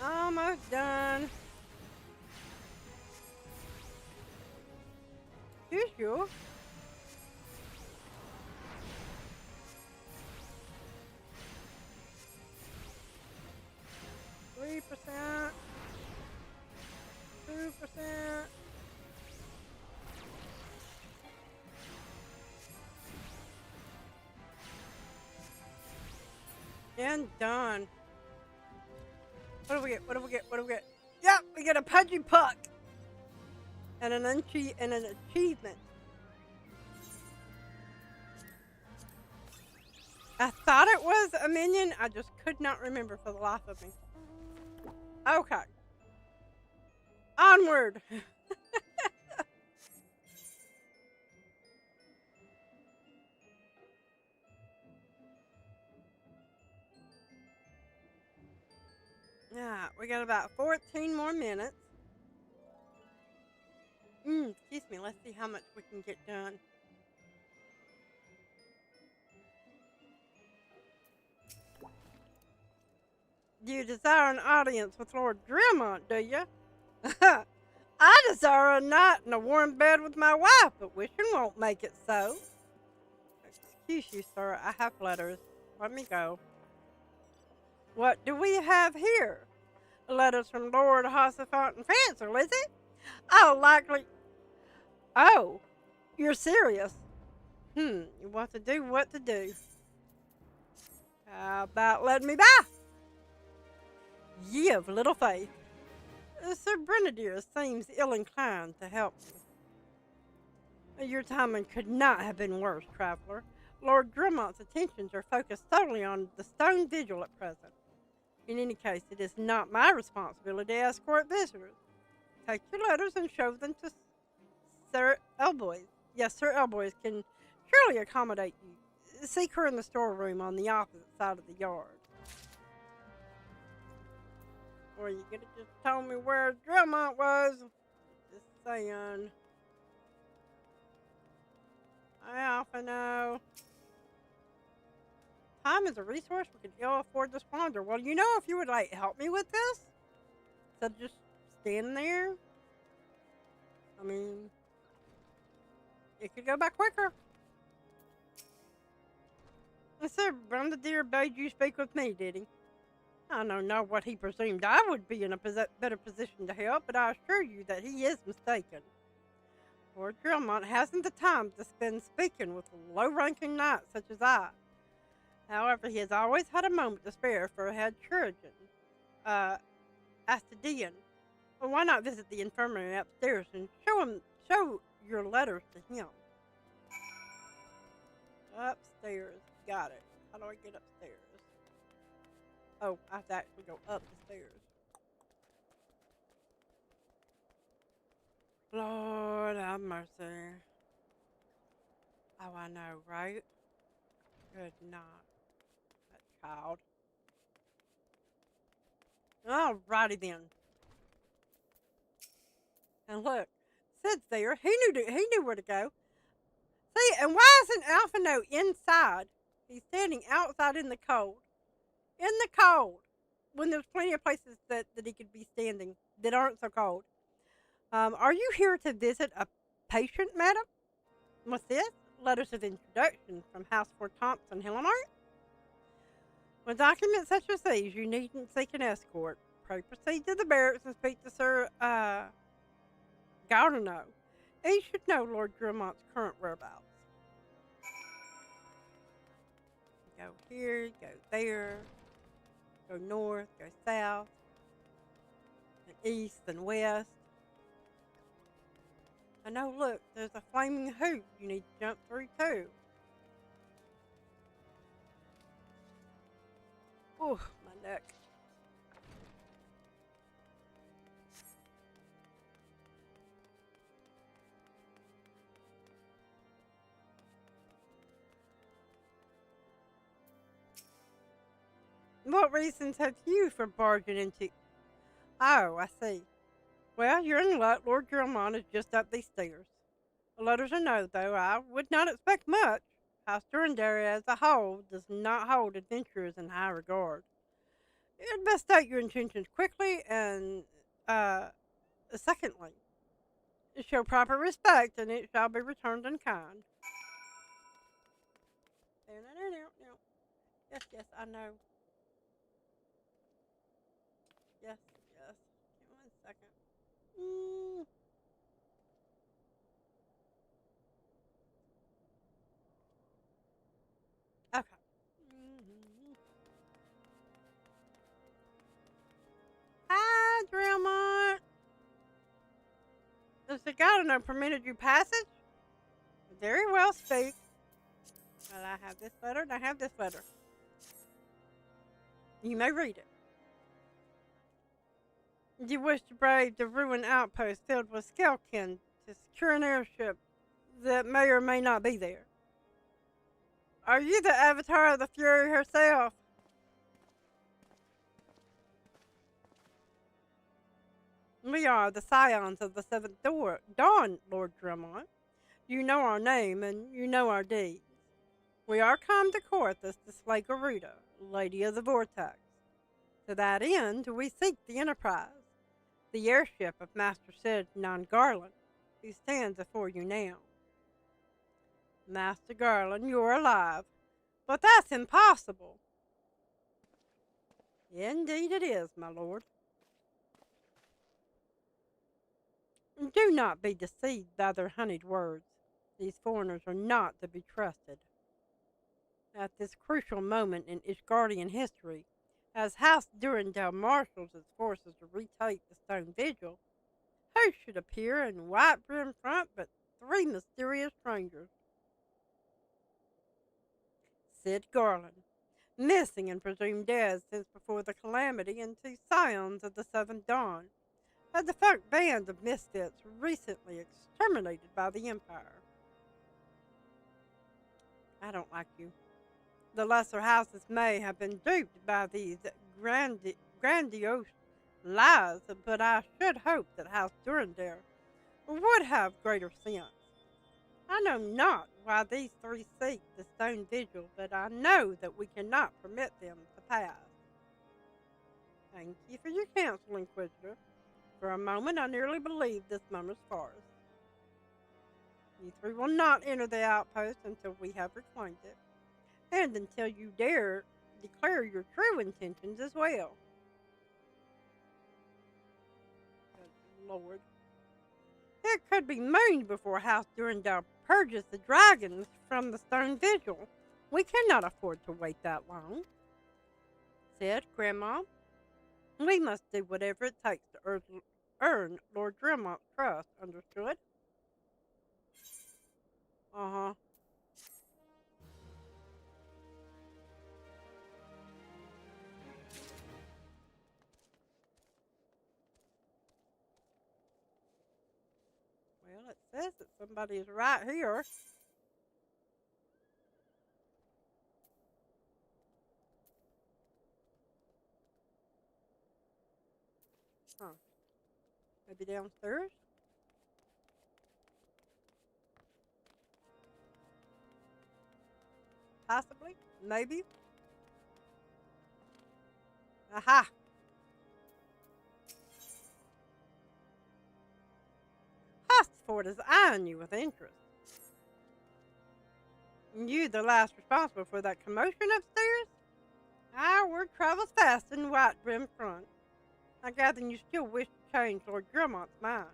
Almost done. You. 3%. 2%. And done. What do we get? What do we get? What do we get? Yep, we get a pudgy puck. And an achievement. I thought it was a minion. I just could not remember for the life of me. Okay. Onward. Yeah, we got about 14 more minutes. Excuse me. Let's see how much we can get done. Do you desire an audience with Lord Gran'ma, do you? I desire a night in a warm bed with my wife, but wishing won't make it so. Excuse you, sir, I have letters. Let me go. What do we have here? Letters from Lord Hossifant and Fancel, is it? Oh, likely. Oh, you're serious? What to do, what to do. How about letting me by? Ye of little faith. Sir Grenadier seems ill-inclined to help me. Your timing could not have been worse, traveler. Lord Grimmont's attentions are focused solely on the stone vigil at present. In any case, it is not my responsibility to escort visitors. Take your letters and show them to Sir Elboys. Yes, Sir Elboys can surely accommodate you. Seek her in the storeroom on the opposite side of the yard. Or you could have just told me where Drillmont was. Just saying. I often know. Time is a resource we can ill afford to squander. Well, you know, if you would like help me with this, instead of just standing there, I mean, it could go by quicker. And Sir Brigadier bade you speak with me, did he? I know not what he presumed I would be in a better position to help, but I assure you that he is mistaken. Lord Drillmont hasn't the time to spend speaking with low-ranking knights such as I. However, he has always had a moment to spare for a head chirurgeon, Astidian. Well, why not visit the infirmary upstairs and show your letters to him? Upstairs, got it. How do I get upstairs? Oh, I have to actually go up the stairs. Lord have mercy. Oh, I know, right? Good night. That child. Alrighty then. And look, Sid's there. He knew where to go. See, and why isn't Alphino inside? He's standing outside in the cold. In the cold. When there's plenty of places that he could be standing that aren't so cold. Are you here to visit a patient, madam? What's this? Letters of introduction from House Fort Thompson, Hillenart? With documents such as these, you needn't seek an escort. Pray proceed to the barracks and speak to Sir, Gardeno. He should know Lord Grimmont's current whereabouts. Go here, go there, go north, go south, and east and west. I know, look, there's a flaming hoop you need to jump through too. Ooh, my neck. What reasons have you for barging into... Oh, I see. Well, you're in luck. Lord Gilmont is just up these stairs. The letters are no, though. I would not expect much. House Durandary as a whole does not hold adventurers in high regard. You'd best state your intentions quickly and, secondly, show proper respect and it shall be returned in kind. Yes, yes, I know. Yes, yes. Give me 1 second. Okay. Hi, Drillmont. Does the Gardeno permitted you passage? Very well, speak. Well, I have this letter and I have this letter. You may read it. You wish to brave the ruined outpost filled with Skelkin to secure an airship that may or may not be there. Are you the avatar of the Fury herself? We are the scions of the Seventh Dawn, Lord Grimont. You know our name and you know our deeds. We are come to Corthus to slay Garuda, Lady of the Vortex. To that end, we seek the Enterprise, the airship of Master Sid Garland, who stands before you now. Master Garland, you're alive, but that's impossible. Indeed it is, my lord. Do not be deceived by their honeyed words. These foreigners are not to be trusted. At this crucial moment in Ishgardian history, as House Durandal marshals its forces to retake the Stone Vigil, who should appear in white brim front but three mysterious strangers? Sid Garland, missing and presumed dead since before the calamity, and two scions of the Seventh Dawn, a defunct band of misfits recently exterminated by the Empire. I don't like you. The lesser houses may have been duped by these grandiose lies, but I should hope that House Durandal would have greater sense. I know not why these three seek the Stone Vigil, but I know that we cannot permit them to pass. Thank you for your counsel, Inquisitor. For a moment I nearly believed this mummer's farce. You three will not enter the outpost until we have reclaimed it, and until you dare declare your true intentions as well. Good Lord. It could be moons before House Durandal purges the dragons from the Stone Vigil. We cannot afford to wait that long. Said Gran'ma, we must do whatever it takes to earn Lord Dremont's trust, understood? Uh-huh. Well, it says that somebody is right here. Huh. Maybe downstairs? Possibly? Maybe? Aha! Hostford is eyeing you with interest. You the last responsible for that commotion upstairs? Our word travels fast in white brim front. I gather you still wish to change Lord Dremont's mind.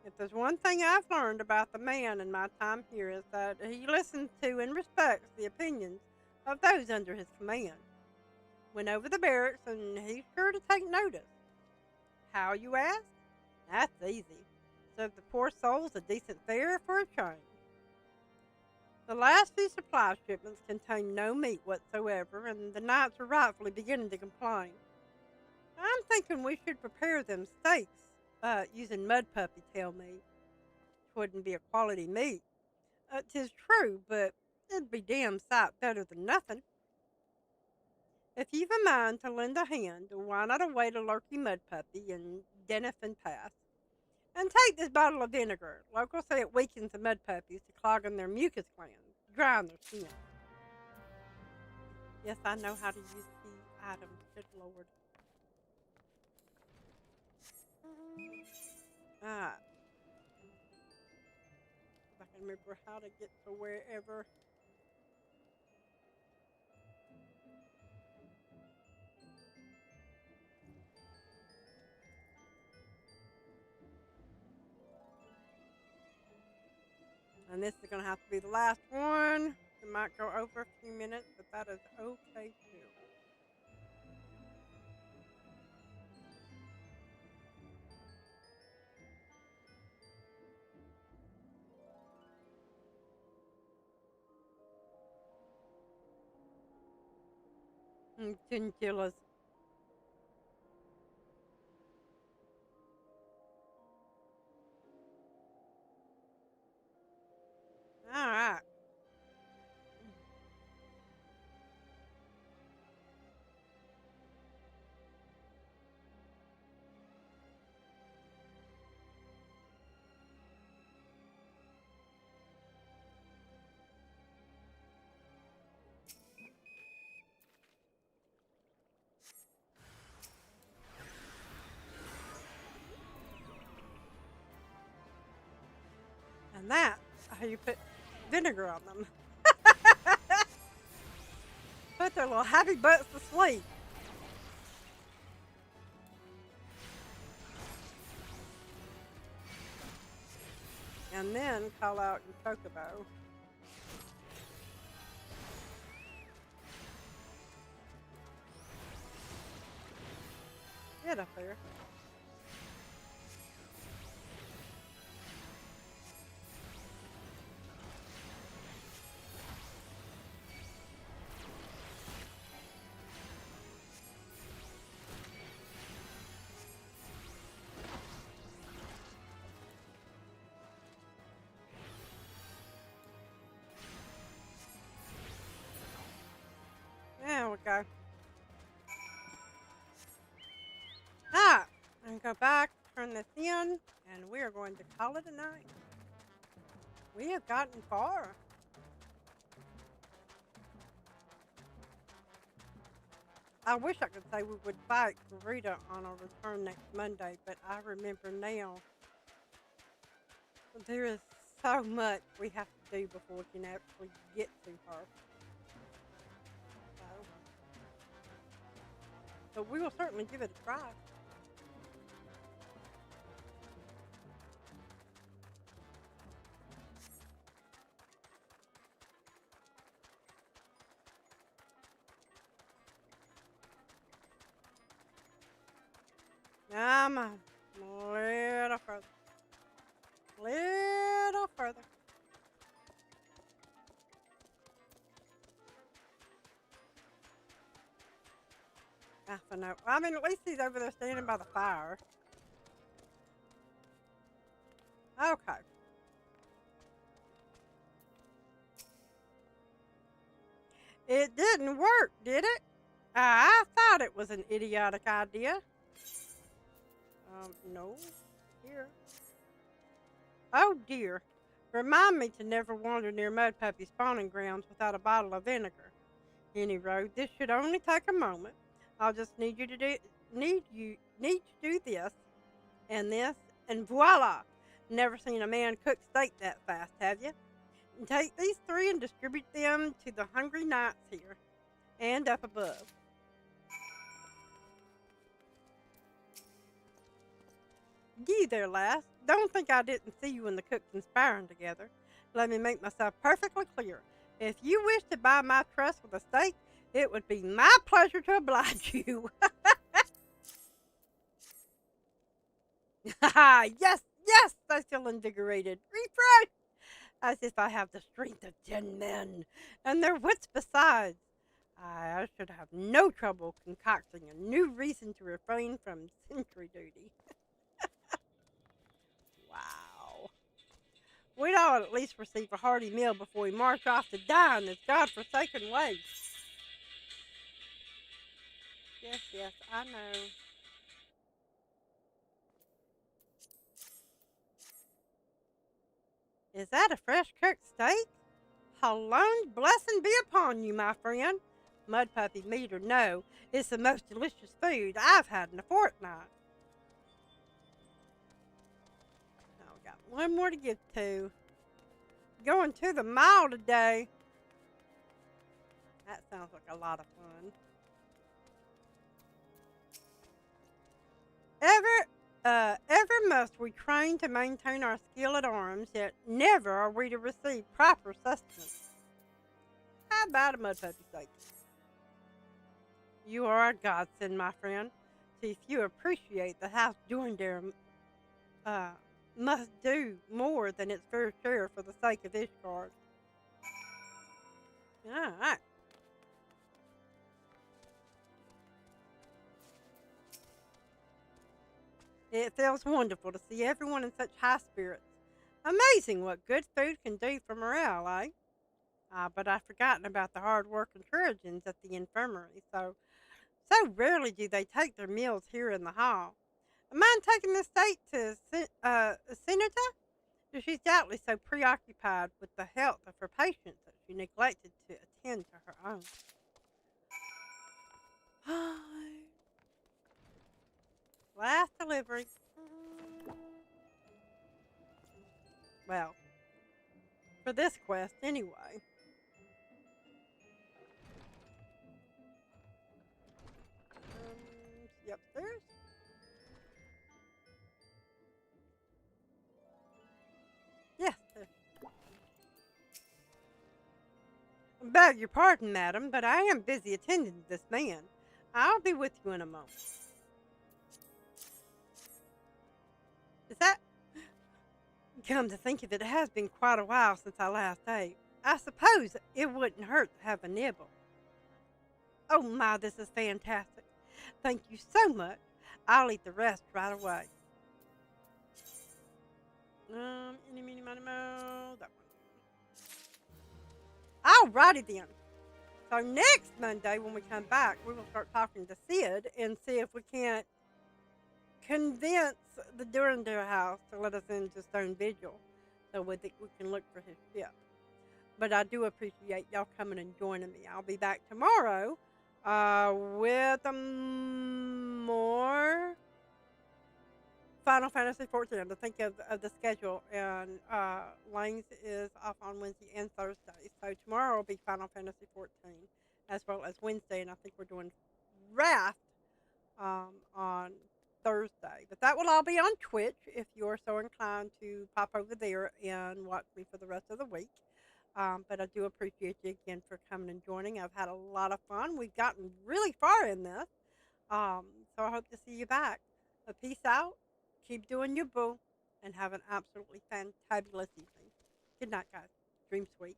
If there's one thing I've learned about the man in my time here is that he listens to and respects the opinions of those under his command. Went over the barracks and he's sure to take notice. How, you ask? That's easy. Serve the poor souls a decent fare for a change. The last few supply shipments contain no meat whatsoever, and the knights are rightfully beginning to complain. I'm thinking we should prepare them steaks, using mud puppy tail meat. 'Twouldn't be a quality meat. 'Tis true, but it'd be damn sight better than nothing. If you've a mind to lend a hand, why not await a lurky mud puppy in Denifin Pass? And take this bottle of vinegar. Locals say it weakens the mud puppies to clogging their mucus glands, drying their skin. Yes, I know how to use the item. Good Lord. Alright. If I can remember how to get to wherever. And this is going to have to be the last one. It might go over a few minutes, but that is okay too. Chinchillas. Alright. And that's how you put vinegar on them. Put their little happy butts to sleep. And then call out your chocobo. Get up there. There we go. Ah, and go back, turn this in, and we are going to call it a night. We have gotten far. I wish I could say we would fight Rita on our return next Monday, but I remember now there is so much we have to do before we can actually get to her. But we will certainly give it a try. Come on. A little further. Little further. I know. I mean, at least he's over there standing by the fire. Okay. It didn't work, did it? I thought it was an idiotic idea. No. Here. Oh dear. Remind me to never wander near Mud Puppy spawning grounds without a bottle of vinegar. Any road, this should only take a moment. I'll just need to do this, and voila! Never seen a man cook steak that fast, have you? And take these 3 and distribute them to the hungry knights here and up above. Gee there, lass. Don't think I didn't see you and the cook conspiring together. Let me make myself perfectly clear. If you wish to buy my trust with a steak, it would be my pleasure to oblige you. Yes, yes, I feel invigorated. Refreshed, as if I have the strength of 10 men, and their wits besides. I should have no trouble concocting a new reason to refrain from sentry duty. Wow. We'd all at least receive a hearty meal before we march off to die in this godforsaken way. Yes, yes, I know. Is that a fresh cooked steak? Hallone's blessing be upon you, my friend. Mud puppy meat or no, it's the most delicious food I've had in a fortnight. Now we got one more to get to. Going to the mall today. That sounds like a lot of fun. Ever must we train to maintain our skill at arms, yet never are we to receive proper sustenance. How about a mud puppy steak? You are a godsend, my friend. See if you appreciate that House Dorndare must do more than its fair share for the sake of Ishgard. Alright. It feels wonderful to see everyone in such high spirits. Amazing what good food can do for morale, eh? But I've forgotten about the hard working Trojans at the infirmary, so rarely do they take their meals here in the hall. Mind taking this steak to Senator? She's doubtless so preoccupied with the health of her patients that she neglected to attend to her own. Last delivery. Well, for this quest anyway. See upstairs? Yes. Beg your pardon, madam, but I am busy attending to this man. I'll be with you in a moment. Is that... Come to think of it, it has been quite a while since I last ate. I suppose it wouldn't hurt to have a nibble. Oh my, this is fantastic. Thank you so much. I'll eat the rest right away. Eeny, meeny, miny, moe, that one. Alrighty then. So next Monday when we come back, we will start talking to Sid and see if we can't convince the Durandare house to let us into Stone Vigil so we can look for his ship. But I do appreciate y'all coming and joining me. I'll be back tomorrow with more Final Fantasy XIV. To think of the schedule, and Lanes is off on Wednesday and Thursday. So tomorrow will be Final Fantasy XIV, as well as Wednesday, and I think we're doing Wrath on Thursday. But that will all be on Twitch if you're so inclined to pop over there and watch me for the rest of the week. But I do appreciate you again for coming and joining. I've had a lot of fun. We've gotten really far in this. So I hope to see you back. But peace out. Keep doing your boo. And have an absolutely fantabulous evening. Good night, guys. Dream sweet.